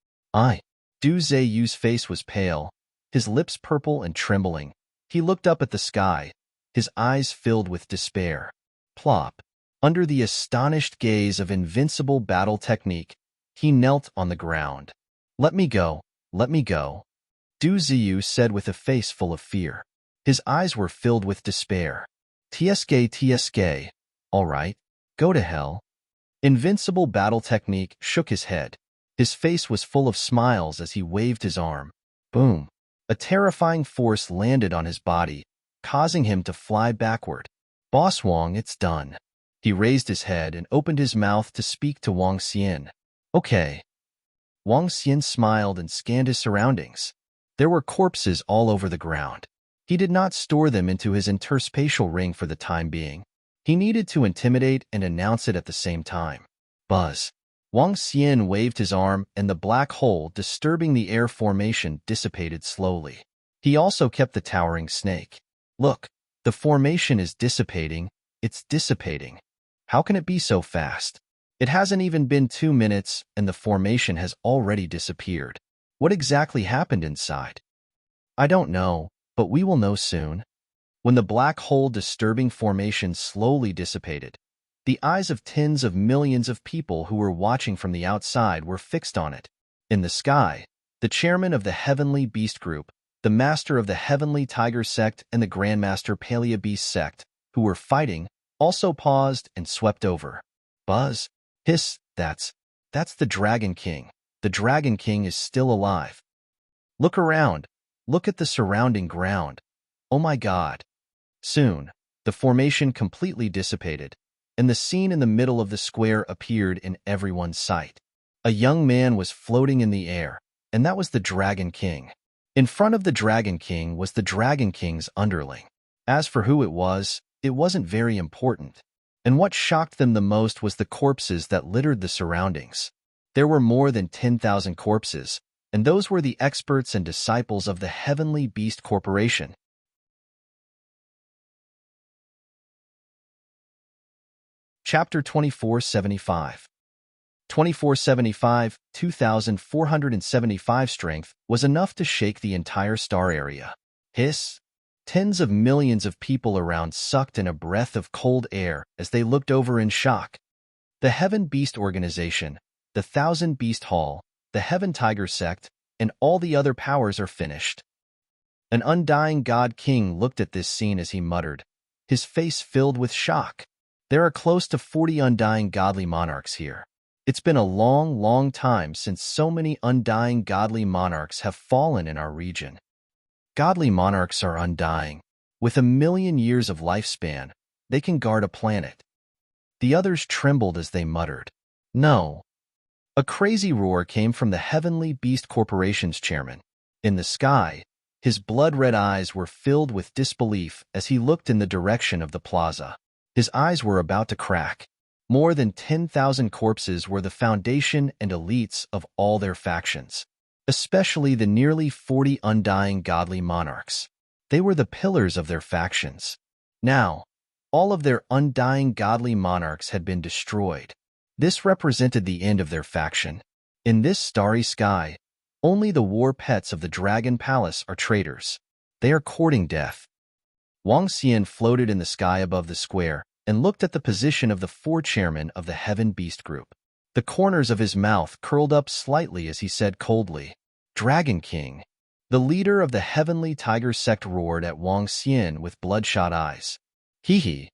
S1: Du Ziyu's face was pale, his lips purple and trembling. He looked up at the sky, his eyes filled with despair. Plop. Under the astonished gaze of Invincible battle technique, he knelt on the ground. Let me go, let me go. Du Ziyu said with a face full of fear. His eyes were filled with despair. TSK, all right, go to hell. Invincible battle technique shook his head. His face was full of smiles as he waved his arm. Boom. A terrifying force landed on his body, causing him to fly backward. Boss Wang, it's done. He raised his head and opened his mouth to speak to Wang Xian. Okay. Wang Xian smiled and scanned his surroundings. There were corpses all over the ground. He did not store them into his interspatial ring for the time being. He needed to intimidate and announce it at the same time. Buzz. Wang Xian waved his arm and the black hole disturbing the air formation dissipated slowly. He also kept the towering snake. Look, the formation is dissipating. It's dissipating. How can it be so fast? It hasn't even been 2 minutes and the formation has already disappeared. What exactly happened inside? I don't know, but we will know soon. When the black hole disturbing formation slowly dissipated, the eyes of tens of millions of people who were watching from the outside were fixed on it. In the sky, the chairman of the Heavenly Beast Group, the master of the Heavenly Tiger Sect and the Grandmaster Palea Beast Sect, who were fighting, also paused and swept over. Buzz, hiss, that's the Dragon King. The Dragon King is still alive. Look around. Look at the surrounding ground. Oh my God. Soon, the formation completely dissipated, and the scene in the middle of the square appeared in everyone's sight. A young man was floating in the air, and that was the Dragon King. In front of the Dragon King was the Dragon King's underling. As for who it wasn't very important. And what shocked them the most was the corpses that littered the surroundings. There were more than 10,000 corpses, and those were the experts and disciples of the Heavenly Beast Corporation. Chapter 2475. 2475, 2,475 strength was enough to shake the entire star area. Hiss! Tens of millions of people around sucked in a breath of cold air as they looked over in shock. The Heaven Beast Organization, the Thousand Beast Hall, the Heaven Tiger Sect, and all the other powers are finished. An undying god king looked at this scene as he muttered, his face filled with shock. There are close to 40 undying godly monarchs here. It's been a long, long time since so many undying godly monarchs have fallen in our region. Godly monarchs are undying. With 1,000,000 years of lifespan, they can guard a planet. The others trembled as they muttered, "No." A crazy roar came from the Heavenly Beast Corporation's chairman. In the sky, his blood-red eyes were filled with disbelief as he looked in the direction of the plaza. His eyes were about to crack. More than 10,000 corpses were the foundation and elites of all their factions, especially the nearly 40 undying godly monarchs. They were the pillars of their factions. Now, all of their undying godly monarchs had been destroyed. This represented the end of their faction. In this starry sky, only the war pets of the Dragon Palace are traitors. They are courting death. Wang Xian floated in the sky above the square and looked at the position of the 4 chairmen of the Heaven Beast Group. The corners of his mouth curled up slightly as he said coldly, "Dragon King." The leader of the Heavenly Tiger Sect roared at Wang Xian with bloodshot eyes. Hee.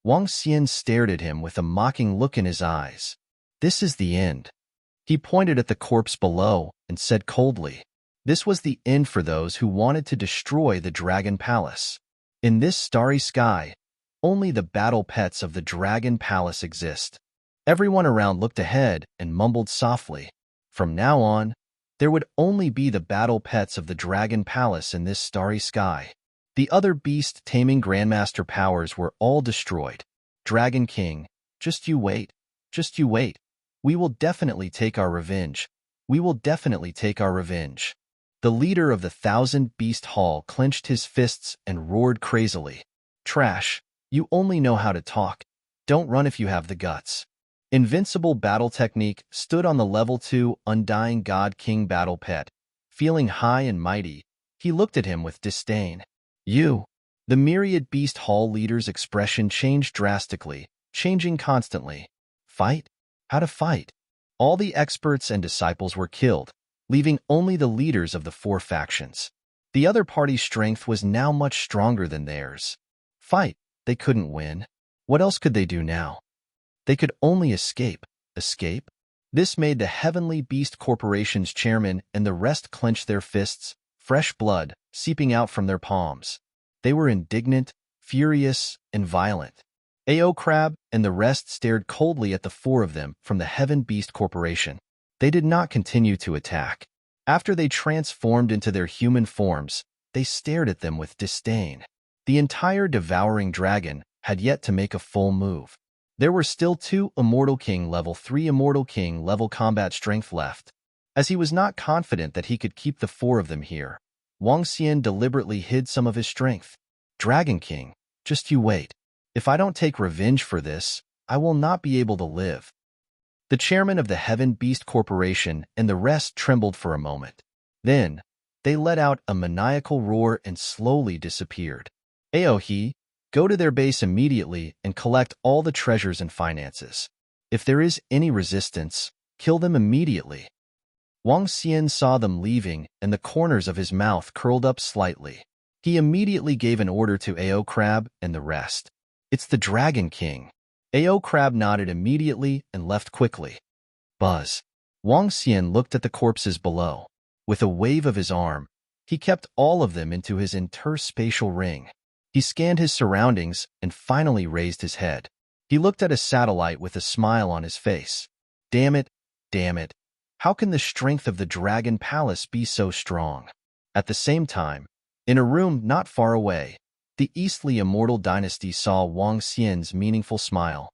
S1: Wang Xian stared at him with a mocking look in his eyes. This is the end. He pointed at the corpse below and said coldly, this was the end for those who wanted to destroy the Dragon Palace. In this starry sky, only the battle pets of the Dragon Palace exist. Everyone around looked ahead and mumbled softly. From now on, there would only be the battle pets of the Dragon Palace in this starry sky. The other beast-taming Grandmaster powers were all destroyed. Dragon King, just you wait. Just you wait. We will definitely take our revenge. We will definitely take our revenge. The leader of the Thousand Beast Hall clenched his fists and roared crazily. Trash, you only know how to talk. Don't run if you have the guts. Invincible Battle Technique stood on the level 2 Undying God King battle pet. Feeling high and mighty, he looked at him with disdain. You. The myriad Beast Hall leader's expression changed drastically, changing constantly. Fight? How to fight? All the experts and disciples were killed, leaving only the leaders of the 4 factions. The other party's strength was now much stronger than theirs. Fight? They couldn't win. What else could they do now? They could only escape. Escape? This made the Heavenly Beast Corporation's chairman and the rest clench their fists, fresh blood seeping out from their palms. They were indignant, furious, and violent. A.O. Crab and the rest stared coldly at the 4 of them from the Heaven Beast Corporation. They did not continue to attack. After they transformed into their human forms, they stared at them with disdain. The entire devouring dragon had yet to make a full move. There were still 2 Immortal King level 3 Immortal King level combat strength left. As he was not confident that he could keep the 4 of them here, Wang Xian deliberately hid some of his strength. Dragon King, just you wait. If I don't take revenge for this, I will not be able to live. The chairman of the Heaven Beast Corporation and the rest trembled for a moment. Then, they let out a maniacal roar and slowly disappeared. Aohi, go to their base immediately and collect all the treasures and finances. If there is any resistance, kill them immediately. Wang Xian saw them leaving and the corners of his mouth curled up slightly. He immediately gave an order to A.O. Crab and the rest. It's the Dragon King. A.O. Crab nodded immediately and left quickly. Buzz. Wang Xian looked at the corpses below. With a wave of his arm, he kept all of them into his interspatial ring. He scanned his surroundings and finally raised his head. He looked at a satellite with a smile on his face. Damn it, damn it. How can the strength of the Dragon Palace be so strong? At the same time, in a room not far away, the Eastly Immortal Dynasty saw Wang Xian's meaningful smile.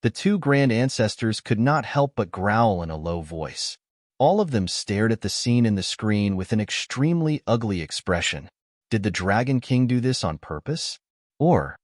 S1: The 2 grand ancestors could not help but growl in a low voice. All of them stared at the scene in the screen with an extremely ugly expression. Did the Dragon King do this on purpose? Or,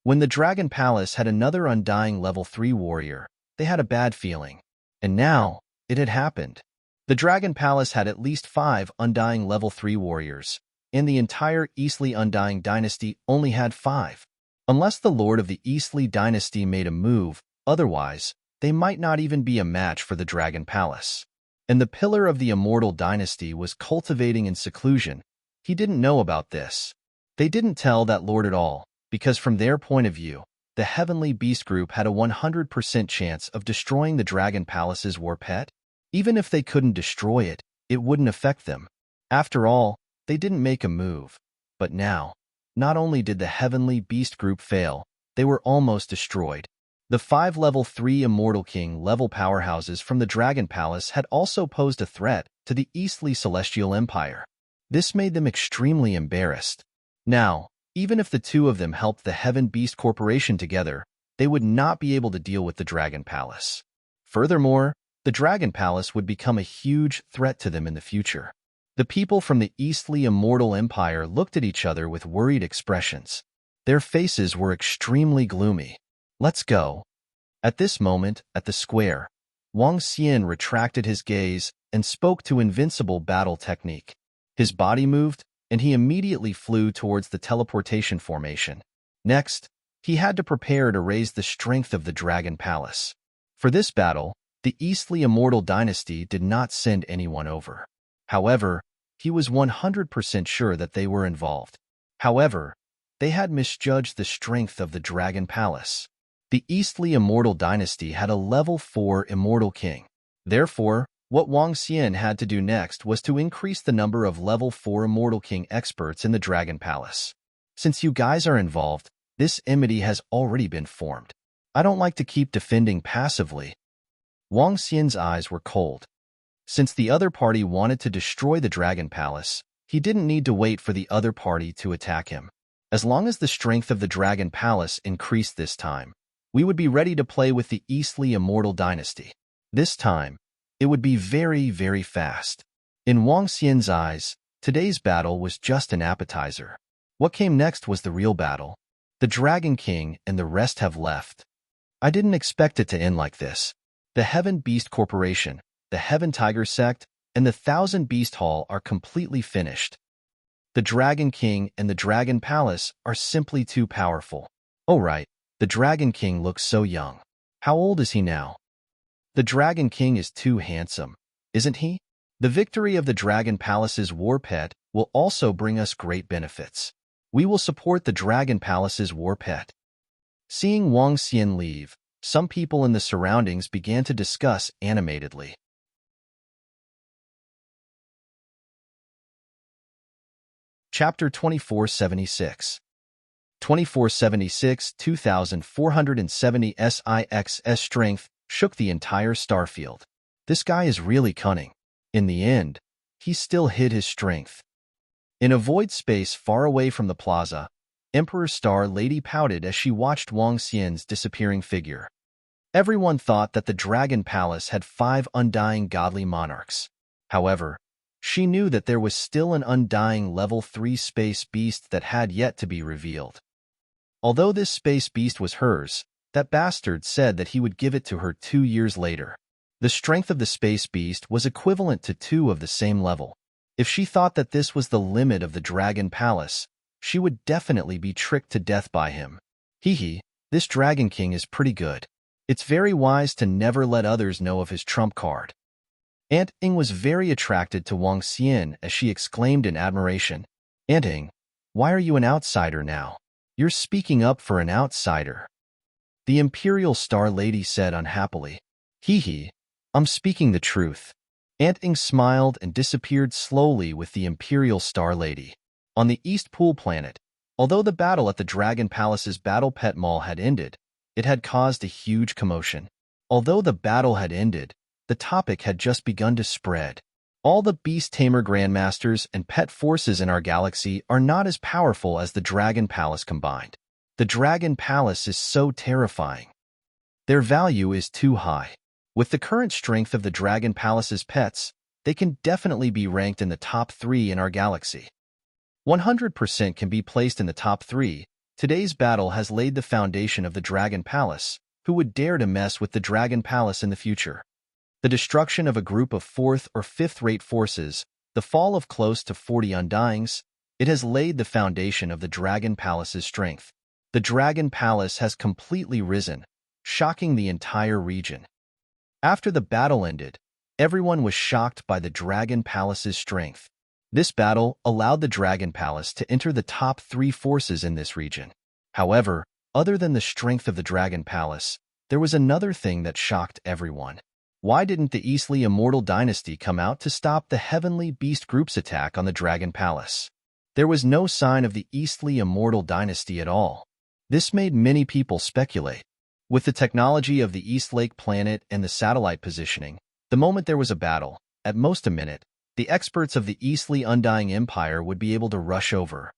S1: when the Dragon Palace had another undying level 3 warrior, they had a bad feeling. And now, it had happened. The Dragon Palace had at least 5 undying level 3 warriors, and the entire Eastleigh Undying dynasty only had 5. Unless the lord of the Eastleigh dynasty made a move, otherwise, they might not even be a match for the Dragon Palace. And the pillar of the immortal dynasty was cultivating in seclusion. He didn't know about this. They didn't tell that lord at all, because from their point of view, the Heavenly Beast Group had a 100% chance of destroying the Dragon Palace's war pet. Even if they couldn't destroy it, it wouldn't affect them. After all, they didn't make a move. But now, not only did the Heavenly Beast Group fail, they were almost destroyed. The 5 Level 3 Immortal King level powerhouses from the Dragon Palace had also posed a threat to the Eastleigh Celestial Empire. This made them extremely embarrassed. Now, even if the two of them helped the Heaven Beast Corporation together, they would not be able to deal with the Dragon Palace. Furthermore, the Dragon Palace would become a huge threat to them in the future. The people from the Eastleigh Immortal Empire looked at each other with worried expressions. Their faces were extremely gloomy. Let's go. At this moment, at the square, Wang Xian retracted his gaze and spoke to invincible battle technique. His body moved, and he immediately flew towards the teleportation formation. Next, he had to prepare to raise the strength of the Dragon Palace. For this battle, the Eastleigh Immortal Dynasty did not send anyone over. However, he was 100% sure that they were involved. However, they had misjudged the strength of the Dragon Palace. The Eastleigh Immortal Dynasty had a level 4 Immortal King. Therefore, what Wang Xian had to do next was to increase the number of level 4 Immortal King experts in the Dragon Palace. Since you guys are involved, this enmity has already been formed. I don't like to keep defending passively. Wang Xian's eyes were cold. Since the other party wanted to destroy the Dragon Palace, he didn't need to wait for the other party to attack him. As long as the strength of the Dragon Palace increased this time, we would be ready to play with the Eastleigh Immortal Dynasty. This time, it would be very, very fast. In Wang Xian's eyes, today's battle was just an appetizer. What came next was the real battle. The Dragon King and the rest have left. I didn't expect it to end like this. The Heaven Beast Corporation, the Heaven Tiger Sect, and the Thousand Beast Hall are completely finished. The Dragon King and the Dragon Palace are simply too powerful. Oh right, the Dragon King looks so young. How old is he now? The Dragon King is too handsome, isn't he? The victory of the Dragon Palace's war pet will also bring us great benefits. We will support the Dragon Palace's war pet. Seeing Wang Xian leave, some people in the surroundings began to discuss animatedly. Chapter 2476 2476 2470 SIXS strength shook the entire starfield. This guy is really cunning. In the end, he still hid his strength. In a void space far away from the plaza, Emperor Star Lady pouted as she watched Wang Xian's disappearing figure. Everyone thought that the Dragon Palace had 5 undying godly monarchs. However, she knew that there was still an undying level 3 space beast that had yet to be revealed. Although this space beast was hers, that bastard said that he would give it to her 2 years later. The strength of the space beast was equivalent to 2 of the same level. If she thought that this was the limit of the Dragon Palace, she would definitely be tricked to death by him. Hee, this Dragon King is pretty good. It's very wise to never let others know of his trump card. Aunt Ing was very attracted to Wang Xian as she exclaimed in admiration, Aunt Ing, why are you an outsider now? You're speaking up for an outsider. The Imperial Star Lady said unhappily, Hee, I'm speaking the truth. Aunt Ing smiled and disappeared slowly with the Imperial Star Lady. On the East Pool planet, although the battle at the Dragon Palace's Battle Pet Mall had ended, it had caused a huge commotion. Although the battle had ended, the topic had just begun to spread. All the Beast Tamer Grandmasters and pet forces in our galaxy are not as powerful as the Dragon Palace combined. The Dragon Palace is so terrifying. Their value is too high. With the current strength of the Dragon Palace's pets, they can definitely be ranked in the top 3 in our galaxy. 100% can be placed in the top 3. Today's battle has laid the foundation of the Dragon Palace. Who would dare to mess with the Dragon Palace in the future? The destruction of a group of 4th or 5th rate forces, the fall of close to 40 undyings, It has laid the foundation of the Dragon Palace's strength. The Dragon Palace has completely risen, shocking the entire region. After the battle ended, everyone was shocked by the Dragon Palace's strength. This battle allowed the Dragon Palace to enter the top 3 forces in this region. However, other than the strength of the Dragon Palace, there was another thing that shocked everyone. Why didn't the Eastly Immortal Dynasty come out to stop the Heavenly Beast Group's attack on the Dragon Palace? There was no sign of the Eastly Immortal Dynasty at all. This made many people speculate. With the technology of the East Lake planet and the satellite positioning, the moment there was a battle, at most a minute, the experts of the Eastly Undying Empire would be able to rush over.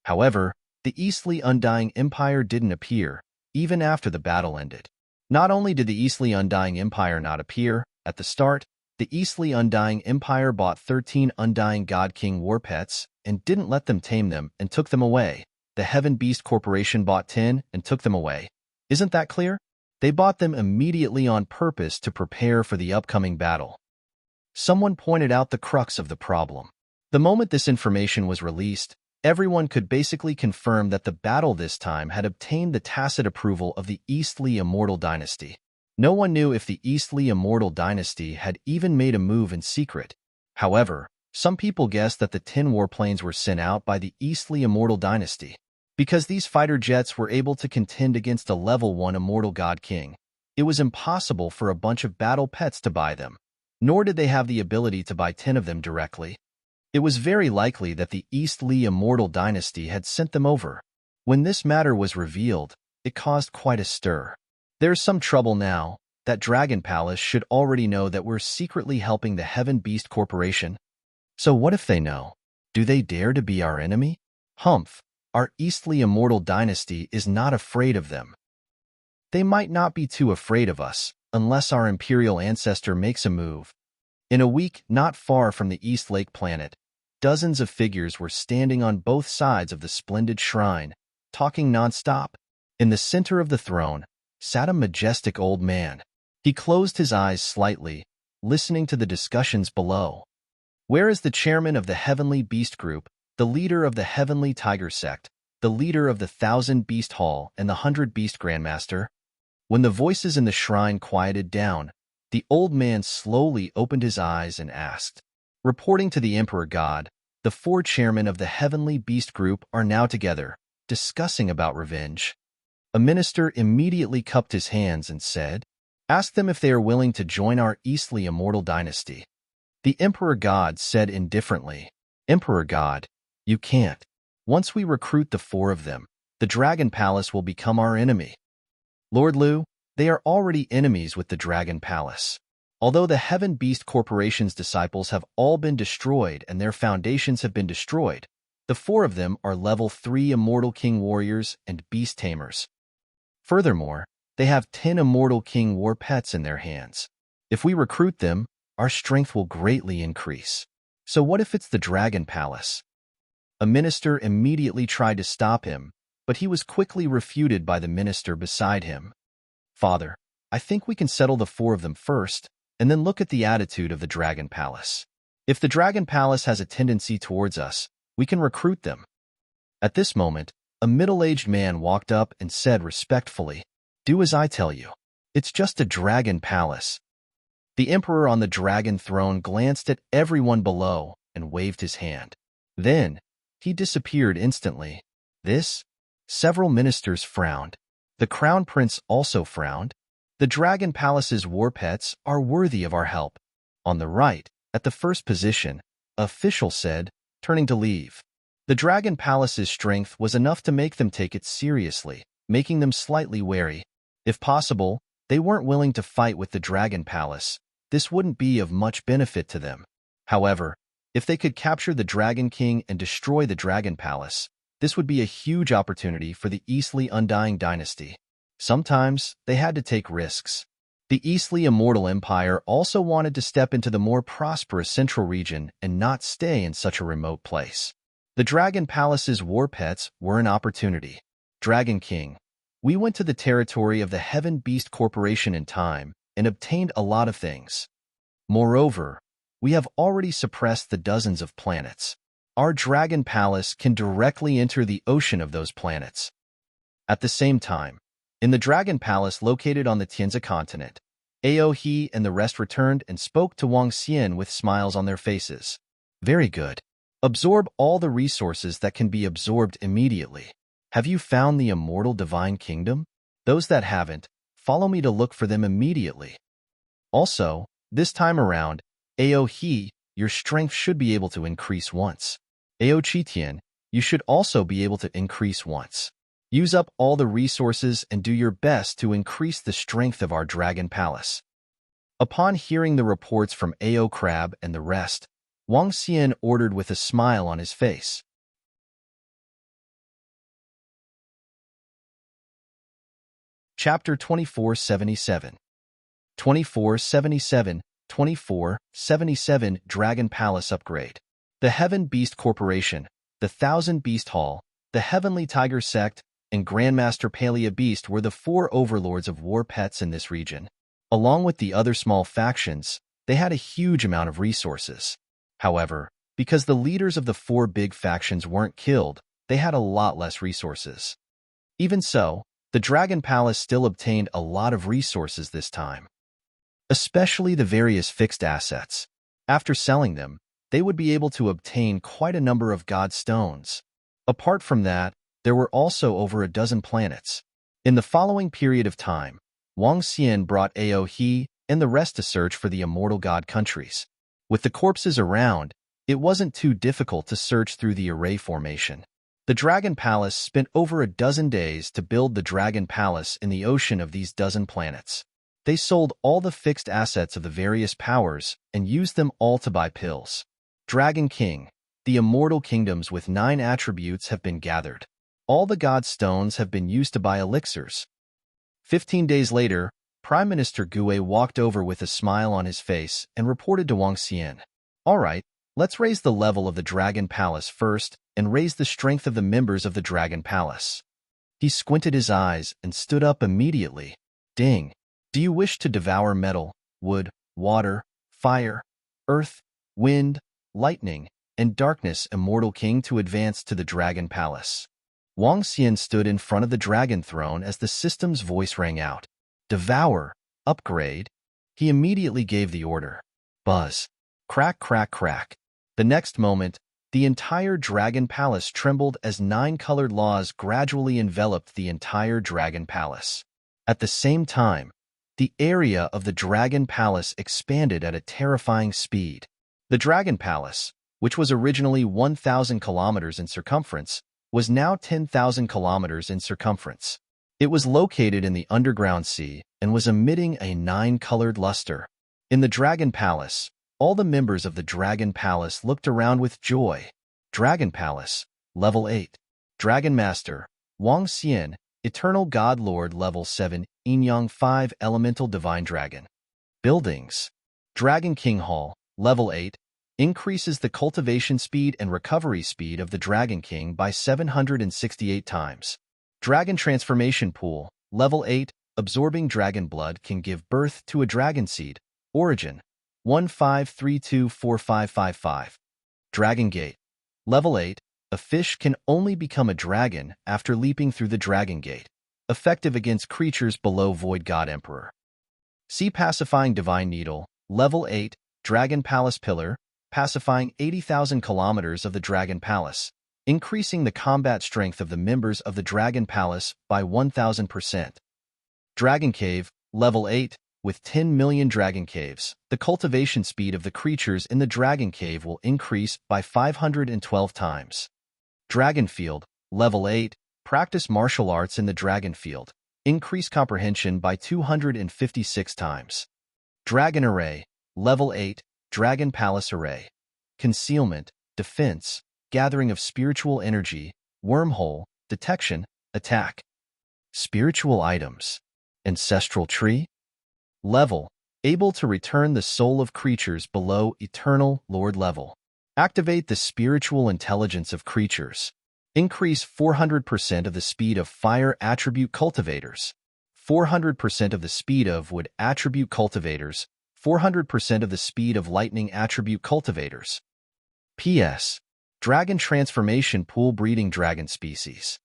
S1: However, the Eastly Undying Empire didn't appear, even after the battle ended. Not only did the Eastly Undying Empire not appear, at the start, the Eastly Undying Empire bought 13 Undying God King war pets and didn't let them tame them and took them away. The Heaven Beast Corporation bought 10 and took them away. Isn't that clear? They bought them immediately on purpose to prepare for the upcoming battle. Someone pointed out the crux of the problem. The moment this information was released, everyone could basically confirm that the battle this time had obtained the tacit approval of the Eastly Immortal Dynasty. No one knew if the Eastly Immortal Dynasty had even made a move in secret. However, some people guessed that the 10 warplanes were sent out by the Eastly Immortal Dynasty. Because these fighter jets were able to contend against a level 1 Immortal God King, it was impossible for a bunch of battle pets to buy them, nor did they have the ability to buy 10 of them directly. It was very likely that the Eastly Immortal Dynasty had sent them over. When this matter was revealed, it caused quite a stir. There's some trouble now. That Dragon Palace should already know that we're secretly helping the Heaven Beast Corporation. So what if they know? Do they dare to be our enemy? Humph. Our Eastly Immortal Dynasty is not afraid of them. They might not be too afraid of us, unless our Imperial ancestor makes a move. In a week not far from the East Lake planet, dozens of figures were standing on both sides of the splendid shrine, talking nonstop. In the center of the throne sat a majestic old man. He closed his eyes slightly, listening to the discussions below. Where is the chairman of the Heavenly Beast Group, the leader of the Heavenly Tiger Sect, the leader of the 1,000 Beast Hall and the 100 Beast Grandmaster? When the voices in the shrine quieted down, the old man slowly opened his eyes and asked, reporting to the Emperor God, the 4 chairmen of the Heavenly Beast Group are now together, discussing about revenge. A minister immediately cupped his hands and said, ask them if they are willing to join our Eastly Immortal Dynasty. The Emperor God said indifferently, Emperor God, you can't. Once we recruit the 4 of them, the Dragon Palace will become our enemy. Lord Liu, they are already enemies with the Dragon Palace. Although the Heaven Beast Corporation's disciples have all been destroyed and their foundations have been destroyed, the 4 of them are level 3 Immortal King Warriors and Beast Tamers. Furthermore, they have 10 Immortal King War Pets in their hands. If we recruit them, our strength will greatly increase. So what if it's the Dragon Palace? A minister immediately tried to stop him, but he was quickly refuted by the minister beside him. Father, I think we can settle the 4 of them first, and then look at the attitude of the Dragon Palace. If the Dragon Palace has a tendency towards us, we can recruit them. At this moment, a middle-aged man walked up and said respectfully, do as I tell you. It's just a Dragon Palace. The Emperor on the dragon throne glanced at everyone below and waved his hand. Then, he disappeared instantly. Several ministers frowned. The Crown Prince also frowned. The Dragon Palace's war pets are worthy of our help. On the right, at the first position, an official said, turning to leave. The Dragon Palace's strength was enough to make them take it seriously, making them slightly wary. If possible, they weren't willing to fight with the Dragon Palace. This wouldn't be of much benefit to them. However, if they could capture the Dragon King and destroy the Dragon Palace, this would be a huge opportunity for the Eastly Undying Dynasty. Sometimes, they had to take risks. The Eastly Immortal Empire also wanted to step into the more prosperous central region and not stay in such a remote place. The Dragon Palace's war pets were an opportunity. Dragon King, we went to the territory of the Heaven Beast Corporation in time and obtained a lot of things. Moreover, we have already suppressed the dozens of planets. our Dragon Palace can directly enter the ocean of those planets. At the same time, in the Dragon Palace located on the Tianzi continent, Aohe and the rest returned and spoke to Wang Xian with smiles on their faces. Very good. Absorb all the resources that can be absorbed immediately. Have you found the immortal divine kingdom? Those that haven't, follow me to look for them immediately. Also, this time around, Aohe, your strength should be able to increase once. Aochitian, you should also be able to increase once. Use up all the resources and do your best to increase the strength of our Dragon Palace. Upon hearing the reports from Ao Crab and the rest, Wang Xian ordered with a smile on his face. Chapter 2477 2477 Dragon Palace Upgrade. The Heaven Beast Corporation, the Thousand Beast Hall, the Heavenly Tiger Sect, and Grandmaster Palea Beast were the 4 overlords of war pets in this region. Along with the other small factions, they had a huge amount of resources. However, because the leaders of the 4 big factions weren't killed, they had a lot less resources. Even so, the Dragon Palace still obtained a lot of resources this time, especially the various fixed assets. After selling them, they would be able to obtain quite a number of God Stones. Apart from that, there were also over a dozen planets. In the following period of time, Wang Xian brought Aohe and the rest to search for the immortal god countries. With the corpses around, it wasn't too difficult to search through the array formation. The Dragon Palace spent over a dozen days to build the Dragon Palace in the ocean of these dozen planets. They sold all the fixed assets of the various powers and used them all to buy pills. Dragon King, the immortal kingdoms with 9 attributes have been gathered. All the God Stones have been used to buy elixirs. 15 days later, Prime Minister Gue walked over with a smile on his face and reported to Wang Xian. All right, let's raise the level of the Dragon Palace first and raise the strength of the members of the Dragon Palace. He squinted his eyes and stood up immediately. Ding! Do you wish to devour metal, wood, water, fire, earth, wind, lightning, and darkness, immortal king, to advance to the Dragon Palace? Wang Xian stood in front of the dragon throne as the system's voice rang out. Devour, upgrade. He immediately gave the order. Buzz. Crack, crack, crack. The next moment, the entire Dragon Palace trembled as 9 colored laws gradually enveloped the entire Dragon Palace. At the same time, the area of the Dragon Palace expanded at a terrifying speed. The Dragon Palace, which was originally 1,000 kilometers in circumference, was now 10,000 kilometers in circumference. It was located in the underground sea and was emitting a 9-colored luster. In the Dragon Palace, all the members of the Dragon Palace looked around with joy. Dragon Palace, Level 8. Dragon Master, Wang Xian, Eternal God Lord Level 7, Yin-Yang 5 Elemental Divine Dragon. Buildings. Dragon King Hall, Level 8, increases the cultivation speed and recovery speed of the Dragon King by 768 times. Dragon Transformation Pool, Level 8, absorbing dragon blood can give birth to a dragon seed. Origin, 15324555. Dragon Gate, Level 8, a fish can only become a dragon after leaping through the Dragon Gate, effective against creatures below Void God Emperor. Sea Pacifying Divine Needle, Level 8, Dragon Palace Pillar, pacifying 80,000 kilometers of the Dragon Palace, increasing the combat strength of the members of the Dragon Palace by 1,000%. Dragon Cave, Level 8, with 10 million Dragon Caves, the cultivation speed of the creatures in the Dragon Cave will increase by 512 times. Dragon Field, Level 8, practice martial arts in the Dragon Field, increase comprehension by 256 times. Dragon Array, Level 8, Dragon Palace Array. Concealment, defense, gathering of spiritual energy, wormhole, detection, attack. Spiritual items. Ancestral tree. Level, able to return the soul of creatures below Eternal Lord level. Activate the spiritual intelligence of creatures. Increase 400% of the speed of fire attribute cultivators. 400% of the speed of wood attribute cultivators. 400% of the speed of lightning attribute cultivators. P.S. Dragon Transformation Pool Breeding Dragon Species.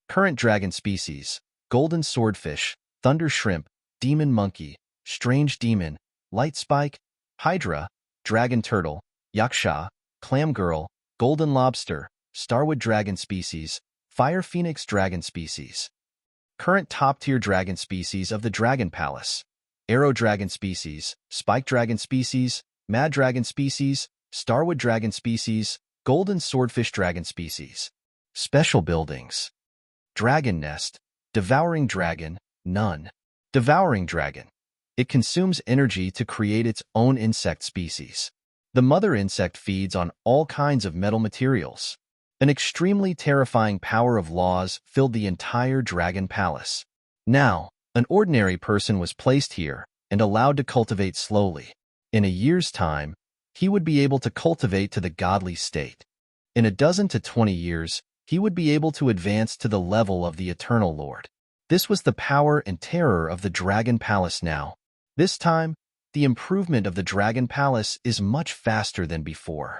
S1: Current dragon species: golden swordfish, thunder shrimp, demon monkey, strange demon, light spike, hydra, dragon turtle, yaksha, clam girl, golden lobster, starwood dragon species, fire phoenix dragon species. Current top-tier dragon species of the Dragon Palace: arrow dragon species, spike dragon species, mad dragon species, starwood dragon species, golden swordfish dragon species. Special buildings: dragon nest, devouring dragon, none. Devouring dragon. It consumes energy to create its own insect species. The mother insect feeds on all kinds of metal materials. An extremely terrifying power of laws filled the entire Dragon Palace. Now, an ordinary person was placed here and allowed to cultivate slowly. In a year's time, he would be able to cultivate to the godly state. In a dozen to 20 years, he would be able to advance to the level of the Eternal Lord. This was the power and terror of the Dragon Palace now. This time, the improvement of the Dragon Palace is much faster than before.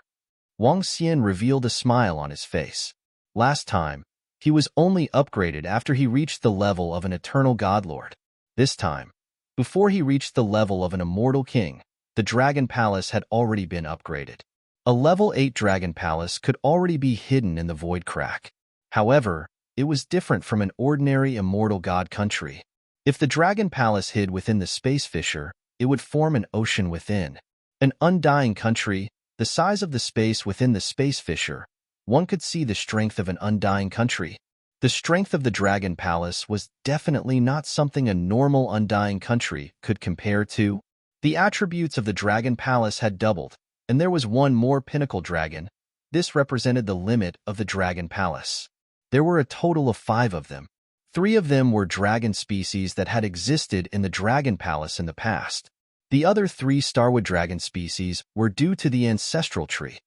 S1: Wang Xian revealed a smile on his face. Last time, he was only upgraded after he reached the level of an Eternal Godlord. This time, before he reached the level of an Immortal King, the Dragon Palace had already been upgraded. A level 8 Dragon Palace could already be hidden in the Void Crack. However, it was different from an ordinary Immortal God country. If the Dragon Palace hid within the Space Fissure, it would form an ocean within. An undying country, the size of the space within the Space Fissure, one could see the strength of an undying country. The strength of the Dragon Palace was definitely not something a normal undying country could compare to. The attributes of the Dragon Palace had doubled, and there was one more pinnacle dragon. This represented the limit of the Dragon Palace. There were a total of 5 of them. 3 of them were dragon species that had existed in the Dragon Palace in the past. The other 3 starwood dragon species were due to the ancestral tree.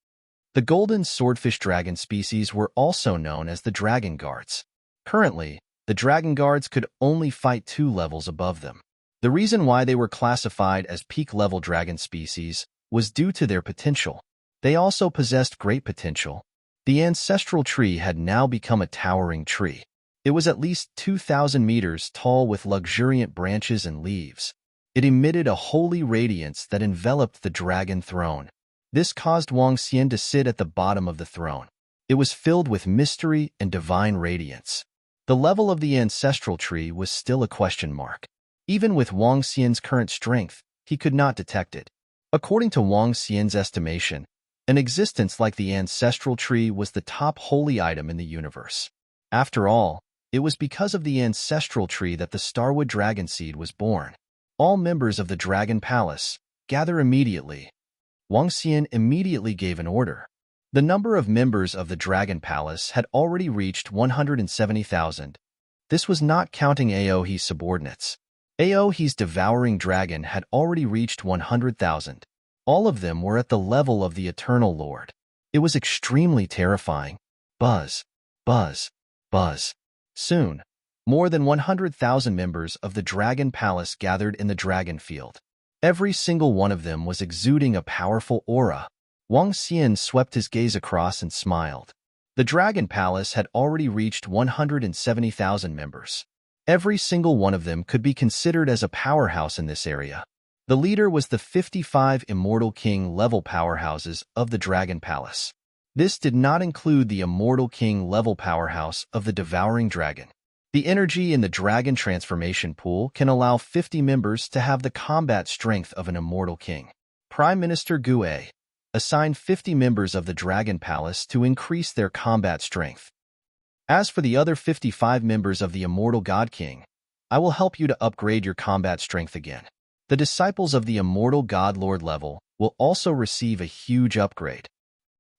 S1: The golden swordfish dragon species were also known as the Dragon Guards. Currently, the Dragon Guards could only fight 2 levels above them. The reason why they were classified as peak-level dragon species was due to their potential. They also possessed great potential. The ancestral tree had now become a towering tree. It was at least 2,000 meters tall with luxuriant branches and leaves. It emitted a holy radiance that enveloped the dragon throne. This caused Wang Xian to sit at the bottom of the throne. It was filled with mystery and divine radiance. The level of the ancestral tree was still a question mark. Even with Wang Xian's current strength, he could not detect it. According to Wang Xian's estimation, an existence like the ancestral tree was the top holy item in the universe. After all, it was because of the ancestral tree that the Starwood Dragon Seed was born. All members of the Dragon Palace, gather immediately. Wang Xian immediately gave an order. The number of members of the Dragon Palace had already reached 170,000. This was not counting Aohe's subordinates. Aohe's devouring dragon had already reached 100,000. All of them were at the level of the Eternal Lord. It was extremely terrifying. Buzz, buzz, buzz. Soon, more than 100,000 members of the Dragon Palace gathered in the Dragon Field. Every single one of them was exuding a powerful aura. Wang Xian swept his gaze across and smiled. The Dragon Palace had already reached 170,000 members. Every single one of them could be considered as a powerhouse in this area. The leader was the 55 Immortal King level powerhouses of the Dragon Palace. This did not include the Immortal King level powerhouse of the Devouring Dragon. The energy in the Dragon Transformation Pool can allow 50 members to have the combat strength of an Immortal King. Prime Minister Gue assigned 50 members of the Dragon Palace to increase their combat strength. As for the other 55 members of the Immortal God King, I will help you to upgrade your combat strength again. The disciples of the Immortal God Lord level will also receive a huge upgrade.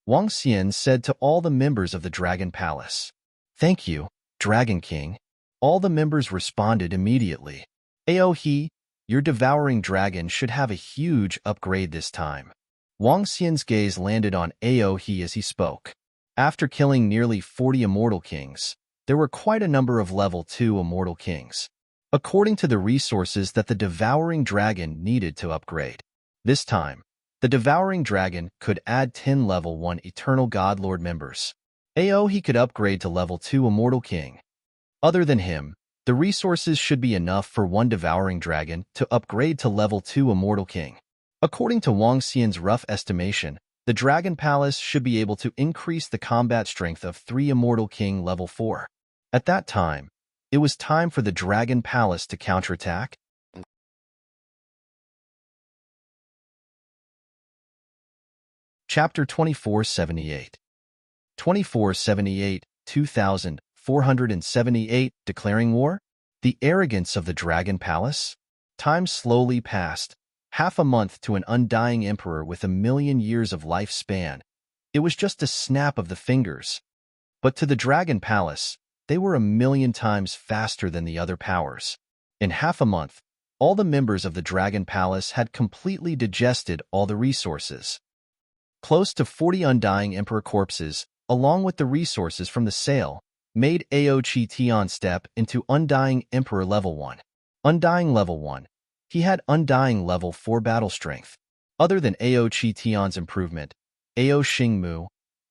S1: Wang Xian said to all the members of the Dragon Palace. Thank you, Dragon King. All the members responded immediately. Aohe, your devouring dragon should have a huge upgrade this time. Wang Xian's gaze landed on Aohe as he spoke. After killing nearly 40 Immortal Kings, there were quite a number of level 2 Immortal Kings. According to the resources that the devouring dragon needed to upgrade. This time, The Devouring Dragon could add 10 level 1 Eternal God Lord members. AO he could upgrade to level 2 Immortal King. Other than him, the resources should be enough for one Devouring Dragon to upgrade to level 2 Immortal King. According to Wang Xian's rough estimation, the Dragon Palace should be able to increase the combat strength of 3 Immortal King level 4. At that time, it was time for the Dragon Palace to counterattack. Chapter 2478 2478, 2478, Declaring War? The Arrogance of the Dragon Palace? Time slowly passed, half a month to an undying emperor with 1,000,000 years of lifespan. It was just a snap of the fingers. But to the Dragon Palace, they were 1,000,000 times faster than the other powers. In half a month, all the members of the Dragon Palace had completely digested all the resources. Close to 40 undying emperor corpses, along with the resources from the sale, made Aochi Tian step into Undying Emperor Level 1. Undying Level 1. He had Undying Level 4 battle strength. Other than Aochi Tian's improvement, Ao Xingmu,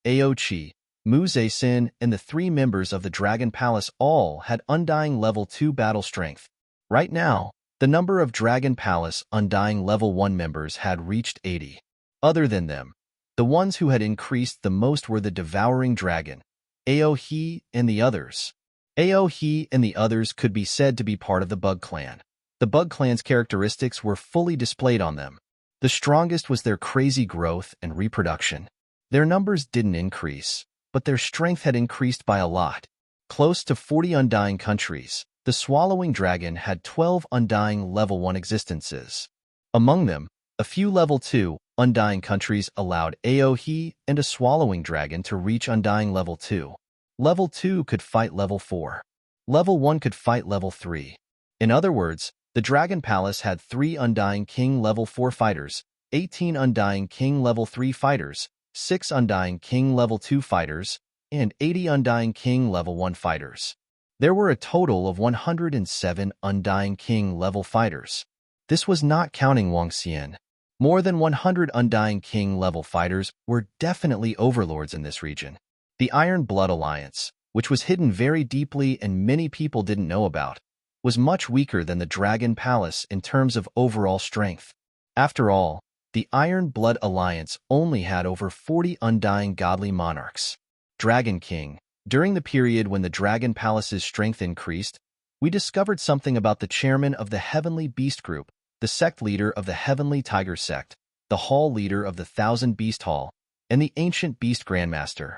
S1: Aochi, Mu Zexin, and the 3 members of the Dragon Palace all had Undying Level 2 battle strength. Right now, the number of Dragon Palace Undying Level 1 members had reached 80. Other than them, the ones who had increased the most were the Devouring Dragon, Ao He, and the others. Ao He and the others could be said to be part of the Bug Clan. The Bug Clan's characteristics were fully displayed on them. The strongest was their crazy growth and reproduction. Their numbers didn't increase, but their strength had increased by a lot. Close to 40 undying countries, the Swallowing Dragon had 12 undying level 1 existences. Among them, a few level 2 undying countries allowed Ao He and a Swallowing Dragon to reach undying level 2. Level 2 could fight level 4. Level 1 could fight level 3. In other words, the Dragon Palace had 3 Undying King level 4 fighters, 18 Undying King level 3 fighters, 6 Undying King level 2 fighters, and 80 Undying King level 1 fighters. There were a total of 107 Undying King level fighters. This was not counting Wang Xian. More than 100 Undying King level fighters were definitely overlords in this region. The Iron Blood Alliance, which was hidden very deeply and many people didn't know about, was much weaker than the Dragon Palace in terms of overall strength. After all, the Iron Blood Alliance only had over 40 undying godly monarchs. Dragon King. During the period when the Dragon Palace's strength increased, we discovered something about the chairman of the Heavenly Beast Group, the sect leader of the Heavenly Tiger Sect, the hall leader of the Thousand Beast Hall, and the Ancient Beast Grandmaster.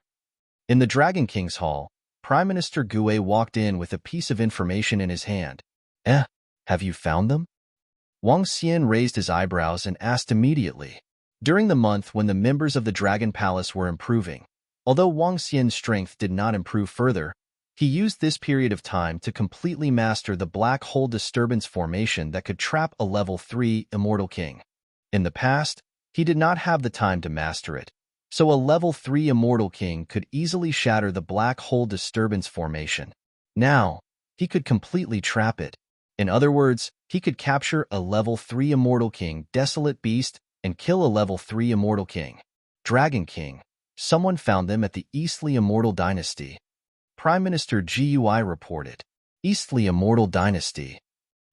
S1: In the Dragon King's hall, Prime Minister Gue walked in with a piece of information in his hand. Have you found them? Wang Xian raised his eyebrows and asked immediately. During the month when the members of the Dragon Palace were improving, although Wang Xian's strength did not improve further, he used this period of time to completely master the black hole disturbance formation that could trap a level 3 Immortal King. In the past, he did not have the time to master it, so a level 3 Immortal King could easily shatter the black hole disturbance formation. Now, he could completely trap it. In other words, he could capture a level 3 Immortal King Desolate Beast and kill a level 3 Immortal King. Dragon King. Someone found them at the Eastly Immortal Dynasty. Prime Minister Gui reported. Eastly Immortal Dynasty.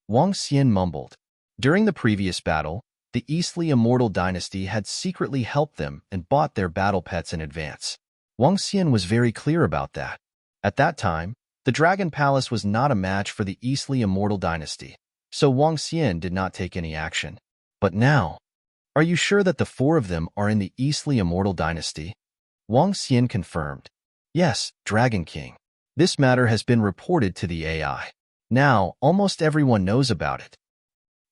S1: Wang Xian mumbled. During the previous battle, the Eastly Immortal Dynasty had secretly helped them and bought their battle pets in advance. Wang Xian was very clear about that. At that time, the Dragon Palace was not a match for the Eastly Immortal Dynasty, so Wang Xian did not take any action. But now, are you sure that the 4 of them are in the Eastly Immortal Dynasty? Wang Xian confirmed. Yes, Dragon King. This matter has been reported to the AI. Now, almost everyone knows about it.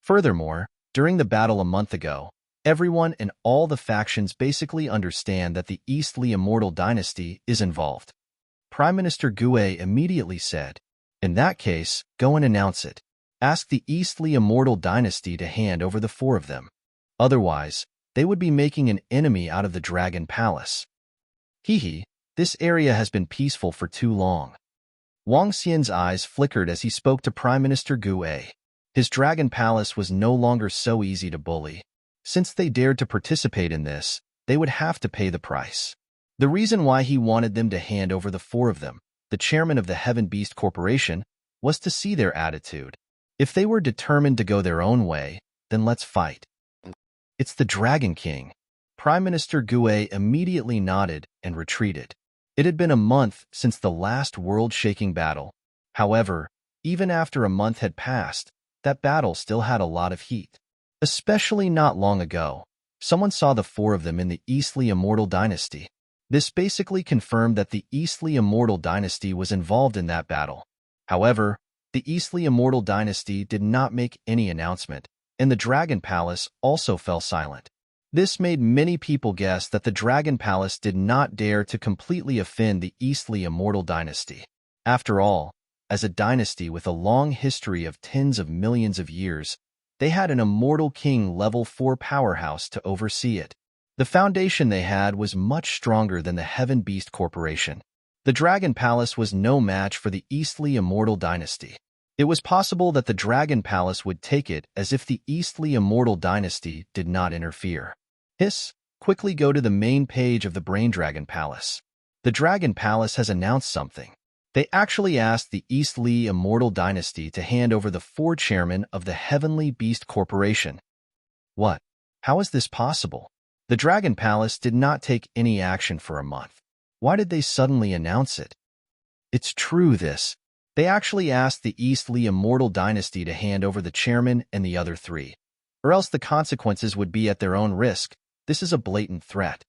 S1: Furthermore, during the battle a month ago, everyone and all the factions basically understand that the Eastly Immortal Dynasty is involved. Prime Minister Gue immediately said, in that case, go and announce it. Ask the Eastly Immortal Dynasty to hand over the 4 of them. Otherwise, they would be making an enemy out of the Dragon Palace. This area has been peaceful for too long. Wang Xian's eyes flickered as he spoke to Prime Minister Gue. His Dragon Palace was no longer so easy to bully. Since they dared to participate in this, they would have to pay the price. The reason why he wanted them to hand over the four of them, the chairman of the Heaven Beast Corporation, was to see their attitude. If they were determined to go their own way, then let's fight. It's the Dragon King. Prime Minister Gue immediately nodded and retreated. It had been a month since the last world-shaking battle. However, even after a month had passed, that battle still had a lot of heat. Especially not long ago, someone saw the four of them in the Eastly Immortal Dynasty. This basically confirmed that the Eastly Immortal Dynasty was involved in that battle. However, the Eastly Immortal Dynasty did not make any announcement, and the Dragon Palace also fell silent. This made many people guess that the Dragon Palace did not dare to completely offend the Eastly Immortal Dynasty. After all, as a dynasty with a long history of tens of millions of years, they had an Immortal King level 4 powerhouse to oversee it. The foundation they had was much stronger than the Heaven Beast Corporation. The Dragon Palace was no match for the Eastly Immortal Dynasty. It was possible that the Dragon Palace would take it as if the Eastly Immortal Dynasty did not interfere. Quickly go to the main page of the Brain Dragon Palace. The Dragon Palace has announced something. They actually asked the Eastly Immortal Dynasty to hand over the four chairmen of the Heavenly Beast Corporation. What? How is this possible? The Dragon Palace did not take any action for a month. Why did they suddenly announce it? It's true this. They actually asked the Eastly Immortal Dynasty to hand over the chairman and the other three, or else the consequences would be at their own risk. This is a blatant threat.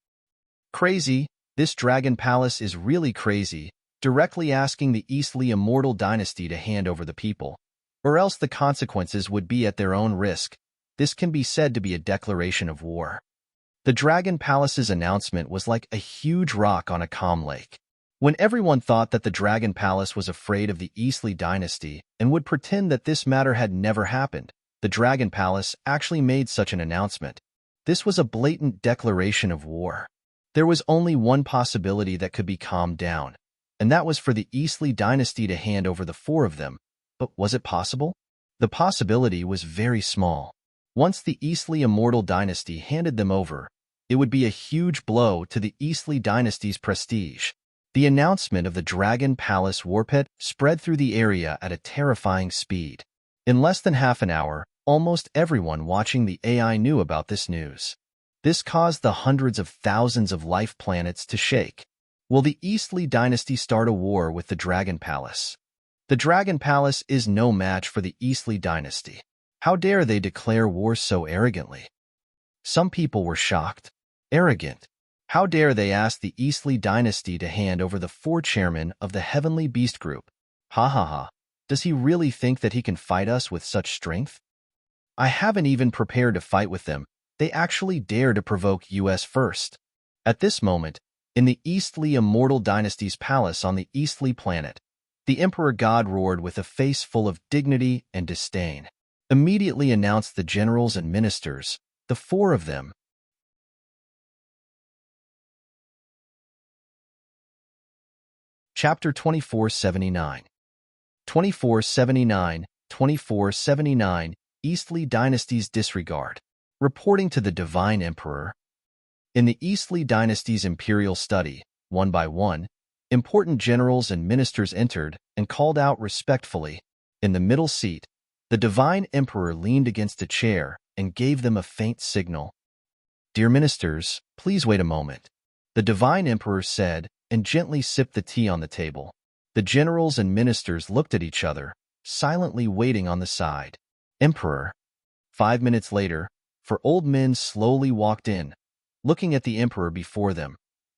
S1: Crazy, this Dragon Palace is really crazy, directly asking the Eastly Immortal Dynasty to hand over the people, or else the consequences would be at their own risk. This can be said to be a declaration of war. The Dragon Palace's announcement was like a huge rock on a calm lake. When everyone thought that the Dragon Palace was afraid of the Eastly Dynasty and would pretend that this matter had never happened, the Dragon Palace actually made such an announcement. This was a blatant declaration of war. There was only one possibility that could be calmed down, and that was for the Eastly Dynasty to hand over the four of them. But was it possible? The possibility was very small. Once the Eastly Immortal Dynasty handed them over, it would be a huge blow to the Eastly Dynasty's prestige. The announcement of the Dragon Palace Warpit spread through the area at a terrifying speed. In less than half an hour, almost everyone watching the AI knew about this news. This caused the hundreds of thousands of life planets to shake. Will the Eastly Dynasty start a war with the Dragon Palace? The Dragon Palace is no match for the Eastly Dynasty. How dare they declare war so arrogantly? Some people were shocked. Arrogant. How dare they ask the Eastly Dynasty to hand over the four chairmen of the Heavenly Beast Group? Ha ha ha. Does he really think that he can fight us with such strength? I haven't even prepared to fight with them. They actually dare to provoke us first. At this moment, in the Eastly Immortal Dynasty's palace on the Eastly planet, the Emperor God roared with a face full of dignity and disdain. Immediately announced the generals and ministers, the four of them. Chapter 2479. 2479 Eastly Dynasty's disregard. Reporting to the Divine Emperor. In the Eastly Dynasty's imperial study, one by one, important generals and ministers entered and called out respectfully. In the middle seat, the Divine Emperor leaned against a chair and gave them a faint signal. "Dear ministers, please wait a moment," the Divine Emperor said, and gently sipped the tea on the table. The generals and ministers looked at each other, silently waiting on the side. Emperor. 5 minutes later, four old men slowly walked in, looking at the Emperor before them,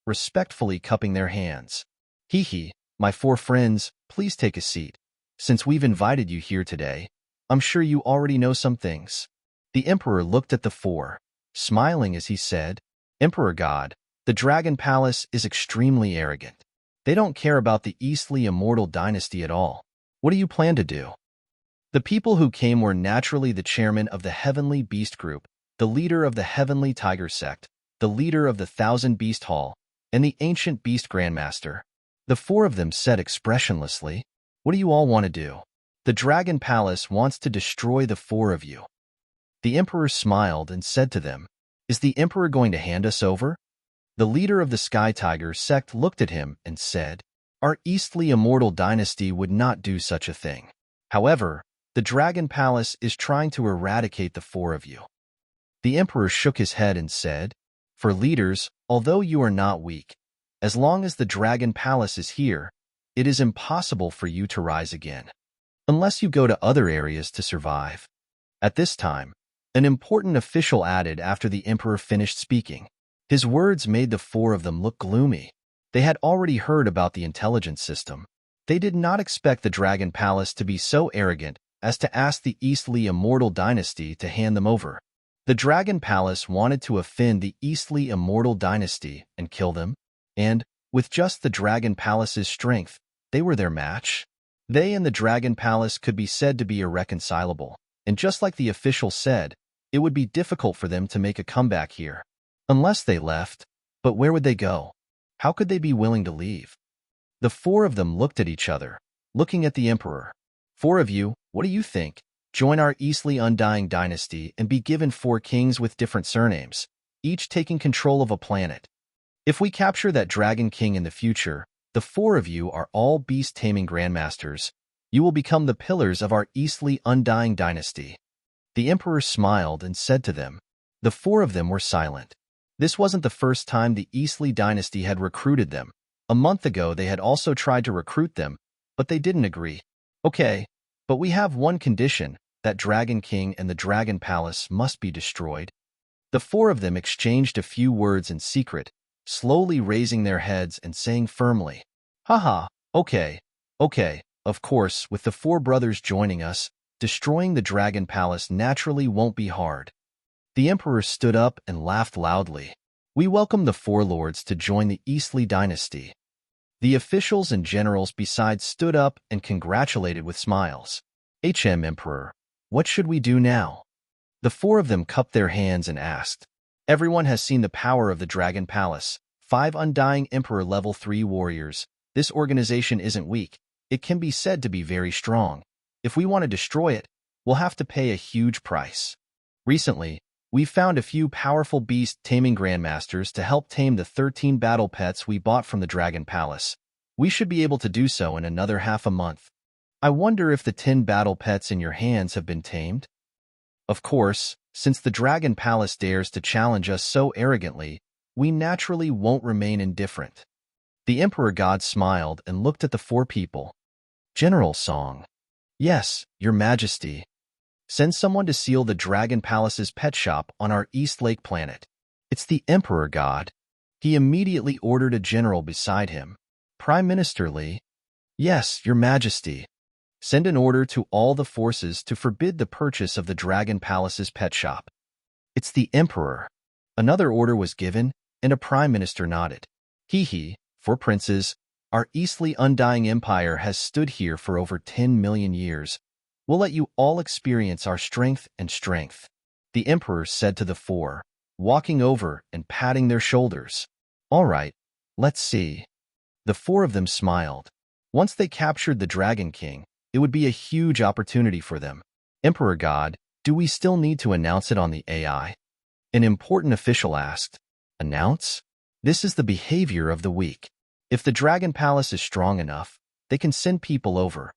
S1: respectfully cupping their hands. "Hee, my four friends, please take a seat. Since we've invited you here today, I'm sure you already know some things." The Emperor looked at the four, smiling as he said, "Emperor God, the Dragon Palace is extremely arrogant. They don't care about the Eastly Immortal Dynasty at all. What do you plan to do?" The people who came were naturally the chairman of the Heavenly Beast Group, the leader of the Heavenly Tiger Sect, the leader of the Thousand Beast Hall, and the Ancient Beast Grandmaster. The four of them said expressionlessly, "What do you all want to do?" "The Dragon Palace wants to destroy the four of you." The emperor smiled and said to them, "Is the emperor going to hand us over?" The leader of the Sky Tiger sect looked at him and said, "Our Eastly Immortal Dynasty would not do such a thing. However, the Dragon Palace is trying to eradicate the four of you." The emperor shook his head and said, "For leaders, although you are not weak, as long as the Dragon Palace is here, it is impossible for you to rise again, unless you go to other areas to survive." At this time, an important official added after the emperor finished speaking. His words made the four of them look gloomy. They had already heard about the intelligence system. They did not expect the Dragon Palace to be so arrogant as to ask the Eastly Immortal Dynasty to hand them over. The Dragon Palace wanted to offend the Eastly Immortal Dynasty and kill them, and, with just the Dragon Palace's strength, they were their match. They and the Dragon Palace could be said to be irreconcilable, and just like the official said, it would be difficult for them to make a comeback here. Unless they left, but where would they go? How could they be willing to leave? The four of them looked at each other, looking at the emperor. "Four of you, what do you think? Join our Eastly Undying Dynasty and be given 4 kings with different surnames, each taking control of a planet. If we capture that Dragon King in the future, the 4 of you are all beast-taming grandmasters. You will become the pillars of our Eastly Undying Dynasty." The emperor smiled and said to them. The 4 of them were silent. This wasn't the first time the Eastly Dynasty had recruited them. A month ago they had also tried to recruit them, but they didn't agree. "Okay, but we have one condition, that Dragon King and the Dragon Palace must be destroyed." The 4 of them exchanged a few words in secret, slowly raising their heads and saying firmly, "Haha, okay, of course, with the 4 brothers joining us, destroying the Dragon Palace naturally won't be hard." The emperor stood up and laughed loudly. "We welcome the 4 lords to join the Eastly Dynasty." The officials and generals besides stood up and congratulated with smiles. Emperor, what should we do now?" The 4 of them cupped their hands and asked. "Everyone has seen the power of the Dragon Palace. 5 Undying Emperor Level 3 warriors. This organization isn't weak. It can be said to be very strong. If we want to destroy it, we'll have to pay a huge price. Recently, we found a few powerful beast-taming grandmasters to help tame the 13 battle pets we bought from the Dragon Palace. We should be able to do so in another half a month. I wonder if the 10 battle pets in your hands have been tamed?" Of course, since the Dragon Palace dares to challenge us so arrogantly, we naturally won't remain indifferent. The Emperor God smiled and looked at the 4 people. "General Song." "Yes, Your Majesty." "Send someone to seal the Dragon Palace's pet shop on our East Lake planet." "It's the Emperor God." He immediately ordered a general beside him. "Prime Minister Lee." "Yes, Your Majesty." "Send an order to all the forces to forbid the purchase of the Dragon Palace's pet shop." "It's the Emperor." Another order was given, and a prime minister nodded. "Hee, 4 princes, our Eastly Undying Empire has stood here for over 10 million years. We'll let you all experience our strength and strength," the emperor said to the 4, walking over and patting their shoulders. "All right, let's see." The 4 of them smiled. Once they captured the Dragon King, it would be a huge opportunity for them. "Emperor God, do we still need to announce it on the AI?" An important official asked. "Announce? This is the behavior of the weak. If the Dragon Palace is strong enough, they can send people over."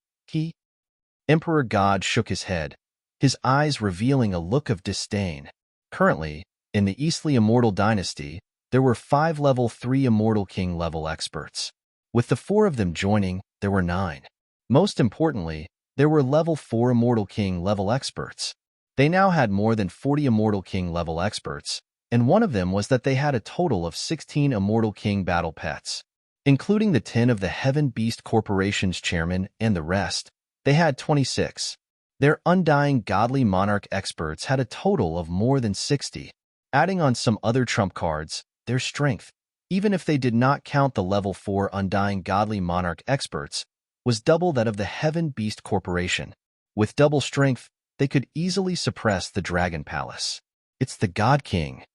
S1: Emperor God shook his head, his eyes revealing a look of disdain. Currently, in the Eastly Immortal Dynasty, there were 5 Level 3 Immortal King level experts. With the 4 of them joining, there were 9. Most importantly, there were Level 4 Immortal King level experts. They now had more than 40 Immortal King level experts, and one of them was that they had a total of 16 Immortal King battle pets. Including the 10 of the Heaven Beast Corporation's chairman and the rest, they had 26. Their Undying Godly Monarch experts had a total of more than 60. Adding on some other trump cards, their strength, even if they did not count the Level 4 Undying Godly Monarch experts, was double that of the Heaven Beast Corporation. With double strength, they could easily suppress the Dragon Palace. "It's the God King."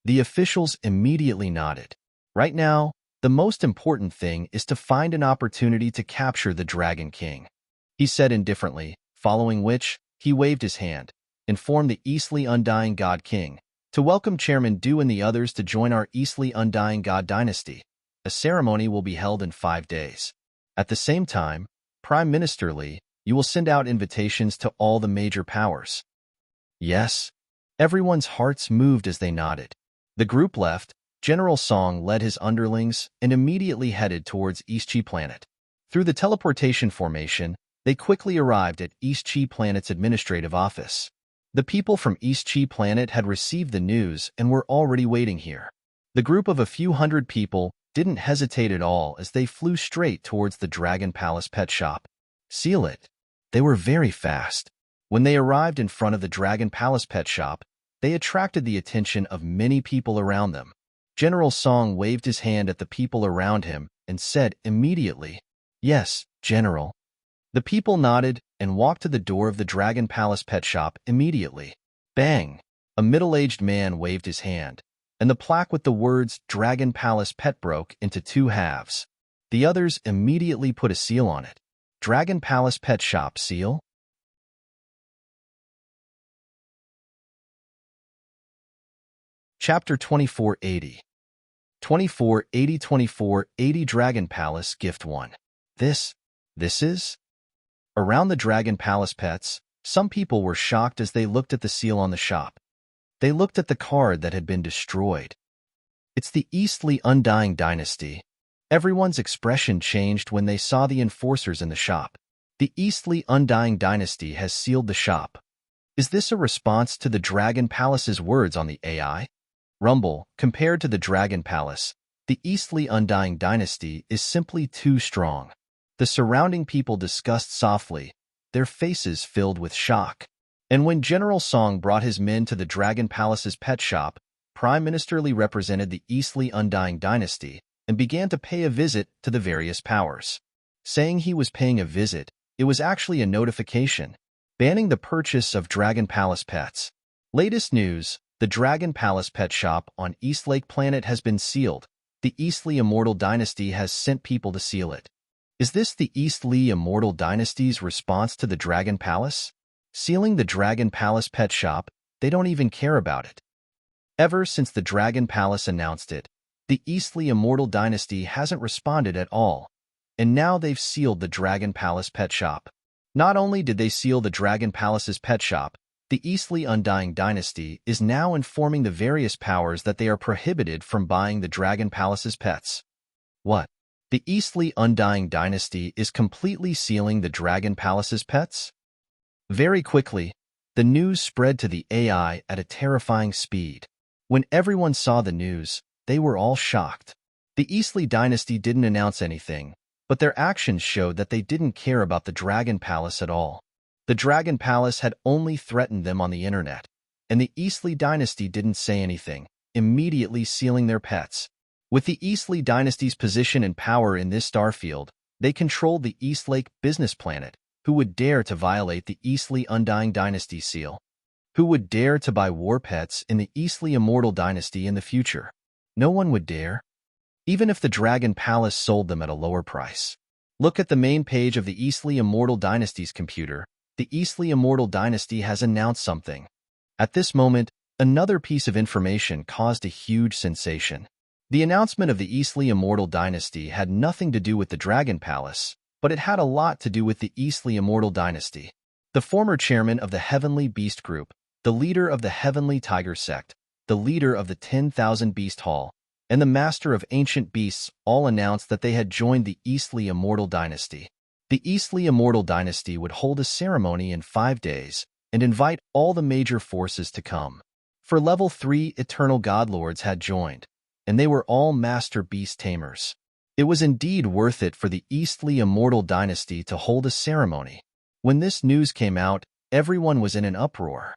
S1: The officials immediately nodded. "Right now, the most important thing is to find an opportunity to capture the Dragon King," he said indifferently, following which, he waved his hand. inform the Eastly Undying God King, to welcome Chairman Du and the others to join our Eastly Undying God dynasty. A ceremony will be held in 5 days. At the same time, Prime Minister Li, you will send out invitations to all the major powers. Yes. Everyone's hearts moved as they nodded. The group left. General Song led his underlings and immediately headed towards East Chi Planet. Through the teleportation formation, they quickly arrived at East Chi Planet's administrative office. The people from East Chi Planet had received the news and were already waiting here. The group of a few hundred people didn't hesitate at all as they flew straight towards the Dragon Palace pet shop. Seal it. They were very fast. When they arrived in front of the Dragon Palace pet shop, they attracted the attention of many people around them. General Song waved his hand at the people around him and said immediately, "Yes, General." The people nodded and walked to the door of the Dragon Palace pet shop immediately. Bang! A middle-aged man waved his hand, and the plaque with the words Dragon Palace Pet broke into 2 halves. The others immediately put a seal on it. Dragon Palace Pet Shop seal? Chapter 2480 2480 Dragon Palace Gift 1. This is? Around the Dragon Palace pets, some people were shocked as they looked at the seal on the shop. They looked at the card that had been destroyed. It's the Eastly Undying Dynasty. Everyone's expression changed when they saw the enforcers in the shop. The Eastly Undying Dynasty has sealed the shop. Is this a response to the Dragon Palace's words on the AI? Rumble, compared to the Dragon Palace, the Eastly Undying Dynasty is simply too strong. The surrounding people discussed softly, their faces filled with shock. And when General Song brought his men to the Dragon Palace's pet shop, Prime Minister Li represented the Eastly Undying Dynasty and began to pay a visit to the various powers. Saying he was paying a visit, it was actually a notification, banning the purchase of Dragon Palace pets. Latest news. The Dragon Palace pet shop on Eastlake Planet has been sealed. The Eastly Immortal Dynasty has sent people to seal it. Is this the Eastly Immortal Dynasty's response to the Dragon Palace? Sealing the Dragon Palace pet shop, they don't even care about it. Ever since the Dragon Palace announced it, the Eastly Immortal Dynasty hasn't responded at all, and now they've sealed the Dragon Palace pet shop. Not only did they seal the Dragon Palace's pet shop, the Eastly Undying Dynasty is now informing the various powers that they are prohibited from buying the Dragon Palace's pets. What? The Eastly Undying Dynasty is completely sealing the Dragon Palace's pets? Very quickly, the news spread to the AI at a terrifying speed. When everyone saw the news, they were all shocked. The Eastly Dynasty didn't announce anything, but their actions showed that they didn't care about the Dragon Palace at all. The Dragon Palace had only threatened them on the internet, and the Eastly Dynasty didn't say anything, immediately sealing their pets. With the Eastly Dynasty's position and power in this starfield, they controlled the Eastlake business planet. Who would dare to violate the Eastly Undying Dynasty seal? Who would dare to buy war pets in the Eastly Immortal Dynasty in the future? No one would dare, even if the Dragon Palace sold them at a lower price. Look at the main page of the Eastly Immortal Dynasty's computer. The Eastly Immortal Dynasty has announced something. At this moment, another piece of information caused a huge sensation. The announcement of the Eastly Immortal Dynasty had nothing to do with the Dragon Palace, but it had a lot to do with the Eastly Immortal Dynasty. The former chairman of the Heavenly Beast Group, the leader of the Heavenly Tiger Sect, the leader of the 10,000 Beast Hall, and the master of ancient beasts all announced that they had joined the Eastly Immortal Dynasty. The Eastly Immortal Dynasty would hold a ceremony in 5 days and invite all the major forces to come. For level 3 Eternal Godlords had joined, and they were all master beast tamers. It was indeed worth it for the Eastly Immortal Dynasty to hold a ceremony. When this news came out, everyone was in an uproar.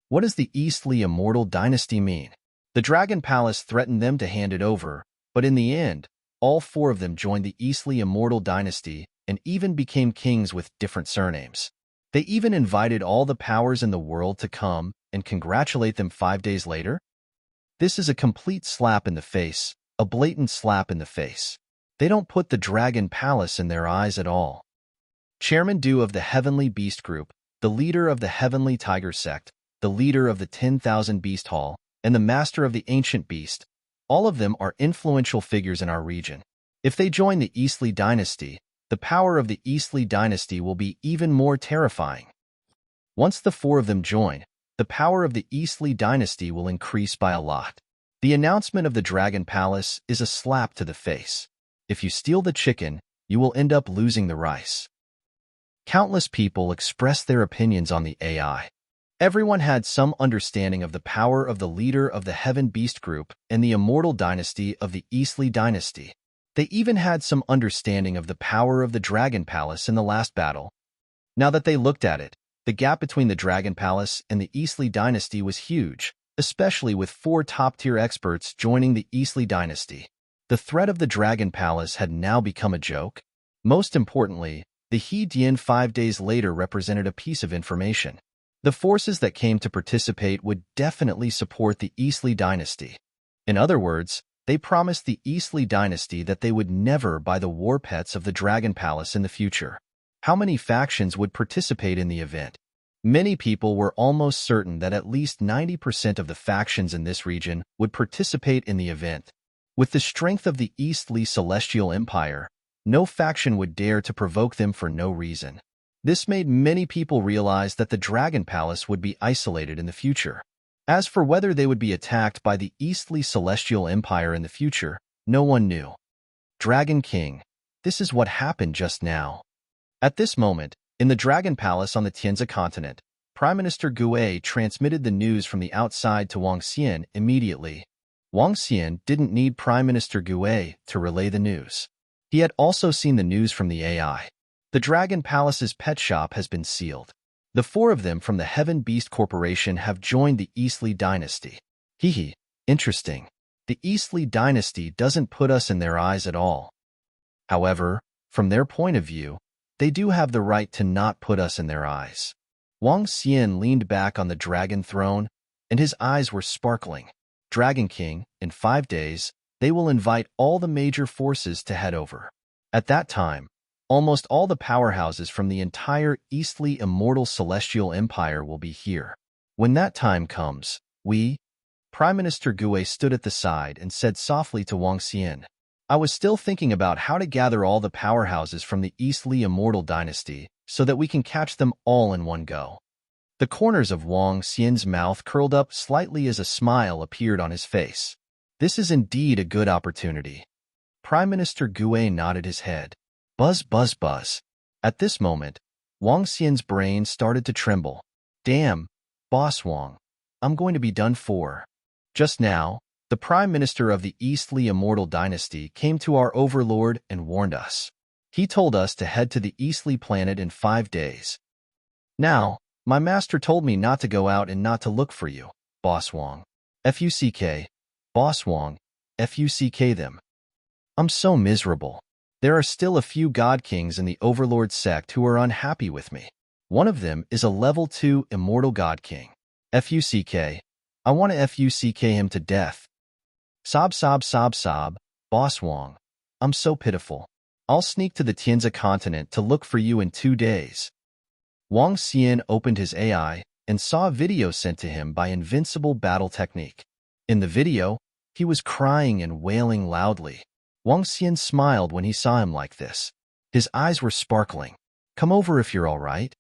S1: What does the Eastly Immortal Dynasty mean? The Dragon Palace threatened them to hand it over, but in the end, all 4 of them joined the Eastly Immortal Dynasty and even became kings with different surnames. They even invited all the powers in the world to come and congratulate them 5 days later. This is a complete slap in the face, a blatant slap in the face. They don't put the Dragon Palace in their eyes at all. Chairman Du of the Heavenly Beast Group, the leader of the Heavenly Tiger Sect, the leader of the 10,000 Beast Hall, and the master of the Ancient Beast, all of them are influential figures in our region. If they join the Eastly Dynasty, the power of the Eastly Dynasty will be even more terrifying. Once the four of them join, the power of the Eastly Dynasty will increase by a lot. The announcement of the Dragon Palace is a slap to the face. If you steal the chicken, you will end up losing the rice. Countless people expressed their opinions on the AI. Everyone had some understanding of the power of the leader of the Heaven Beast Group and the immortal dynasty of the Eastly Dynasty. They even had some understanding of the power of the Dragon Palace in the last battle. Now that they looked at it, the gap between the Dragon Palace and the Eastly Dynasty was huge, especially with four top-tier experts joining the Eastly Dynasty. The threat of the Dragon Palace had now become a joke. Most importantly, the He Dian 5 days later represented a piece of information. The forces that came to participate would definitely support the Eastly Dynasty. In other words, they promised the Eastly Dynasty that they would never buy the war pets of the Dragon Palace in the future. How many factions would participate in the event? Many people were almost certain that at least 90% of the factions in this region would participate in the event. With the strength of the Eastly Celestial Empire, no faction would dare to provoke them for no reason. This made many people realize that the Dragon Palace would be isolated in the future. As for whether they would be attacked by the Eastly Celestial Empire in the future, no one knew. Dragon King, this is what happened just now. At this moment, in the Dragon Palace on the Tianzi continent, Prime Minister Gue transmitted the news from the outside to Wang Xian immediately. Wang Xian didn't need Prime Minister Gue to relay the news. He had also seen the news from the AI. The Dragon Palace's pet shop has been sealed. The four of them from the Heaven Beast Corporation have joined the Eastly Dynasty. Hehe, interesting. The Eastly Dynasty doesn't put us in their eyes at all. However, from their point of view, they do have the right to not put us in their eyes. Wang Xian leaned back on the dragon throne, and his eyes were sparkling. Dragon King, in 5 days, they will invite all the major forces to head over. At that time, almost all the powerhouses from the entire Eastly Immortal Celestial Empire will be here. When that time comes, Prime Minister Gue stood at the side and said softly to Wang Xian, I was still thinking about how to gather all the powerhouses from the Eastly Immortal Dynasty so that we can catch them all in one go. The corners of Wang Xian's mouth curled up slightly as a smile appeared on his face. This is indeed a good opportunity. Prime Minister Gue nodded his head. Buzz, buzz, buzz. At this moment, Wang Xian's brain started to tremble. Damn, Boss Wang, I'm going to be done for. Just now, the Prime Minister of the Eastly Immortal Dynasty came to our overlord and warned us. He told us to head to the Eastly planet in 5 days. Now, my master told me not to go out and not to look for you, Boss Wang. Fuck, Boss Wang, fuck them. I'm so miserable. There are still a few God Kings in the Overlord sect who are unhappy with me. One of them is a level 2 Immortal God King. Fuck, I want to fuck him to death. Sob, sob, sob, sob, Boss Wang. I'm so pitiful. I'll sneak to the Tianzi continent to look for you in 2 days. Wang Xian opened his AI and saw a video sent to him by Invincible Battle Technique. In the video, he was crying and wailing loudly. Wang Xian smiled when he saw him like this. His eyes were sparkling. Come over if you're all right.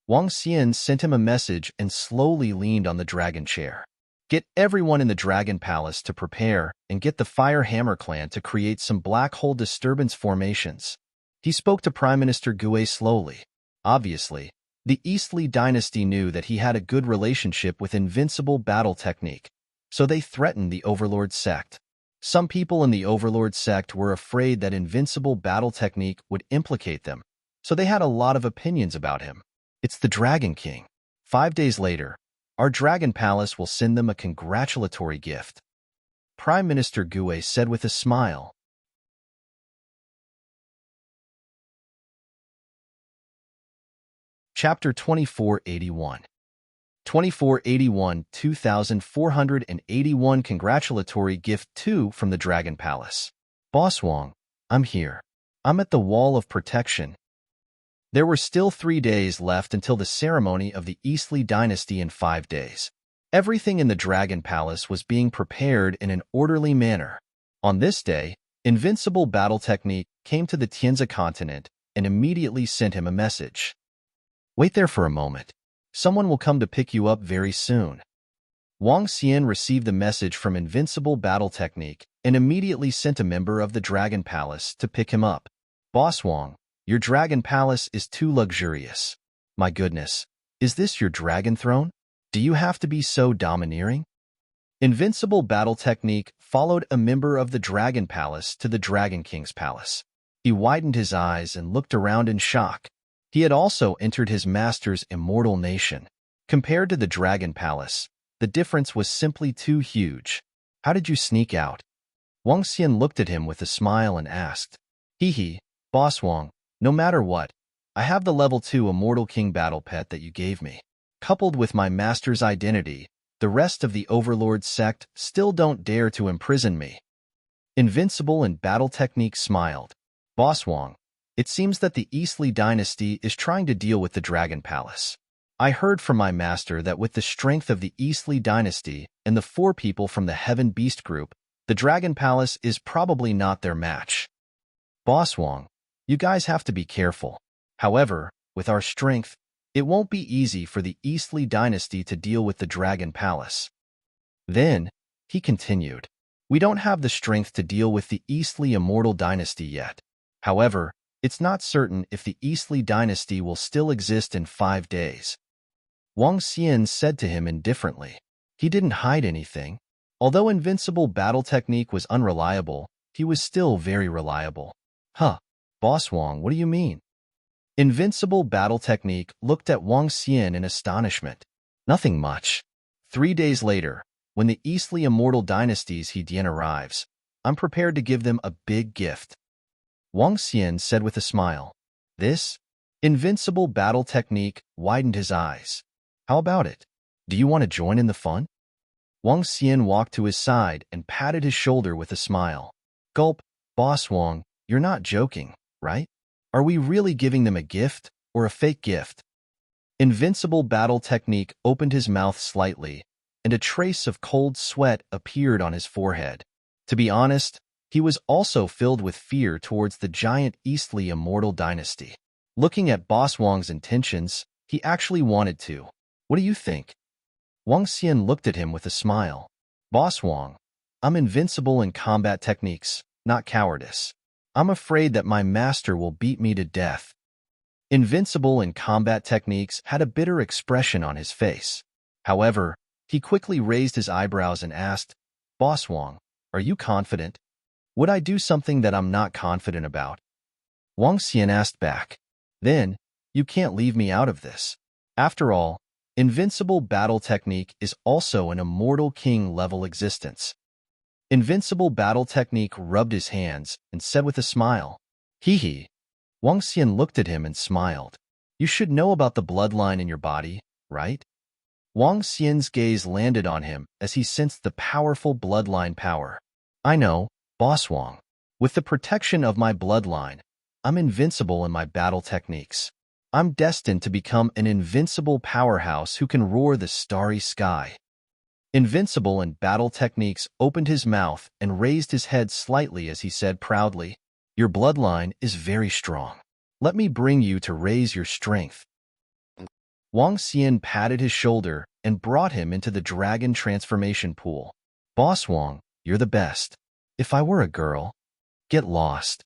S1: Wang Xian sent him a message and slowly leaned on the dragon chair. Get everyone in the Dragon Palace to prepare and get the Fire Hammer clan to create some black hole disturbance formations. He spoke to Prime Minister Gue slowly. Obviously, the Eastly Dynasty knew that he had a good relationship with Invincible Battle Technique, so they threatened the Overlord sect. Some people in the Overlord sect were afraid that Invincible Battle Technique would implicate them, so they had a lot of opinions about him. It's the Dragon King. 5 days later, our Dragon Palace will send them a congratulatory gift. Prime Minister Gue said with a smile. Chapter 2481 2481 2481 Congratulatory Gift 2 from the Dragon Palace. Boss Wang, I'm here. I'm at the Wall of Protection. There were still 3 days left until the ceremony of the Eastly dynasty in 5 days. Everything in the Dragon Palace was being prepared in an orderly manner. On this day, Invincible Battle Technique came to the Tianzi continent and immediately sent him a message. Wait there for a moment. Someone will come to pick you up very soon. Wang Xian received the message from Invincible Battle Technique and immediately sent a member of the Dragon Palace to pick him up. Boss Wang, your Dragon Palace is too luxurious. My goodness, is this your dragon throne? Do you have to be so domineering? Invincible Battle Technique followed a member of the Dragon Palace to the Dragon King's palace. He widened his eyes and looked around in shock. He had also entered his master's immortal nation. Compared to the Dragon Palace, the difference was simply too huge. How did you sneak out? Wang Xian looked at him with a smile and asked, Hee, Boss Wang, no matter what, I have the level 2 Immortal King battle pet that you gave me. Coupled with my master's identity, the rest of the Overlord sect still don't dare to imprison me. Invincible and Battle Technique smiled. Boss Wang, it seems that the Eastly dynasty is trying to deal with the Dragon Palace. I heard from my master that with the strength of the Eastly dynasty and the 4 people from the Heaven Beast group, the Dragon Palace is probably not their match. Boss Wang, you guys have to be careful. However, with our strength, it won't be easy for the Eastly dynasty to deal with the Dragon Palace. Then, he continued, we don't have the strength to deal with the Eastly Immortal dynasty yet. However, it's not certain if the Eastly dynasty will still exist in 5 days. Wang Xian said to him indifferently. He didn't hide anything. Although Invincible Battle Technique was unreliable, he was still very reliable. Huh, Boss Wang, what do you mean? Invincible Battle Technique looked at Wang Xian in astonishment. Nothing much. 3 days later, when the Eastly Immortal Dynasty's Dian arrives, I'm prepared to give them a big gift. Wang Xian said with a smile. This? Invincible Battle Technique widened his eyes. How about it? Do you want to join in the fun? Wang Xian walked to his side and patted his shoulder with a smile. Gulp, Boss Wang, you're not joking, right? Are we really giving them a gift or a fake gift? Invincible Battle Technique opened his mouth slightly, and a trace of cold sweat appeared on his forehead. To be honest, he was also filled with fear towards the giant Eastly Immortal Dynasty. Looking at Boss Wang's intentions, he actually wanted to. What do you think? Wang Xian looked at him with a smile. Boss Wang, I'm invincible in combat techniques, not cowardice. I'm afraid that my master will beat me to death. Invincible in combat techniques had a bitter expression on his face. However, he quickly raised his eyebrows and asked, Boss Wang, are you confident? Would I do something that I'm not confident about? Wang Xian asked back. Then, you can't leave me out of this. After all, Invincible Battle Technique is also an Immortal King level existence. Invincible Battle Technique rubbed his hands and said with a smile, Hee. Wang Xian looked at him and smiled. You should know about the bloodline in your body, right? Wang Xian's gaze landed on him as he sensed the powerful bloodline power. I know, Boss Wang. With the protection of my bloodline, I'm invincible in my battle techniques. I'm destined to become an invincible powerhouse who can roar the starry sky. Invincible in battle techniques opened his mouth and raised his head slightly as he said proudly, Your bloodline is very strong. Let me bring you to raise your strength. Wang Xian patted his shoulder and brought him into the dragon transformation pool. Boss Wang, you're the best. If I were a girl, get lost.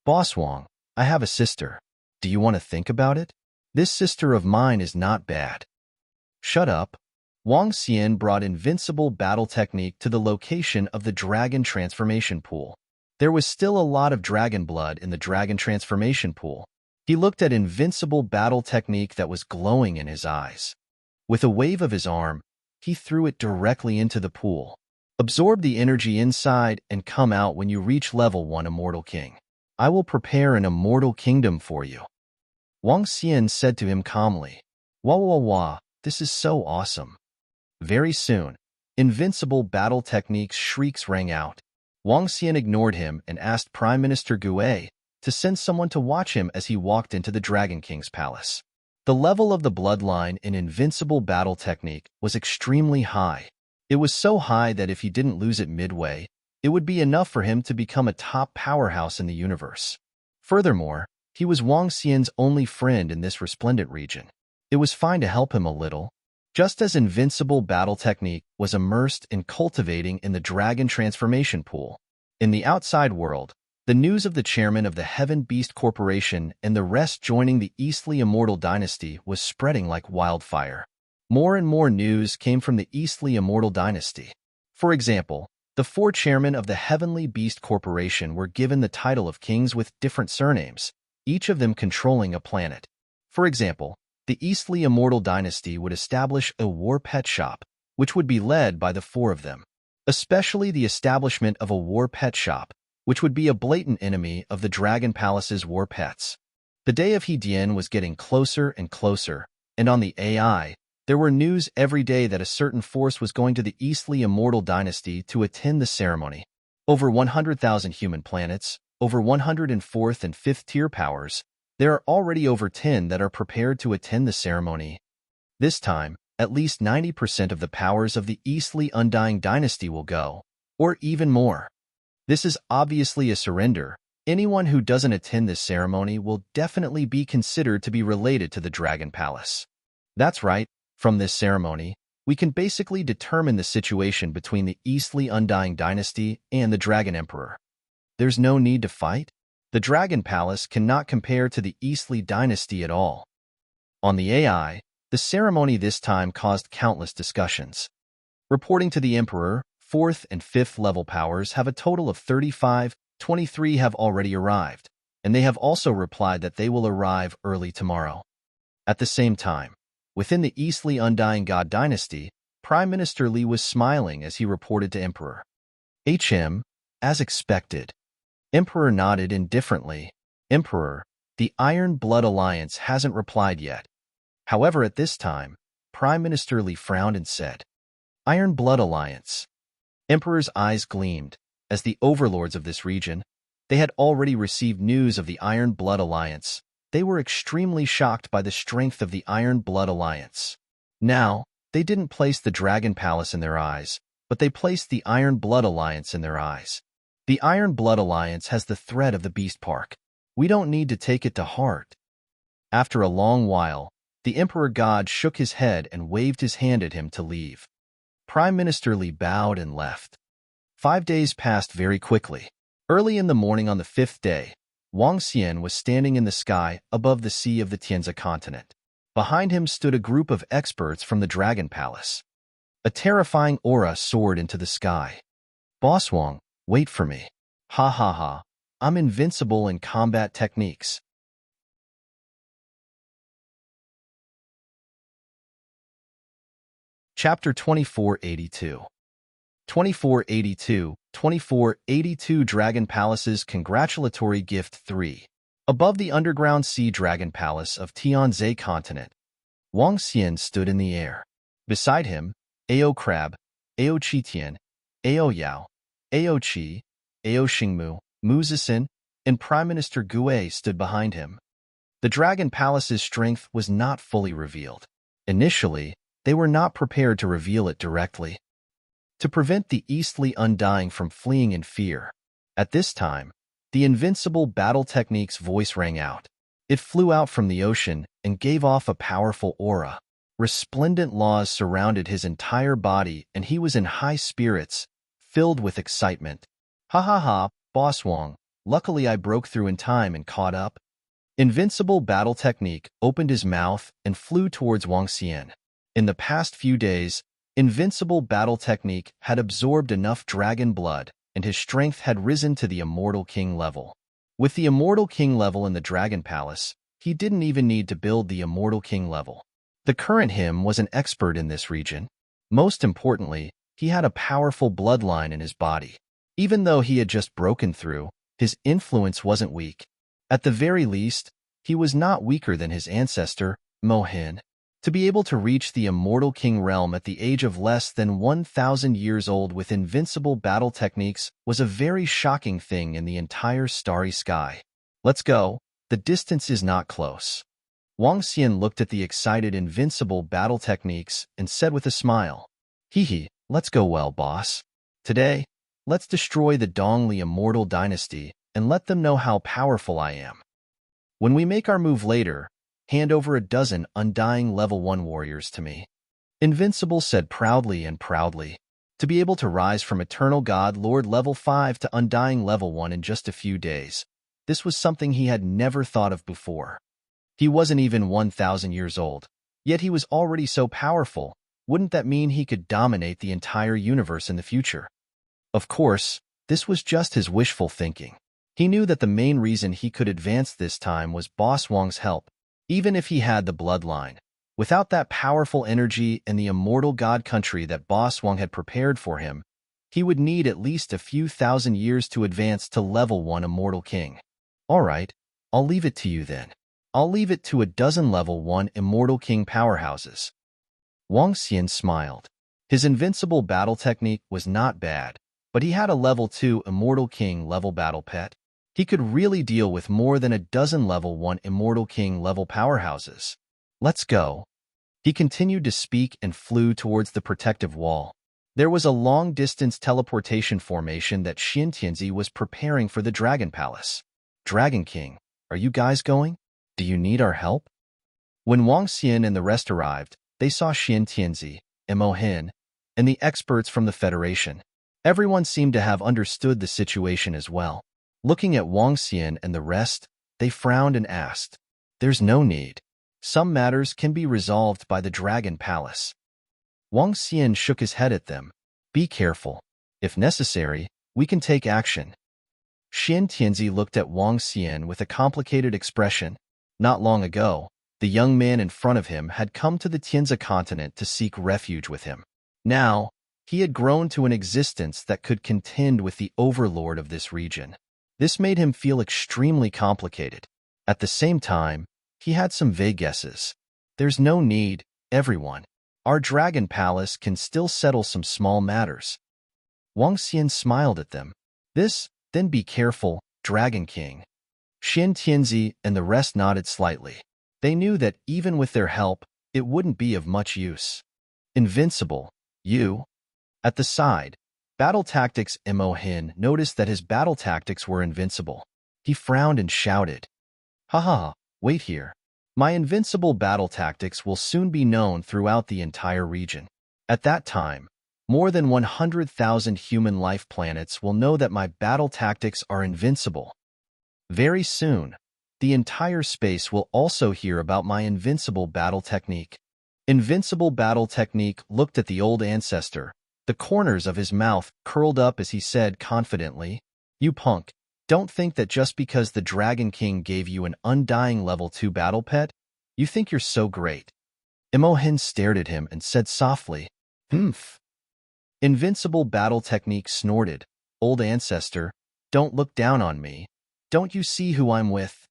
S1: Boss Wang, I have a sister. Do you want to think about it? This sister of mine is not bad. Shut up. Wang Xian brought Invincible Battle Technique to the location of the dragon transformation pool. There was still a lot of dragon blood in the dragon transformation pool. He looked at Invincible Battle Technique that was glowing in his eyes. With a wave of his arm, he threw it directly into the pool. Absorb the energy inside and come out when you reach level 1 Immortal King. I will prepare an Immortal Kingdom for you. Wang Xian said to him calmly. Wah wah wah, this is so awesome. Very soon, Invincible Battle Technique's shrieks rang out. Wang Xian ignored him and asked Prime Minister Gue, to send someone to watch him as he walked into the Dragon King's palace. The level of the bloodline in invincible battle technique was extremely high. It was so high that if he didn't lose it midway, it would be enough for him to become a top powerhouse in the universe. Furthermore, he was Wang Xian's only friend in this resplendent region. It was fine to help him a little. Just as invincible battle technique was immersed in cultivating in the dragon transformation pool. In the outside world, the news of the chairman of the Heaven Beast Corporation and the rest joining the Eastly Immortal Dynasty was spreading like wildfire. More and more news came from the Eastly Immortal Dynasty. For example, the 4 chairmen of the Heavenly Beast Corporation were given the title of kings with different surnames, each of them controlling a planet. For example, the Eastly Immortal Dynasty would establish a war pet shop, which would be led by the 4 of them. Especially the establishment of a war pet shop, which would be a blatant enemy of the Dragon Palace's war pets. The day of Hedian was getting closer and closer, and on the AI, there were news every day that a certain force was going to the Eastly Immortal Dynasty to attend the ceremony. Over 100,000 human planets, over 104th and 5th tier powers, there are already over 10 that are prepared to attend the ceremony. This time, at least 90% of the powers of the Eastly Undying Dynasty will go, or even more. This is obviously a surrender. Anyone who doesn't attend this ceremony will definitely be considered to be related to the Dragon Palace. That's right, from this ceremony, we can basically determine the situation between the Eastly Undying Dynasty and the Dragon Emperor. There's no need to fight. The Dragon Palace cannot compare to the Eastly Dynasty at all. On the AI, the ceremony this time caused countless discussions. Reporting to the Emperor, 4th and 5th level powers have a total of 35, 23 have already arrived, and they have also replied that they will arrive early tomorrow. At the same time, within the Eastly Undying God Dynasty, Prime Minister Li was smiling as he reported to Emperor. As expected. Emperor nodded indifferently. Emperor, the Iron Blood Alliance hasn't replied yet. However, at this time, Prime Minister Li frowned and said, Iron Blood Alliance. Emperor's eyes gleamed. As the overlords of this region, they had already received news of the Iron Blood Alliance. They were extremely shocked by the strength of the Iron Blood Alliance. Now, they didn't place the Dragon Palace in their eyes, but they placed the Iron Blood Alliance in their eyes. The Iron Blood Alliance has the threat of the Beast Park. We don't need to take it to heart. After a long while, the Emperor God shook his head and waved his hand at him to leave. Prime Minister Li bowed and left. 5 days passed very quickly. Early in the morning on the 5th day, Wang Xian was standing in the sky above the sea of the Tianzi continent. Behind him stood a group of experts from the Dragon Palace. A terrifying aura soared into the sky. Boss Wang, wait for me. Ha ha ha. I'm invincible in combat techniques. Chapter 2482. 2482 Dragon Palace's Congratulatory Gift 3. Above the underground sea Dragon Palace of Tianzi continent, Wang Xian stood in the air. Beside him, Ao Crab, Ao Qitian, Ao Yao, Ao Qi, Ao Xingmu, Mu Zixin, and Prime Minister Gue stood behind him. The Dragon Palace's strength was not fully revealed. Initially, they were not prepared to reveal it directly. To prevent the Eastly Undying from fleeing in fear, at this time, the invincible battle technique's voice rang out. It flew out from the ocean and gave off a powerful aura. Resplendent laws surrounded his entire body and he was in high spirits, filled with excitement. Ha ha ha, Boss Wang, luckily I broke through in time and caught up. Invincible battle technique opened his mouth and flew towards Wang Xian. In the past few days, invincible battle technique had absorbed enough dragon blood, and his strength had risen to the Immortal King level. With the Immortal King level in the Dragon Palace, he didn't even need to build the Immortal King level. The current him was an expert in this region. Most importantly, he had a powerful bloodline in his body. Even though he had just broken through, his influence wasn't weak. At the very least, he was not weaker than his ancestor, Mohin. To be able to reach the Immortal King realm at the age of less than 1,000 years old with invincible battle techniques was a very shocking thing in the entire starry sky. Let's go. The distance is not close. Wang Xian looked at the excited invincible battle techniques and said with a smile, Hee hee, let's go well, boss. Today, let's destroy the Dongli immortal dynasty and let them know how powerful I am. When we make our move later, hand over a dozen undying level 1 warriors to me. Invincible said proudly and proudly. To be able to rise from Eternal God Lord level 5 to Undying level 1 in just a few days, this was something he had never thought of before. He wasn't even 1,000 years old, yet he was already so powerful. Wouldn't that mean he could dominate the entire universe in the future? Of course, this was just his wishful thinking. He knew that the main reason he could advance this time was Boss Wang's help, even if he had the bloodline. Without that powerful energy and the immortal god country that Boss Wang had prepared for him, he would need at least a few thousand years to advance to level 1 immortal king. All right, I'll leave it to you then. I'll leave it to a dozen level 1 immortal king powerhouses. Wang Xian smiled. His invincible battle technique was not bad, but he had a level 2 immortal king level battle pet. He could really deal with more than a dozen level 1 immortal king level powerhouses. Let's go. He continued to speak and flew towards the protective wall. There was a long-distance teleportation formation that Xin Tianzi was preparing for the Dragon Palace. Dragon King, are you guys going? Do you need our help? When Wang Xian and the rest arrived, they saw Xin Tianzi, Mo Hin, and the experts from the Federation. Everyone seemed to have understood the situation as well. Looking at Wang Xian and the rest, they frowned and asked, There's no need. Some matters can be resolved by the Dragon Palace. Wang Xian shook his head at them. Be careful. If necessary, we can take action. Xin Tianzi looked at Wang Xian with a complicated expression. Not long ago, the young man in front of him had come to the Tianzi continent to seek refuge with him. Now, he had grown to an existence that could contend with the overlord of this region. This made him feel extremely complicated. At the same time, he had some vague guesses. There's no need, everyone. Our Dragon Palace can still settle some small matters. Wang Xian smiled at them. Then be careful, Dragon King. Xin Tianzi and the rest nodded slightly. They knew that even with their help, it wouldn't be of much use. Invincible, you. At the side, Battle Tactics Mo Hin noticed that his battle tactics were invincible. He frowned and shouted, Haha, wait here. My invincible battle tactics will soon be known throughout the entire region. At that time, more than 100,000 human life planets will know that my battle tactics are invincible. Very soon, the entire space will also hear about my invincible battle technique. Invincible battle technique looked at the old ancestor, the corners of his mouth curled up as he said confidently, You punk, don't think that just because the Dragon King gave you an undying level 2 battle pet, you think you're so great. Mo Hin stared at him and said softly, Humph. Invincible battle technique snorted, Old ancestor, don't look down on me. Don't you see who I'm with?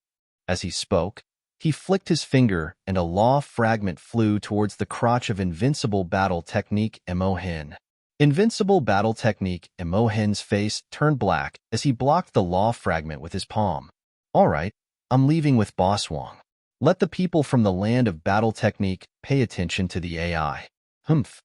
S1: As he spoke, he flicked his finger and a law fragment flew towards the crotch of Invincible Battle Technique Mo Hin. Invincible Battle Technique Mo Hin's face turned black as he blocked the law fragment with his palm. All right, I'm leaving with Boss Wang. Let the people from the land of Battle Technique pay attention to the AI. Humph.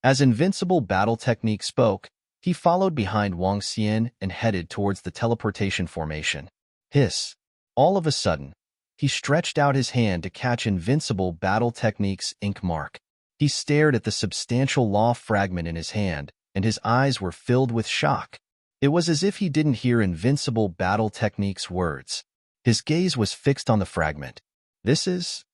S1: As Invincible Battle Technique spoke, he followed behind Wang Xian and headed towards the teleportation formation. Hiss. All of a sudden, he stretched out his hand to catch Invincible Battle Technique's ink mark. He stared at the substantial law fragment in his hand, and his eyes were filled with shock. It was as if he didn't hear Invincible Battle Technique's words. His gaze was fixed on the fragment. This is...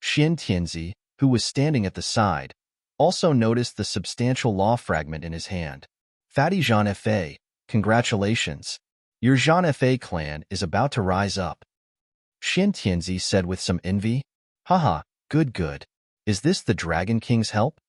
S1: Xin Tianzi, who was standing at the side, also noticed the substantial law fragment in his hand. Fatty Jean Fa, congratulations. Your Jean Fa clan is about to rise up. Xin Tianzi said with some envy. Haha, good. Is this the Dragon King's help?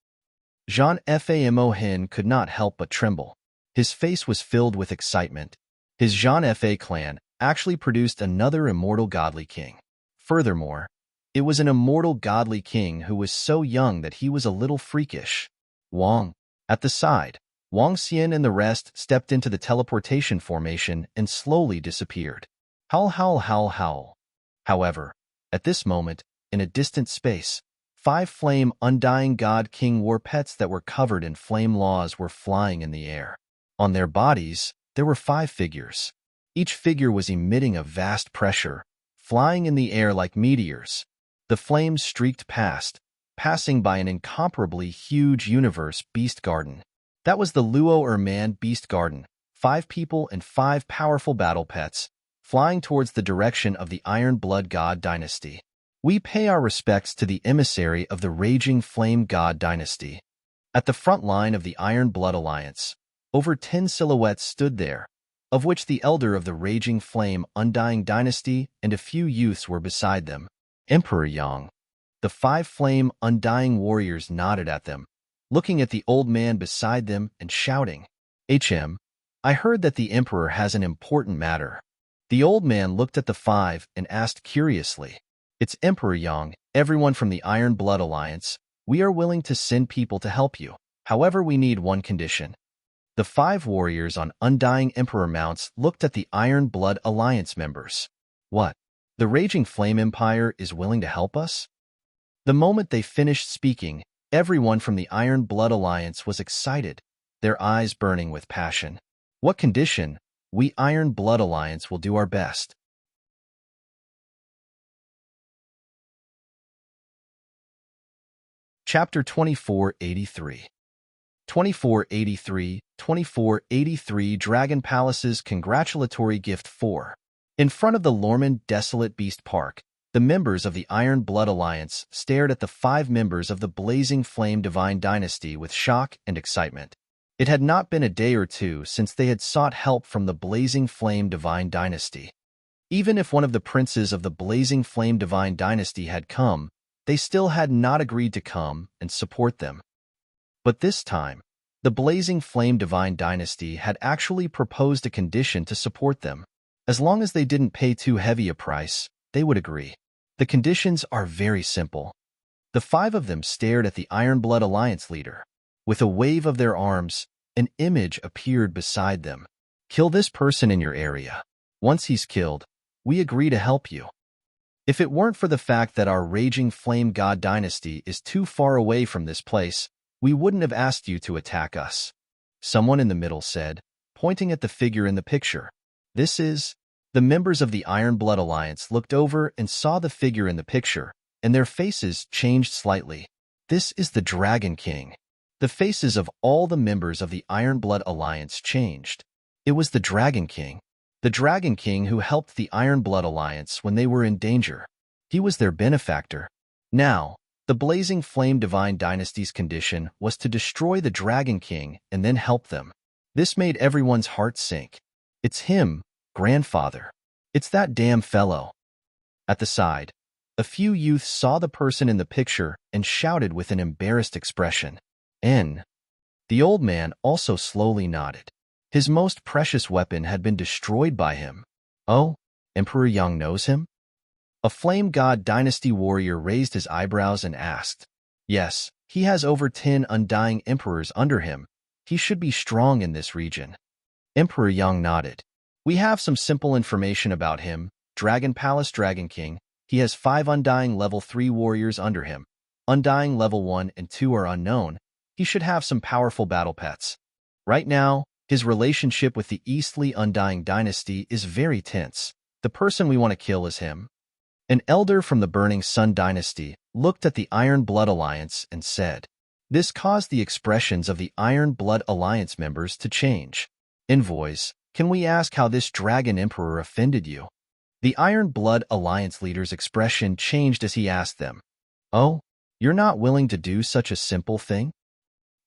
S1: Jean Fa Mo Hin could not help but tremble. His face was filled with excitement. His Jean Fa clan actually produced another immortal godly king. Furthermore, it was an immortal godly king who was so young that he was a little freakish. Wang. At the side, Wang Xian and the rest stepped into the teleportation formation and slowly disappeared. Howl, howl, howl, howl. However, at this moment, in a distant space, 5 flame undying god king war pets that were covered in flame laws were flying in the air. On their bodies, there were 5 figures. Each figure was emitting a vast pressure, flying in the air like meteors. The flames streaked past, passing by an incomparably huge universe beast garden. That was the Luo Man beast garden, 5 people and 5 powerful battle pets, flying towards the direction of the Iron Blood God dynasty. We pay our respects to the emissary of the Raging Flame God dynasty. At the front line of the Iron Blood Alliance, over 10 silhouettes stood there, of which the elder of the Raging Flame Undying dynasty and a few youths were beside them. Emperor Yang. The 5 flame undying warriors nodded at them, looking at the old man beside them and shouting, I heard that the emperor has an important matter. The old man looked at the 5 and asked curiously, It's Emperor Yang, everyone from the Iron Blood Alliance. We are willing to send people to help you. However, we need one condition. The 5 warriors on undying emperor mounts looked at the Iron Blood Alliance members. What? The Raging Flame Empire is willing to help us? The moment they finished speaking, everyone from the Iron Blood Alliance was excited, their eyes burning with passion. What condition? We Iron Blood Alliance will do our best. Chapter 2483. 2483 Dragon Palace's Congratulatory Gift 4. In front of the Lormand Desolate Beast Park, the members of the Iron Blood Alliance stared at the 5 members of the Blazing Flame Divine Dynasty with shock and excitement. It had not been a day or two since they had sought help from the Blazing Flame Divine Dynasty. Even if one of the princes of the Blazing Flame Divine Dynasty had come, they still had not agreed to come and support them. But this time, the Blazing Flame Divine Dynasty had actually proposed a condition to support them. As long as they didn't pay too heavy a price, they would agree. The conditions are very simple. The 5 of them stared at the Iron Blood Alliance leader. With a wave of their arms, an image appeared beside them. Kill this person in your area. Once he's killed, we agree to help you. If it weren't for the fact that our Raging Flame God dynasty is too far away from this place, we wouldn't have asked you to attack us. Someone in the middle said, pointing at the figure in the picture. This is... The members of the Iron Blood Alliance looked over and saw the figure in the picture, and their faces changed slightly. This is the Dragon King. The faces of all the members of the Iron Blood Alliance changed. It was the Dragon King. The Dragon King who helped the Iron Blood Alliance when they were in danger. He was their benefactor. Now, the Blazing Flame Divine Dynasty's condition was to destroy the Dragon King and then help them. This made everyone's heart sink. It's him, grandfather. It's that damn fellow. At the side, a few youths saw the person in the picture and shouted with an embarrassed expression. The old man also slowly nodded. His most precious weapon had been destroyed by him. Oh, Emperor Yang knows him? A Flame God Dynasty warrior raised his eyebrows and asked. Yes, he has over 10 undying emperors under him. He should be strong in this region. Emperor Yang nodded. We have some simple information about him. Dragon Palace Dragon King. He has 5 undying level 3 warriors under him. Undying level 1 and 2 are unknown. He should have some powerful battle pets. Right now, his relationship with the Eastly Undying Dynasty is very tense. The person we want to kill is him. An elder from the Burning Sun Dynasty looked at the Iron Blood Alliance and said. This caused the expressions of the Iron Blood Alliance members to change. Envoys, can we ask how this Dragon Emperor offended you? The Iron Blood Alliance leader's expression changed as he asked them. Oh, you're not willing to do such a simple thing?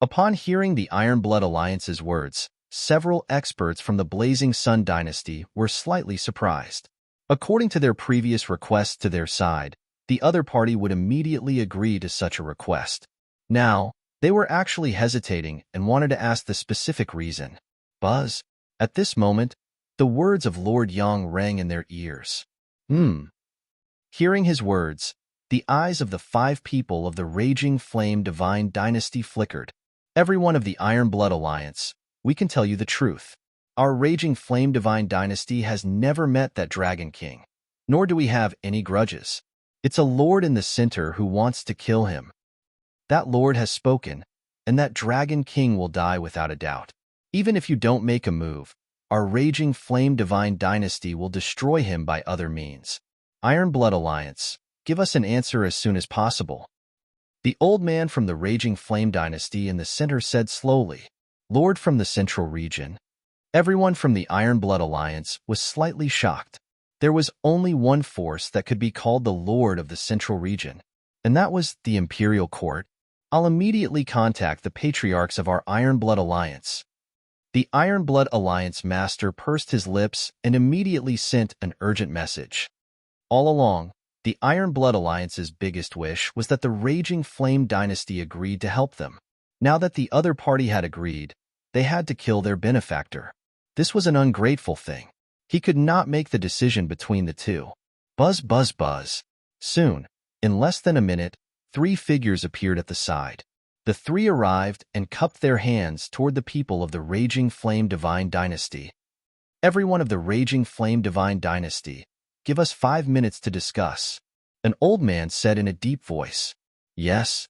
S1: Upon hearing the Iron Blood Alliance's words, several experts from the Blazing Sun Dynasty were slightly surprised. According to their previous requests to their side, the other party would immediately agree to such a request. Now, they were actually hesitating and wanted to ask the specific reason. Buzz. At this moment, the words of Lord Yang rang in their ears. Hearing his words, the eyes of the 5 people of the Raging Flame Divine Dynasty flickered. Everyone of the Iron Blood Alliance, we can tell you the truth. Our Raging Flame Divine Dynasty has never met that Dragon King, nor do we have any grudges. It's a lord in the center who wants to kill him. That lord has spoken, and that Dragon King will die without a doubt. Even if you don't make a move, our Raging Flame Divine Dynasty will destroy him by other means. Iron Blood Alliance, give us an answer as soon as possible. The old man from the Raging Flame Dynasty in the center said slowly, Lord from the Central Region. Everyone from the Iron Blood Alliance was slightly shocked. There was only one force that could be called the Lord of the Central Region, and that was the Imperial Court. I'll immediately contact the patriarchs of our Iron Blood Alliance. The Iron Blood Alliance master pursed his lips and immediately sent an urgent message. All along, the Iron Blood Alliance's biggest wish was that the Raging Flame Dynasty agreed to help them. Now that the other party had agreed, they had to kill their benefactor. This was an ungrateful thing. He could not make the decision between the two. Buzz, buzz, buzz. Soon, in less than a minute, 3 figures appeared at the side. The 3 arrived and cupped their hands toward the people of the Raging Flame Divine Dynasty. Everyone of the Raging Flame Divine Dynasty, give us 5 minutes to discuss. An old man said in a deep voice. Yes.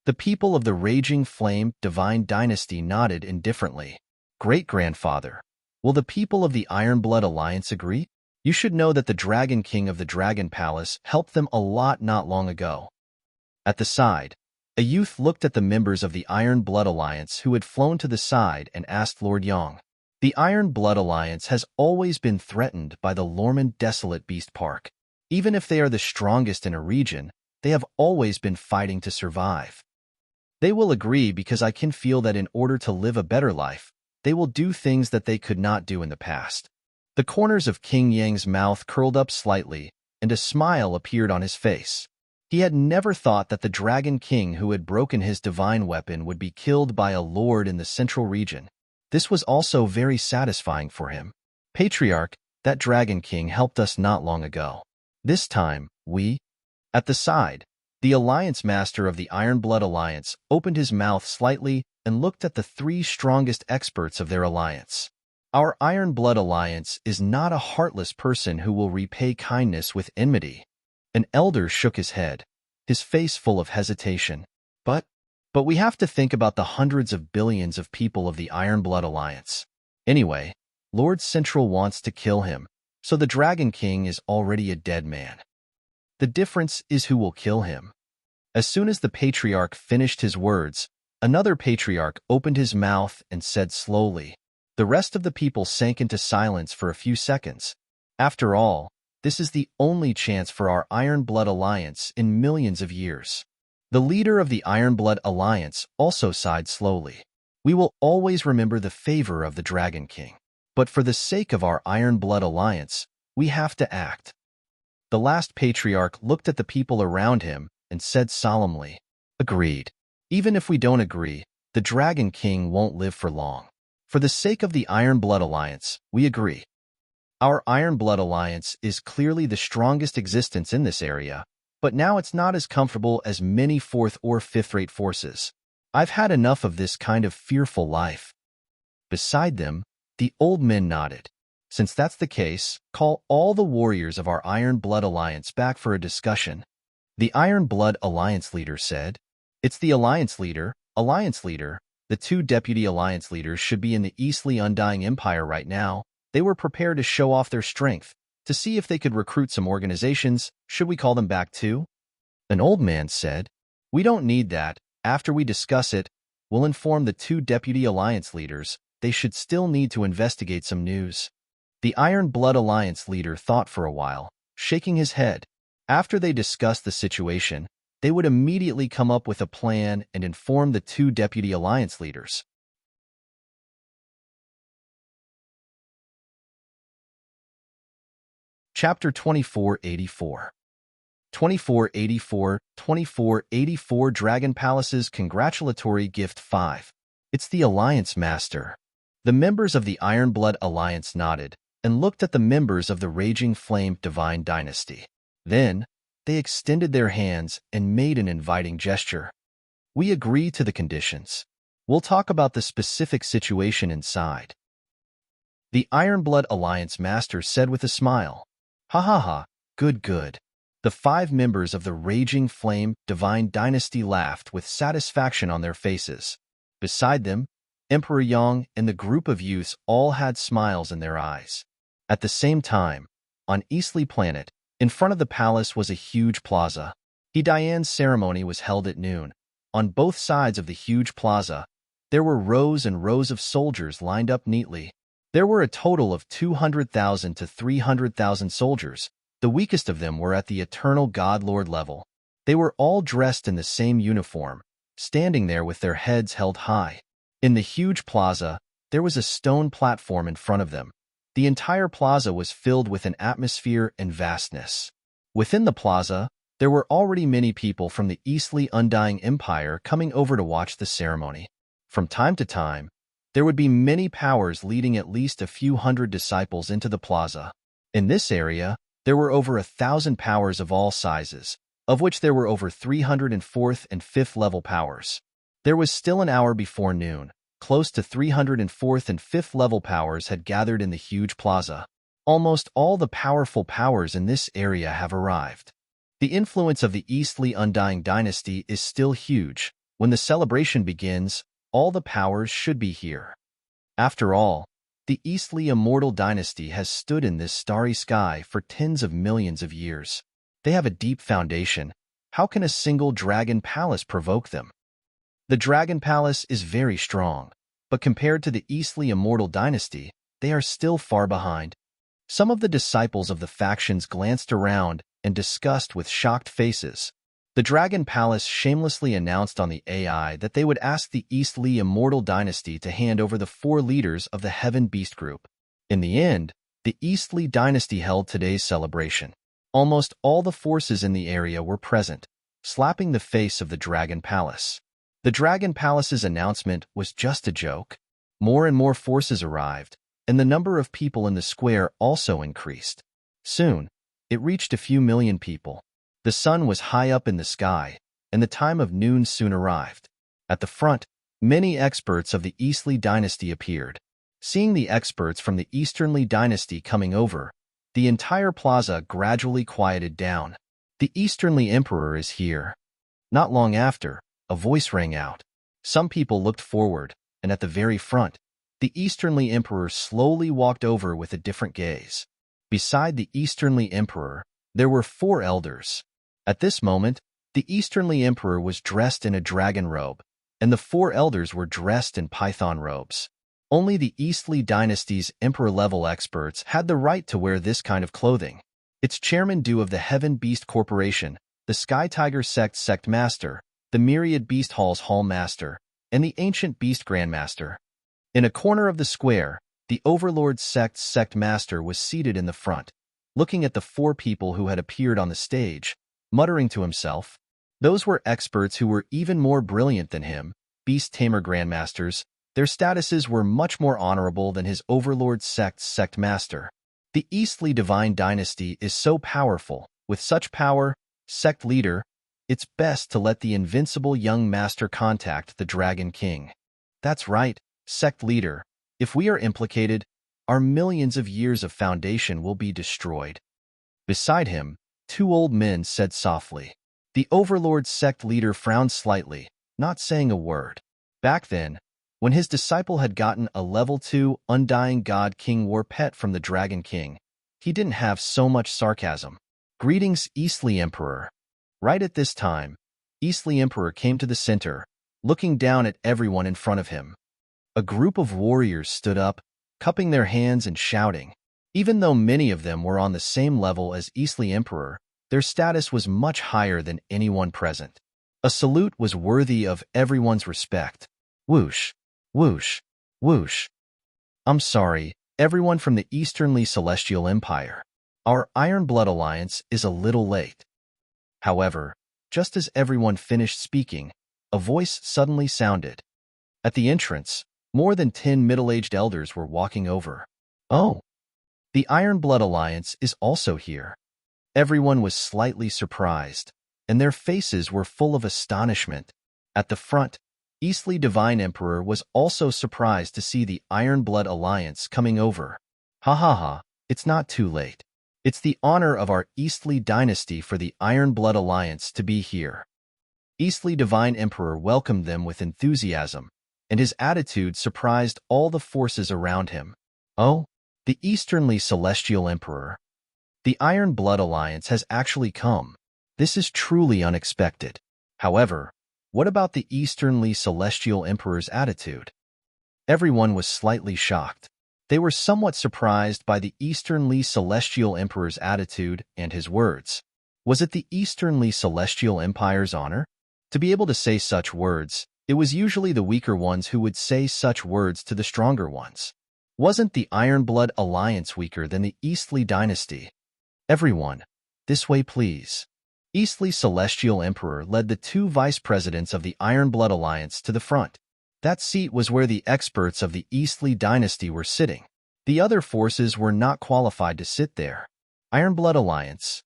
S1: The people of the Raging Flame Divine Dynasty nodded indifferently. Great-grandfather, will the people of the Iron Blood Alliance agree? You should know that the Dragon King of the Dragon Palace helped them a lot not long ago. At the side, a youth looked at the members of the Iron Blood Alliance who had flown to the side and asked Lord Yang. The Iron Blood Alliance has always been threatened by the Lormand Desolate Beast Park. Even if they are the strongest in a region, they have always been fighting to survive. They will agree because I can feel that in order to live a better life, they will do things that they could not do in the past. The corners of King Yang's mouth curled up slightly, and a smile appeared on his face. He had never thought that the Dragon King who had broken his divine weapon would be killed by a lord in the Central Region. This was also very satisfying for him. Patriarch, that Dragon King helped us not long ago. This time, At the side, the Alliance Master of the Iron Blood Alliance opened his mouth slightly and looked at the 3 strongest experts of their alliance. Our Iron Blood Alliance is not a heartless person who will repay kindness with enmity. An elder shook his head, his face full of hesitation. But we have to think about the hundreds of billions of people of the Iron Blood Alliance. Anyway, Lord Central wants to kill him, so the Dragon King is already a dead man. The difference is who will kill him. As soon as the patriarch finished his words, another patriarch opened his mouth and said slowly. The rest of the people sank into silence for a few seconds. After all, this is the only chance for our Iron Blood Alliance in millions of years. The leader of the Iron Blood Alliance also sighed slowly. We will always remember the favor of the Dragon King. But for the sake of our Iron Blood Alliance, we have to act. The last patriarch looked at the people around him and said solemnly, Agreed. Even if we don't agree, the Dragon King won't live for long. For the sake of the Iron Blood Alliance, we agree. Our Iron Blood Alliance is clearly the strongest existence in this area, but now it's not as comfortable as many 4th or 5th-rate forces. I've had enough of this kind of fearful life. Beside them, the old men nodded. Since that's the case, call all the warriors of our Iron Blood Alliance back for a discussion. The Iron Blood Alliance leader said, It's the Alliance leader. The 2 deputy Alliance leaders should be in the Eastly Undying Empire right now. They were prepared to show off their strength, to see if they could recruit some organizations. Should we call them back too? An old man said, We don't need that. After we discuss it, we'll inform the 2 deputy Alliance leaders. They should still need to investigate some news. The Iron Blood Alliance leader thought for a while, shaking his head. After they discussed the situation, they would immediately come up with a plan and inform the 2 deputy Alliance leaders. Chapter 2484 2484 Dragon Palace's Congratulatory Gift 5. It's the Alliance Master. The members of the Iron Blood Alliance nodded and looked at the members of the Raging Flame Divine Dynasty. Then, they extended their hands and made an inviting gesture. We agree to the conditions. We'll talk about the specific situation inside. The Ironblood Alliance master said with a smile. Ha ha ha, good good. The 5 members of the Raging Flame Divine Dynasty laughed with satisfaction on their faces. Beside them, Emperor Yang and the group of youths all had smiles in their eyes. At the same time, on Eastly Planet, in front of the palace was a huge plaza. Diane's ceremony was held at noon. On both sides of the huge plaza, there were rows and rows of soldiers lined up neatly. There were a total of 200,000 to 300,000 soldiers. The weakest of them were at the Eternal God Lord level. They were all dressed in the same uniform, standing there with their heads held high. In the huge plaza, there was a stone platform in front of them. The entire plaza was filled with an atmosphere and vastness. Within the plaza, there were already many people from the Eastly Undying Empire coming over to watch the ceremony. From time to time, there would be many powers leading at least a few hundred disciples into the plaza. In this area, there were over 1,000 powers of all sizes, of which there were over 304th and 5th level powers. There was still an hour before noon. Close to 304th and 5th level powers had gathered in the huge plaza. Almost all the powerful powers in this area have arrived. The influence of the Eastly Undying Dynasty is still huge. When the celebration begins, all the powers should be here. After all, the Eastly Immortal Dynasty has stood in this starry sky for tens of millions of years. They have a deep foundation. How can a single dragon palace provoke them? The Dragon Palace is very strong, but compared to the Eastly Immortal Dynasty, they are still far behind. Some of the disciples of the factions glanced around and discussed with shocked faces. The Dragon Palace shamelessly announced on the AI that they would ask the Eastly Immortal Dynasty to hand over the 4 leaders of the Heaven Beast Group. In the end, the Eastly Dynasty held today's celebration. Almost all the forces in the area were present, slapping the face of the Dragon Palace. The Dragon Palace's announcement was just a joke. More and more forces arrived, and the number of people in the square also increased. Soon, it reached a few million people. The sun was high up in the sky, and the time of noon soon arrived. At the front, many experts of the Eastly Dynasty appeared. Seeing the experts from the Easternly Dynasty coming over, the entire plaza gradually quieted down. The Easternly Emperor is here. Not long after, a voice rang out. Some people looked forward, and at the very front, the Easternly Emperor slowly walked over with a different gaze. Beside the Easternly Emperor, there were 4 elders. At this moment, the Easternly Emperor was dressed in a dragon robe, and the 4 elders were dressed in python robes. Only the Eastly Dynasty's Emperor-level experts had the right to wear this kind of clothing. Its chairman due of the Heaven Beast Corporation, the Sky Tiger Sect Master, the Myriad Beast Hall's Hall Master, and the Ancient Beast Grandmaster. In a corner of the square, the Overlord Sect Master was seated in the front, looking at the 4 people who had appeared on the stage, muttering to himself. Those were experts who were even more brilliant than him, Beast Tamer Grandmasters. Their statuses were much more honorable than his Overlord Sect Master. The Eastly Divine Dynasty is so powerful. With such power, Sect Leader, it's best to let the invincible young master contact the Dragon King. That's right, Sect Leader. If we are implicated, our millions of years of foundation will be destroyed. Beside him, 2 old men said softly. The Overlord Sect Leader frowned slightly, not saying a word. Back then, when his disciple had gotten a level 2 Undying God King War pet from the Dragon King, he didn't have so much sarcasm. Greetings, Eastly Emperor. Right at this time, Eastly Emperor came to the center, looking down at everyone in front of him. A group of warriors stood up, cupping their hands and shouting. Even though many of them were on the same level as Eastly Emperor, their status was much higher than anyone present. A salute was worthy of everyone's respect. Whoosh, whoosh, whoosh. I'm sorry, everyone from the Easternly Celestial Empire. Our Iron Blood Alliance is a little late. However, just as everyone finished speaking, a voice suddenly sounded. At the entrance, more than 10 middle-aged elders were walking over. Oh, the Iron Blood Alliance is also here. Everyone was slightly surprised, and their faces were full of astonishment. At the front, Eastly Divine Emperor was also surprised to see the Iron Blood Alliance coming over. Ha ha ha, it's not too late. It's the honor of our Eastly dynasty for the Iron Blood Alliance to be here. Eastly Divine Emperor welcomed them with enthusiasm, and his attitude surprised all the forces around him. Oh, the Easternly Celestial Emperor. The Iron Blood Alliance has actually come. This is truly unexpected. However, what about the Easternly Celestial Emperor's attitude? Everyone was slightly shocked. They were somewhat surprised by the Easternly Celestial Emperor's attitude and his words. Was it the Easternly Celestial Empire's honor? To be able to say such words, it was usually the weaker ones who would say such words to the stronger ones. Wasn't the Iron Blood Alliance weaker than the Eastly dynasty? Everyone, this way please. Eastly Celestial Emperor led the two vice presidents of the Iron Blood Alliance to the front. That seat was where the experts of the Eastly dynasty were sitting. The other forces were not qualified to sit there. Iron Blood Alliance,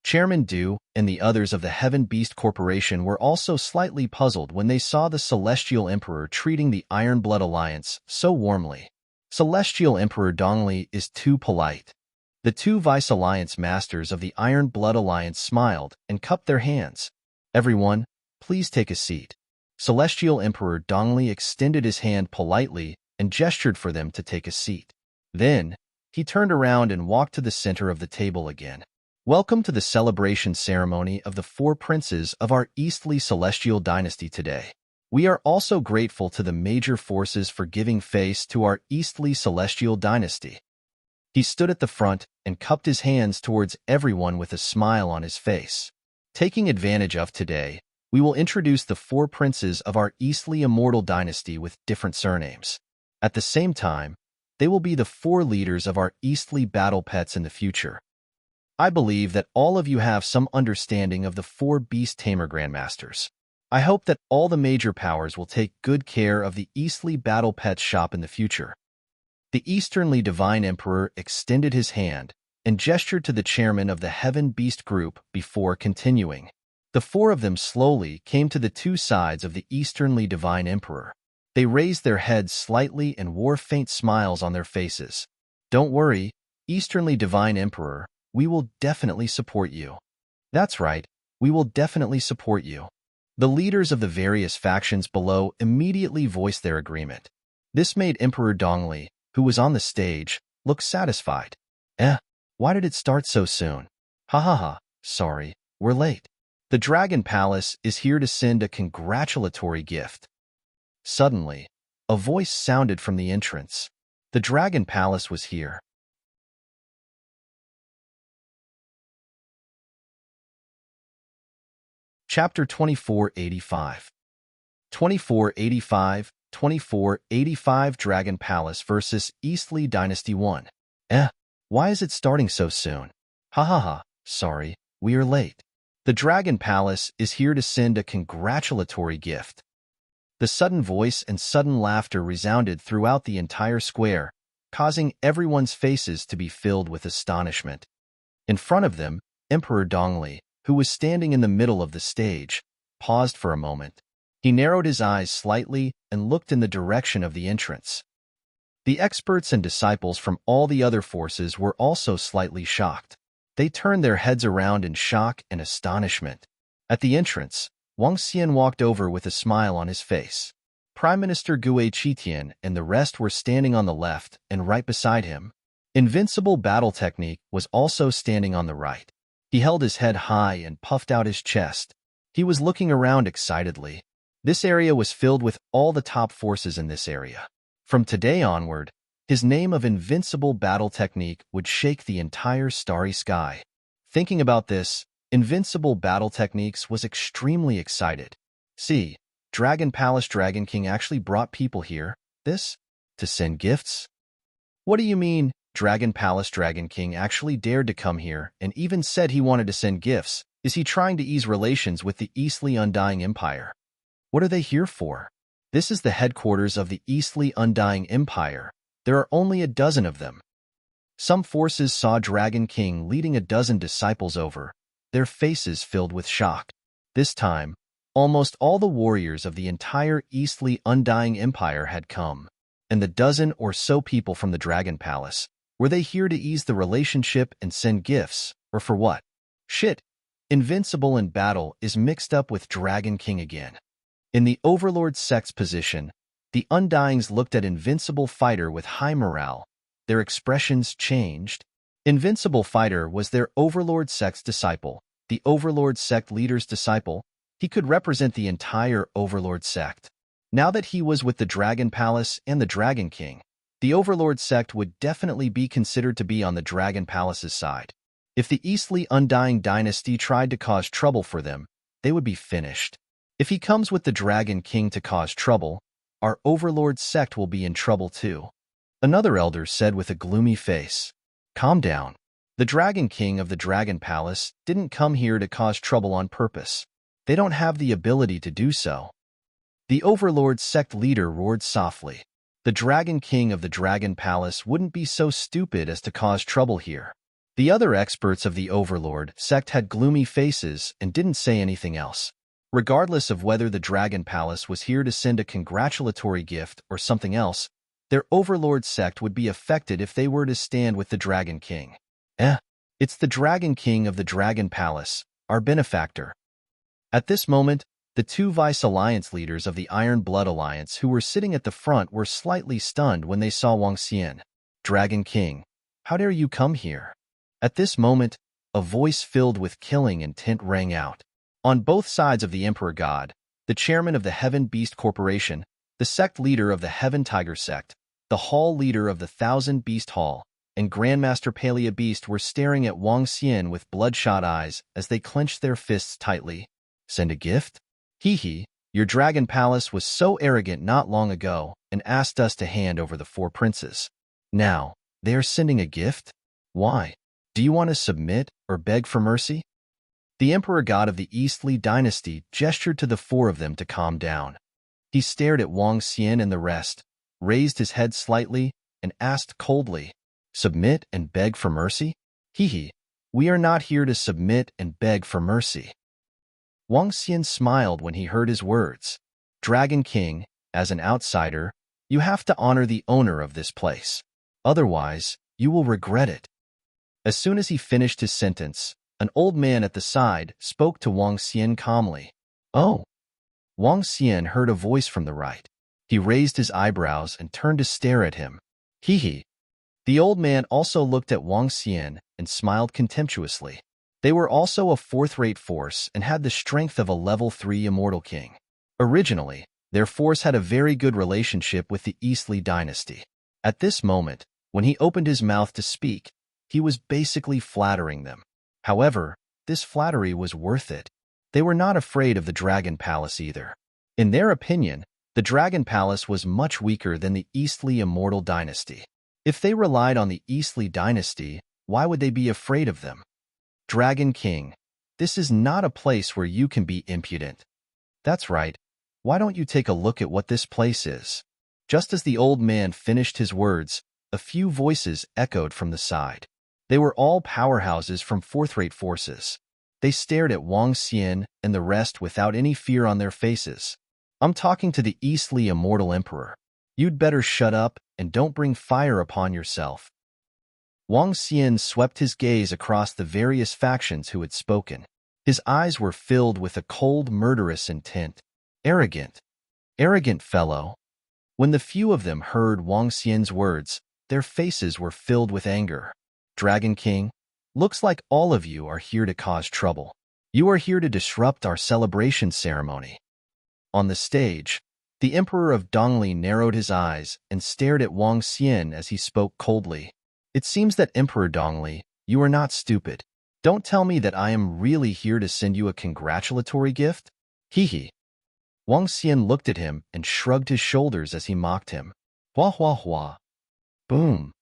S1: Chairman Du, and the others of the Heaven Beast Corporation were also slightly puzzled when they saw the Celestial Emperor treating the Iron Blood Alliance so warmly. Celestial Emperor Dongli is too polite. The two Vice Alliance Masters of the Iron Blood Alliance smiled and cupped their hands. Everyone, please take a seat. Celestial Emperor Dongli extended his hand politely and gestured for them to take a seat. Then, he turned around and walked to the center of the table again. Welcome to the celebration ceremony of the four princes of our Eastly Celestial dynasty today. We are also grateful to the major forces for giving face to our Eastly Celestial dynasty. He stood at the front and cupped his hands towards everyone with a smile on his face. Taking advantage of today, we will introduce the four princes of our Eastly Immortal dynasty with different surnames. At the same time, they will be the four leaders of our Eastly battle pets in the future. I believe that all of you have some understanding of the four Beast Tamer Grandmasters. I hope that all the major powers will take good care of the Eastly Battle Pets shop in the future. The Easternly Divine Emperor extended his hand and gestured to the chairman of the Heaven Beast Group before continuing. The four of them slowly came to the two sides of the Easternly Divine Emperor. They raised their heads slightly and wore faint smiles on their faces. Don't worry, Easternly Divine Emperor, we will definitely support you. That's right, we will definitely support you. The leaders of the various factions below immediately voiced their agreement. This made Emperor Dongli, who was on the stage, look satisfied. Why did it start so soon? Ha ha ha, sorry, we're late. The Dragon Palace is here to send a congratulatory gift. Suddenly, a voice sounded from the entrance. The Dragon Palace was here. Chapter 2485. 2485 Dragon Palace vs. Eastly Dynasty 1. Why is it starting so soon? Ha ha ha, sorry, we are late. The Dragon Palace is here to send a congratulatory gift. The sudden voice and sudden laughter resounded throughout the entire square, causing everyone's faces to be filled with astonishment. In front of them, Emperor Dongli, who was standing in the middle of the stage, paused for a moment. He narrowed his eyes slightly and looked in the direction of the entrance. The experts and disciples from all the other forces were also slightly shocked. They turned their heads around in shock and astonishment. At the entrance, Wang Xian walked over with a smile on his face. Prime Minister Gue Qitian and the rest were standing on the left and right beside him. Invincible Battle Technique was also standing on the right. He held his head high and puffed out his chest. He was looking around excitedly. This area was filled with all the top forces in this area. From today onward, his name of Invincible Battle Technique would shake the entire starry sky. Thinking about this, Invincible Battle Techniques was extremely excited. See, Dragon Palace Dragon King actually brought people here, to send gifts? What do you mean, Dragon Palace Dragon King actually dared to come here and even said he wanted to send gifts? Is he trying to ease relations with the Eastly Undying Empire? What are they here for? This is the headquarters of the Eastly Undying Empire. There are only a dozen of them. Some forces saw Dragon King leading a dozen disciples over, their faces filled with shock. This time, Almost all the warriors of the entire Eastly Undying Empire had come, and the dozen or so people from the Dragon Palace. Were they here to ease the relationship and send gifts, or for what? Shit. Invincible in battle is mixed up with Dragon King again. In the Overlord sect's position, the Undyings looked at Invincible Fighter with high morale. Their expressions changed. Invincible Fighter was their Overlord sect's disciple, the Overlord sect leader's disciple. He could represent the entire Overlord sect. Now that he was with the Dragon Palace and the Dragon King, the Overlord sect would definitely be considered to be on the Dragon Palace's side. If the Eastly Undying dynasty tried to cause trouble for them, they would be finished. If he comes with the Dragon King to cause trouble, our Overlord sect will be in trouble too. Another elder said with a gloomy face. Calm down. The Dragon King of the Dragon Palace didn't come here to cause trouble on purpose. They don't have the ability to do so. The Overlord sect leader roared softly. The Dragon King of the Dragon Palace wouldn't be so stupid as to cause trouble here. The other experts of the Overlord sect had gloomy faces and didn't say anything else. Regardless of whether the Dragon Palace was here to send a congratulatory gift or something else, their Overlord sect would be affected if they were to stand with the Dragon King. It's the Dragon King of the Dragon Palace, our benefactor. At this moment, the two Vice Alliance leaders of the Iron Blood Alliance who were sitting at the front were slightly stunned when they saw Wang Xian. Dragon King, how dare you come here? At this moment, a voice filled with killing intent rang out. On both sides of the Emperor God, the chairman of the Heaven Beast Corporation, the sect leader of the Heaven Tiger sect, the hall leader of the Thousand Beast Hall, and Grandmaster Palea Beast were staring at Wang Xian with bloodshot eyes as they clenched their fists tightly. Send a gift? Hee, your Dragon Palace was so arrogant not long ago and asked us to hand over the four princes. Now, they are sending a gift? Why? Do you want to submit or beg for mercy? The Emperor God of the Eastly dynasty gestured to the four of them to calm down. He stared at Wang Xian and the rest, raised his head slightly, and asked coldly, Submit and beg for mercy? Hee, we are not here to submit and beg for mercy. Wang Xian smiled when he heard his words. Dragon King, as an outsider, you have to honor the owner of this place. Otherwise, you will regret it. As soon as he finished his sentence, an old man at the side spoke to Wang Xian calmly. Oh. Wang Xian heard a voice from the right. He raised his eyebrows and turned to stare at him. Hee. The old man also looked at Wang Xian and smiled contemptuously. They were also a fourth-rate force and had the strength of a level 3 immortal king. Originally, their force had a very good relationship with the Eastly dynasty. At this moment, when he opened his mouth to speak, he was basically flattering them. However, this flattery was worth it. They were not afraid of the Dragon Palace either. In their opinion, the Dragon Palace was much weaker than the Eastly immortal dynasty. If they relied on the Eastly dynasty, why would they be afraid of them? Dragon King, this is not a place where you can be impudent. That's right. Why don't you take a look at what this place is? Just as the old man finished his words, a few voices echoed from the side. They were all powerhouses from fourth-rate forces. They stared at Wang Xian and the rest without any fear on their faces. I'm talking to the Eastly Immortal Emperor. You'd better shut up and don't bring fire upon yourself. Wang Xian swept his gaze across the various factions who had spoken. His eyes were filled with a cold, murderous intent. Arrogant. Arrogant fellow. When the few of them heard Wang Xian's words, their faces were filled with anger. Dragon King, looks like all of you are here to cause trouble. You are here to disrupt our celebration ceremony. On the stage, the Emperor of Dongli narrowed his eyes and stared at Wang Xian as he spoke coldly. It seems that Emperor Dongli, you are not stupid. Don't tell me that I am really here to send you a congratulatory gift? Hee. Wang Xian looked at him and shrugged his shoulders as he mocked him. Hua hua hua. Boom.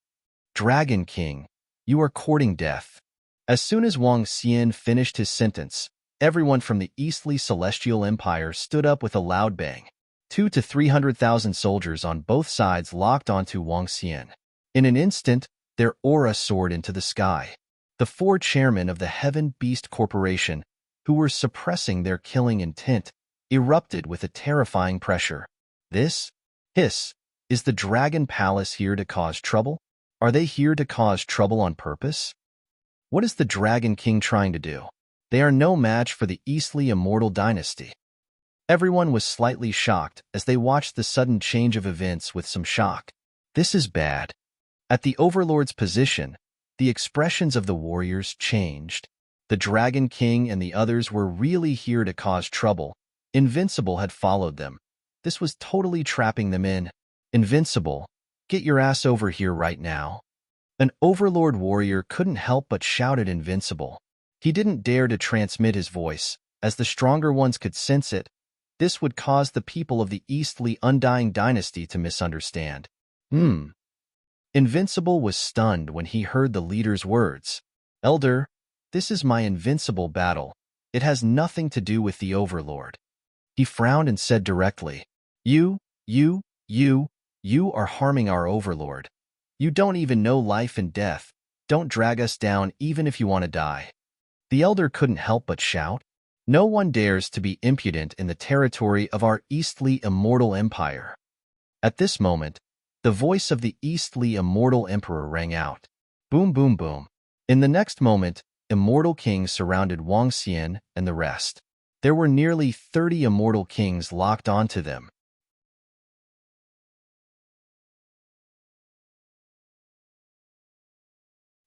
S1: Dragon King, you are courting death. As soon as Wang Xian finished his sentence, everyone from the Eastly Celestial Empire stood up with a loud bang. 200,000 to 300,000 soldiers on both sides locked onto Wang Xian. In an instant, their aura soared into the sky. The four chairmen of the Heaven Beast Corporation, who were suppressing their killing intent, erupted with a terrifying pressure. This, hiss, is the Dragon Palace here to cause trouble? Are they here to cause trouble on purpose? What is the Dragon King trying to do? They are no match for the Eastly Immortal Dynasty. Everyone was slightly shocked as they watched the sudden change of events with some shock. This is bad. At the Overlord's position, the expressions of the warriors changed. The Dragon King and the others were really here to cause trouble. Invincible had followed them. This was totally trapping them in. Invincible, get your ass over here right now. An Overlord warrior couldn't help but shout at Invincible. He didn't dare to transmit his voice, as the stronger ones could sense it. This would cause the people of the Eastly Undying Dynasty to misunderstand. Invincible was stunned when he heard the leader's words. Elder, this is my invincible battle. It has nothing to do with the Overlord. He frowned and said directly, You are harming our Overlord. You don't even know life and death. Don't drag us down even if you want to die. The Elder couldn't help but shout. No one dares to be impudent in the territory of our Eastly Immortal Empire. At this moment, the voice of the Eastly Immortal Emperor rang out. Boom, boom, boom. In the next moment, Immortal Kings surrounded Wang Xian and the rest. There were nearly 30 Immortal Kings locked onto them.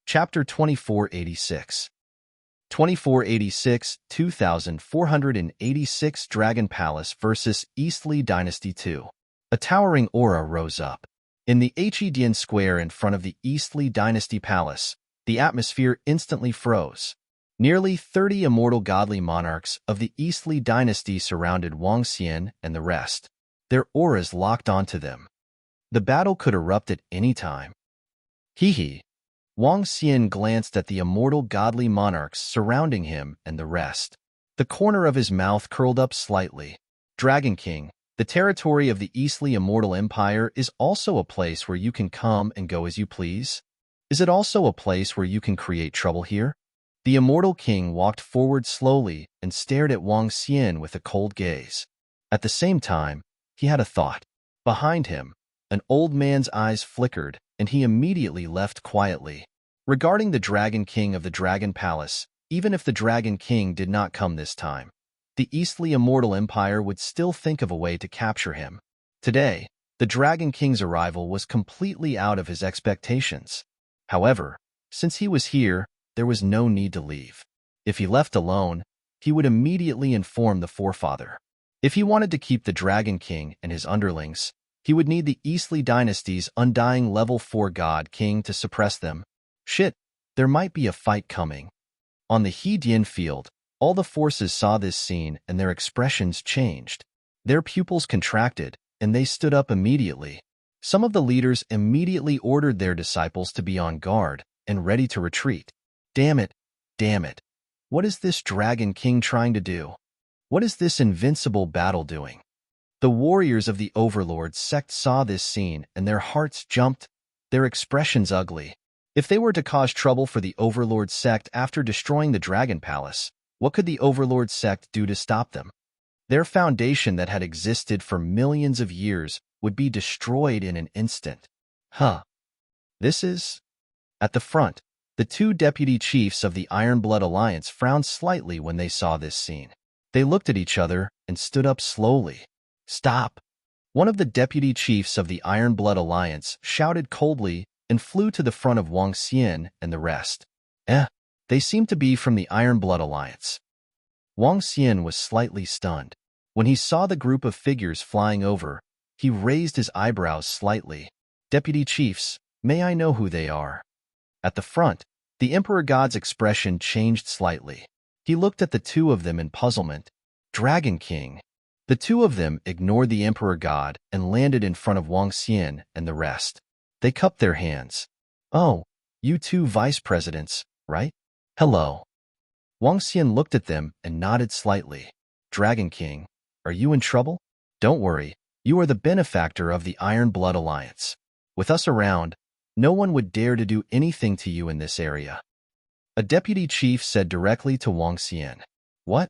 S1: Chapter 2486. 2486, 2486 Dragon Palace vs. Eastly Dynasty 2. A towering aura rose up. In the Hedian Square in front of the Eastly Dynasty Palace, the atmosphere instantly froze. Nearly 30 immortal godly monarchs of the Eastly Dynasty surrounded Wang Xian and the rest. Their auras locked onto them. The battle could erupt at any time. Hee. Wang Xian glanced at the immortal godly monarchs surrounding him and the rest. The corner of his mouth curled up slightly. Dragon King, the territory of the Eastly Immortal Empire is also a place where you can come and go as you please. Is it also a place where you can create trouble here? The Immortal King walked forward slowly and stared at Wang Xian with a cold gaze. At the same time, he had a thought. Behind him, an old man's eyes flickered, and he immediately left quietly. Regarding the Dragon King of the Dragon Palace, even if the Dragon King did not come this time, the Eastly Immortal Empire would still think of a way to capture him. Today, the Dragon King's arrival was completely out of his expectations. However, since he was here, there was no need to leave. If he left alone, he would immediately inform the Forefather. If he wanted to keep the Dragon King and his underlings, he would need the Eastly Dynasty's undying level 4 God King to suppress them. Shit, there might be a fight coming. On the Hedian field, all the forces saw this scene and their expressions changed. Their pupils contracted, and they stood up immediately. Some of the leaders immediately ordered their disciples to be on guard and ready to retreat. Damn it. What is this Dragon King trying to do? What is this invincible battle doing? The warriors of the Overlord sect saw this scene and their hearts jumped, their expressions ugly. If they were to cause trouble for the Overlord sect after destroying the Dragon Palace, what could the Overlord sect do to stop them? Their foundation that had existed for millions of years would be destroyed in an instant. This is... At the front, the two deputy chiefs of the Ironblood Alliance frowned slightly when they saw this scene. They looked at each other and stood up slowly. Stop! One of the deputy chiefs of the Ironblood Alliance shouted coldly and flew to the front of Wang Xian and the rest. They seemed to be from the Ironblood Alliance. Wang Xian was slightly stunned. When he saw the group of figures flying over, he raised his eyebrows slightly. Deputy chiefs, may I know who they are? At the front, the Emperor God's expression changed slightly. He looked at the two of them in puzzlement. Dragon King. The two of them ignored the Emperor God and landed in front of Wang Xian and the rest. They cupped their hands. Oh, you two vice presidents, right? Hello. Wang Xian looked at them and nodded slightly. Dragon King, are you in trouble? Don't worry, you are the benefactor of the Iron Blood Alliance. With us around, no one would dare to do anything to you in this area. A deputy chief said directly to Wang Xian. What?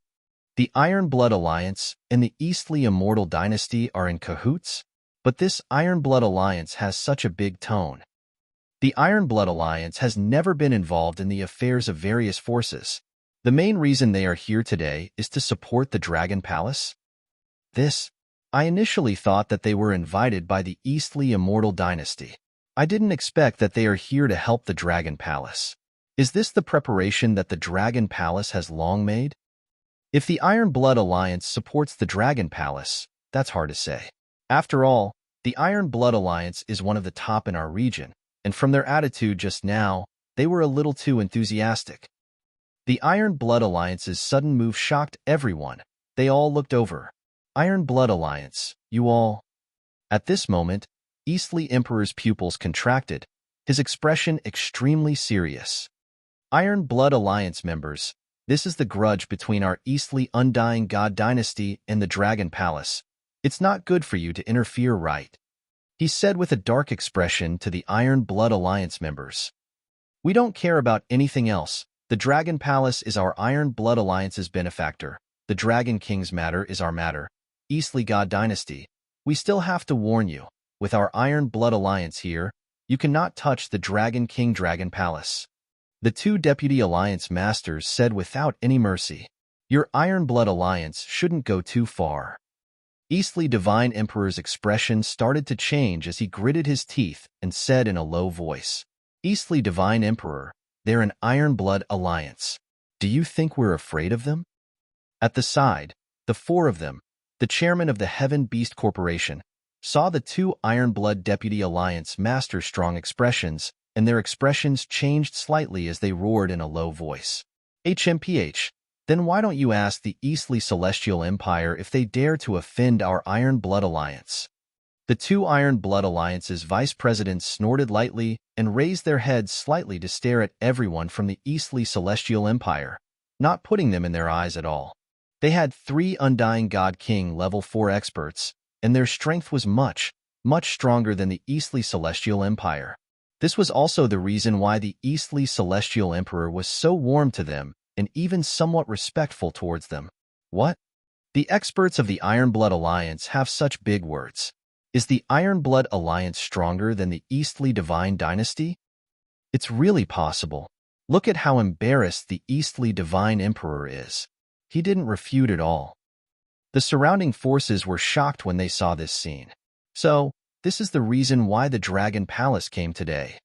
S1: The Iron Blood Alliance and the Eastly Immortal Dynasty are in cahoots, but this Iron Blood Alliance has such a big tone. The Iron Blood Alliance has never been involved in the affairs of various forces. The main reason they are here today is to support the Dragon Palace. I initially thought that they were invited by the Eastly Immortal Dynasty. I didn't expect that they are here to help the Dragon Palace. Is this the preparation that the Dragon Palace has long made? If the Iron Blood Alliance supports the Dragon Palace, that's hard to say. After all, the Iron Blood Alliance is one of the top in our region, and from their attitude just now, they were a little too enthusiastic. The Iron Blood Alliance's sudden move shocked everyone. They all looked over. Iron Blood Alliance, you all. At this moment, Eastly Emperor's pupils contracted, his expression extremely serious. Iron Blood Alliance members, this is the grudge between our Eastly Undying God Dynasty and the Dragon Palace. It's not good for you to interfere, right? He said with a dark expression to the Iron Blood Alliance members. We don't care about anything else. The Dragon Palace is our Iron Blood Alliance's benefactor. The Dragon King's matter is our matter. Eastly God Dynasty, we still have to warn you. With our Iron Blood Alliance here, you cannot touch the Dragon King Dragon Palace. The two Deputy Alliance Masters said without any mercy. Your Iron Blood Alliance shouldn't go too far. Eastly Divine Emperor's expression started to change as he gritted his teeth and said in a low voice, Eastly Divine Emperor, they're an Iron Blood Alliance. Do you think we're afraid of them? At the side, the four of them, the chairman of the Heaven Beast Corporation, saw the two Iron Blood Deputy Alliance Masters' strong expressions, and their expressions changed slightly as they roared in a low voice. HMPH, then why don't you ask the Eastly Celestial Empire if they dare to offend our Iron Blood Alliance? The two Iron Blood Alliance's vice presidents snorted lightly and raised their heads slightly to stare at everyone from the Eastly Celestial Empire, not putting them in their eyes at all. They had 3 Undying God King Level 4 experts, and their strength was much, much stronger than the Eastly Celestial Empire. This was also the reason why the Eastly Celestial Emperor was so warm to them and even somewhat respectful towards them. What? The experts of the Iron Blood Alliance have such big words. Is the Iron Blood Alliance stronger than the Eastly Divine Dynasty? It's really possible. Look at how embarrassed the Eastly Divine Emperor is. He didn't refute at all. The surrounding forces were shocked when they saw this scene. So, this is the reason why the Dragon Palace came today.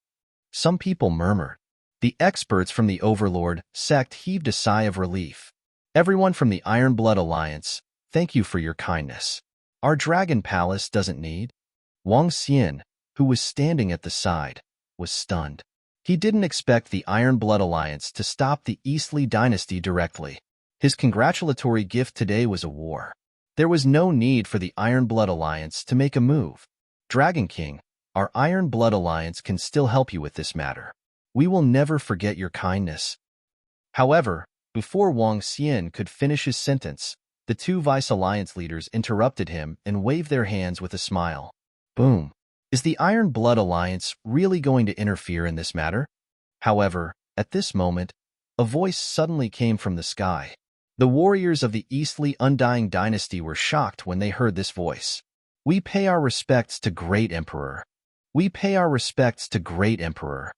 S1: Some people murmured. The experts from the Overlord sect heaved a sigh of relief. Everyone from the Iron Blood Alliance, thank you for your kindness. Our Dragon Palace doesn't need. Wang Xian, who was standing at the side, was stunned. He didn't expect the Iron Blood Alliance to stop the Eastly Dynasty directly. His congratulatory gift today was a war. There was no need for the Iron Blood Alliance to make a move. Dragon King, our Iron Blood Alliance can still help you with this matter. We will never forget your kindness. However, before Wang Xian could finish his sentence, the two Vice Alliance leaders interrupted him and waved their hands with a smile. Boom. Is the Iron Blood Alliance really going to interfere in this matter? However, at this moment, a voice suddenly came from the sky. The warriors of the Eastly Undying Dynasty were shocked when they heard this voice. We pay our respects to Great Emperor. We pay our respects to Great Emperor.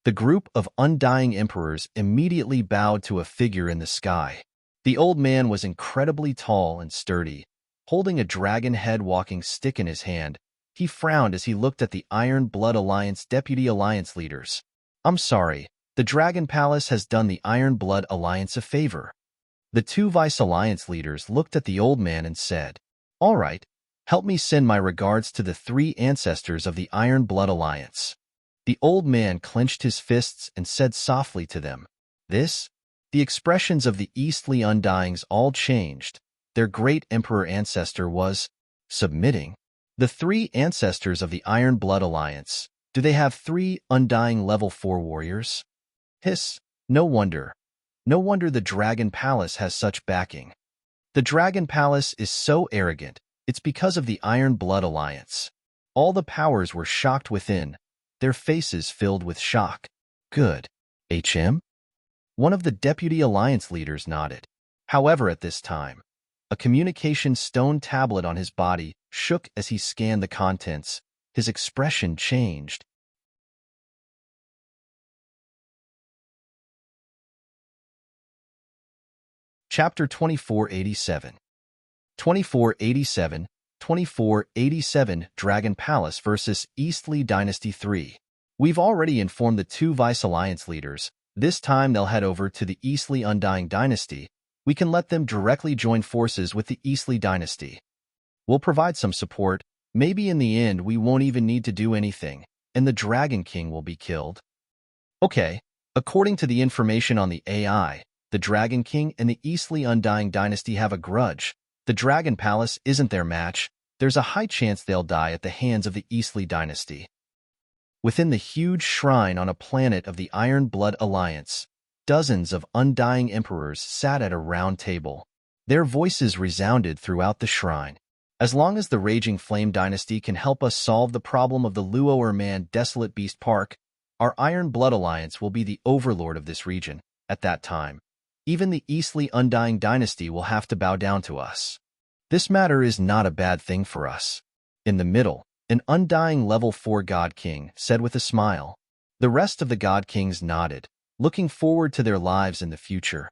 S1: The group of Undying Emperors immediately bowed to a figure in the sky. The old man was incredibly tall and sturdy, holding a dragon head walking stick in his hand. He frowned as he looked at the Iron Blood Alliance Deputy Alliance leaders. I'm sorry, the Dragon Palace has done the Iron Blood Alliance a favor. The two Vice Alliance leaders looked at the old man and said, All right, help me send my regards to the 3 ancestors of the Iron Blood Alliance. The old man clenched his fists and said softly to them, This? The expressions of the Eastly Undyings all changed. Their great emperor ancestor was submitting. The 3 ancestors of the Iron Blood Alliance, do they have 3 Undying Level 4 warriors? Hiss, no wonder. No wonder the Dragon Palace has such backing. The Dragon Palace is so arrogant, it's because of the Iron Blood Alliance. All the powers were shocked within, their faces filled with shock. Good. HM? One of the Deputy Alliance leaders nodded. However, at this time, a communication stone tablet on his body shook as he scanned the contents. His expression changed. Chapter 2487. 2487, 2487 Dragon Palace vs. Eastly Dynasty 3. We've already informed the two Vice Alliance leaders. This time they'll head over to the Eastly Undying Dynasty. We can let them directly join forces with the Eastly Dynasty. We'll provide some support. Maybe in the end we won't even need to do anything, and the Dragon King will be killed. Okay, according to the information on the AI, the Dragon King and the Eastly Undying Dynasty have a grudge. The Dragon Palace isn't their match. There's a high chance they'll die at the hands of the Eastly Dynasty. Within the huge shrine on a planet of the Iron Blood Alliance, dozens of undying emperors sat at a round table. Their voices resounded throughout the shrine. As long as the Raging Flame Dynasty can help us solve the problem of the Luo-Man Desolate Beast Park, our Iron Blood Alliance will be the overlord of this region. At that time, even the Eastly Undying Dynasty will have to bow down to us. This matter is not a bad thing for us. In the middle, an undying level 4 God King said with a smile. The rest of the God Kings nodded, looking forward to their lives in the future.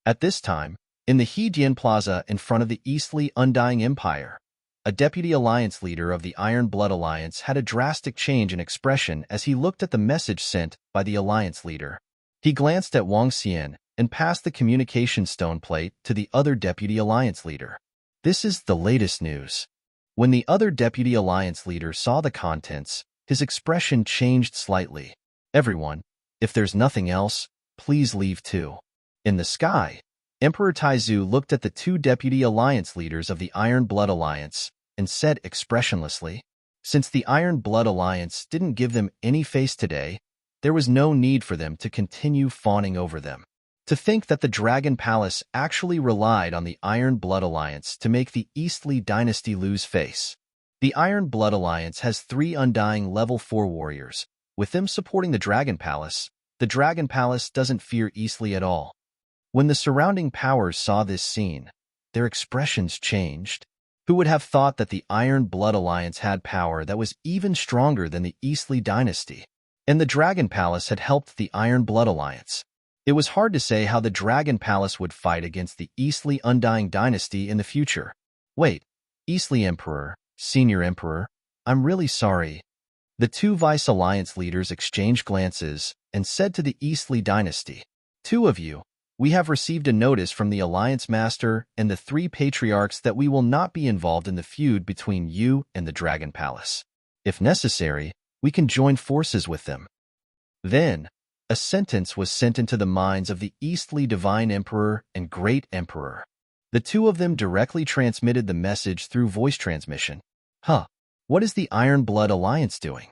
S1: At this time, in the He-Jian Plaza in front of the Eastly Undying Empire, a deputy alliance leader of the Iron Blood Alliance had a drastic change in expression as he looked at the message sent by the alliance leader. He glanced at Wang Xian and passed the communication stone plate to the other deputy alliance leader. This is the latest news. When the other deputy alliance leader saw the contents, his expression changed slightly. Everyone, if there's nothing else, please leave too. In the sky, Emperor Taizu looked at the two deputy alliance leaders of the Iron Blood Alliance and said expressionlessly, since the Iron Blood Alliance didn't give them any face today, there was no need for them to continue fawning over them. To think that the Dragon Palace actually relied on the Iron Blood Alliance to make the Eastly Dynasty lose face. The Iron Blood Alliance has 3 undying level 4 warriors. With them supporting the Dragon Palace doesn't fear Eastly at all. When the surrounding powers saw this scene, their expressions changed. Who would have thought that the Iron Blood Alliance had power that was even stronger than the Eastly Dynasty? And the Dragon Palace had helped the Iron Blood Alliance. It was hard to say how the Dragon Palace would fight against the Eastly Undying Dynasty in the future. Wait, Eastly Emperor, Senior Emperor, I'm really sorry. The two Vice Alliance leaders exchanged glances and said to the Eastly Dynasty, 2 of you, we have received a notice from the Alliance Master and the 3 Patriarchs that we will not be involved in the feud between you and the Dragon Palace. If necessary, we can join forces with them. Then, a sentence was sent into the minds of the Eastly Divine Emperor and Great Emperor. The 2 of them directly transmitted the message through voice transmission. What is the Iron Blood Alliance doing?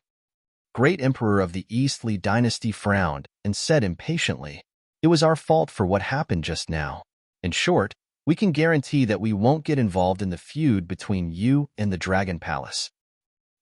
S1: Great Emperor of the Eastly Dynasty frowned and said impatiently, it was our fault for what happened just now. In short, we can guarantee that we won't get involved in the feud between you and the Dragon Palace.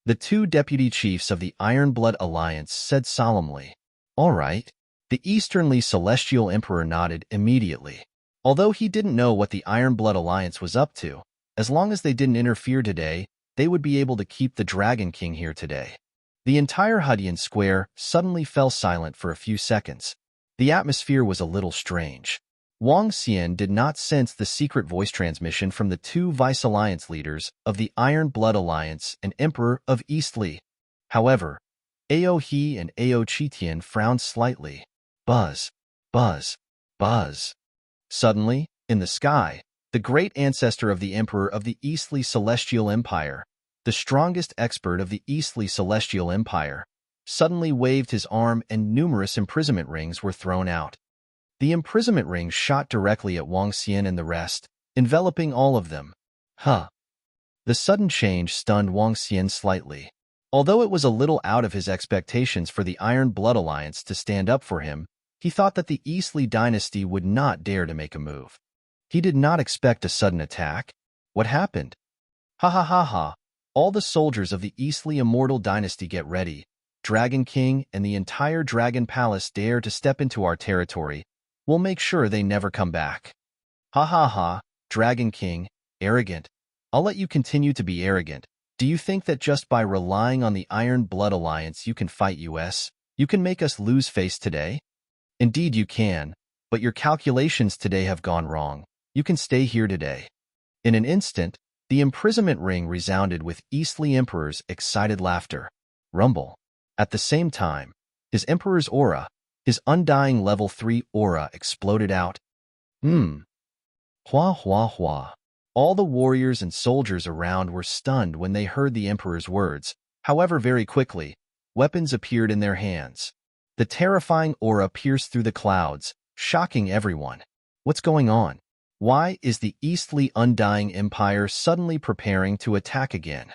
S1: The 2 deputy chiefs of the Iron Blood Alliance said solemnly, all right. The Easternly Celestial Emperor nodded immediately. Although he didn't know what the Iron Blood Alliance was up to, as long as they didn't interfere today, they would be able to keep the Dragon King here today. The entire Hudian Square suddenly fell silent for a few seconds. The atmosphere was a little strange. Wang Xian did not sense the secret voice transmission from the 2 Vice Alliance leaders of the Iron Blood Alliance and Emperor of Eastly. However, Ao He and Ao Qitian frowned slightly. Buzz, buzz, buzz. Suddenly, in the sky, the great ancestor of the Emperor of the Eastly Celestial Empire, the strongest expert of the Eastly Celestial Empire, suddenly waved his arm and numerous imprisonment rings were thrown out. The imprisonment rings shot directly at Wang Xian and the rest, enveloping all of them. The sudden change stunned Wang Xian slightly. Although it was a little out of his expectations for the Iron Blood Alliance to stand up for him, he thought that the Eastly Dynasty would not dare to make a move. He did not expect a sudden attack. What happened? Ha. All the soldiers of the Eastly Immortal Dynasty get ready. Dragon King and the entire Dragon Palace dare to step into our territory. We'll make sure they never come back. Ha ha ha, Dragon King, arrogant. I'll let you continue to be arrogant. Do you think that just by relying on the Iron Blood Alliance you can fight us? You can make us lose face today? Indeed you can, but your calculations today have gone wrong. You can stay here today. In an instant, the imprisonment ring resounded with Eastly Emperor's excited laughter. Rumble. At the same time, his Emperor's aura, his undying level 3 aura exploded out. Hua hua hua. All the warriors and soldiers around were stunned when they heard the Emperor's words. However, very quickly, weapons appeared in their hands. The terrifying aura pierced through the clouds, shocking everyone. What's going on? Why is the Eastly Undying Empire suddenly preparing to attack again?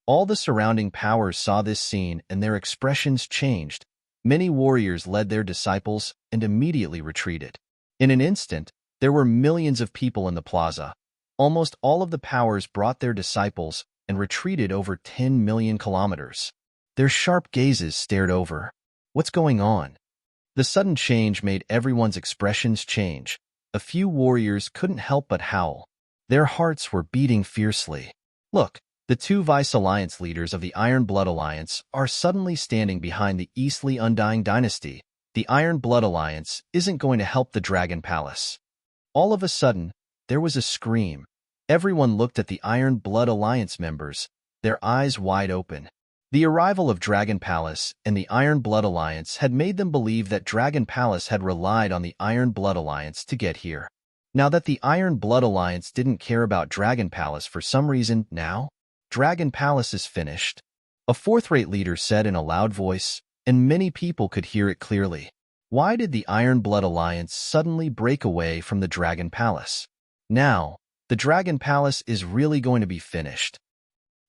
S1: All the surrounding powers saw this scene and their expressions changed. Many warriors led their disciples and immediately retreated. In an instant, there were millions of people in the plaza. Almost all of the powers brought their disciples and retreated over 10 million kilometers. Their sharp gazes stared over. What's going on? The sudden change made everyone's expressions change. A few warriors couldn't help but howl. Their hearts were beating fiercely. Look, the two Vice Alliance leaders of the Iron Blood Alliance are suddenly standing behind the Eastly Undying Dynasty. The Iron Blood Alliance isn't going to help the Dragon Palace. All of a sudden, there was a scream. Everyone looked at the Iron Blood Alliance members, their eyes wide open. The arrival of Dragon Palace and the Iron Blood Alliance had made them believe that Dragon Palace had relied on the Iron Blood Alliance to get here. Now that the Iron Blood Alliance didn't care about Dragon Palace for some reason now, Dragon Palace is finished. A fourth-rate leader said in a loud voice, and many people could hear it clearly. Why did the Iron Blood Alliance suddenly break away from the Dragon Palace? Now, the Dragon Palace is really going to be finished.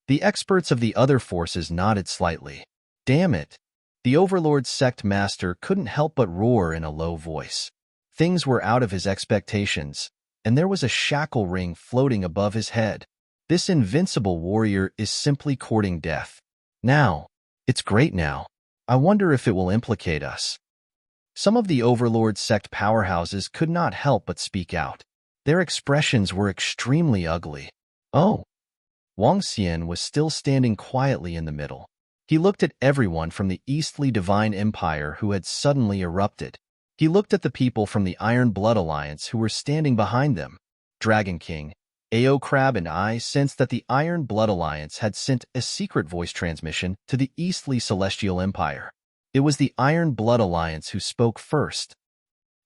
S1: The experts of the other forces nodded slightly. Damn it! The Overlord Sect Master couldn't help but roar in a low voice. Things were out of his expectations, and there was a shackle ring floating above his head. This invincible warrior is simply courting death. Now, it's great now. I wonder if it will implicate us. Some of the Overlord Sect powerhouses could not help but speak out. Their expressions were extremely ugly. Oh! Wang Xian was still standing quietly in the middle. He looked at everyone from the Eastly Divine Empire who had suddenly erupted. He looked at the people from the Iron Blood Alliance who were standing behind them. Dragon King, Ao Crab and I sensed that the Iron Blood Alliance had sent a secret voice transmission to the Eastly Celestial Empire. It was the Iron Blood Alliance who spoke first.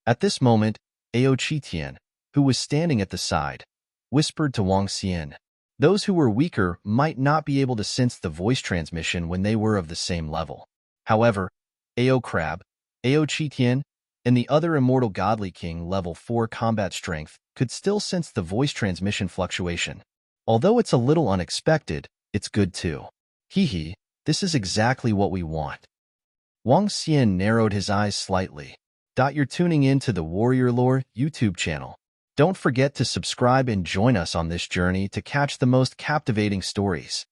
S1: At this moment, Ao Qitian, who was standing at the side, whispered to Wang Xian. Those who were weaker might not be able to sense the voice transmission when they were of the same level. However, Ao Crab, Ao Qitian, and the other Immortal Godly King level 4 combat strength could still sense the voice transmission fluctuation. Although it's a little unexpected, it's good too. Hee, this is exactly what we want. Wang Xian narrowed his eyes slightly. You're tuning in to the Warrior Lore YouTube channel. Don't forget to subscribe and join us on this journey to catch the most captivating stories.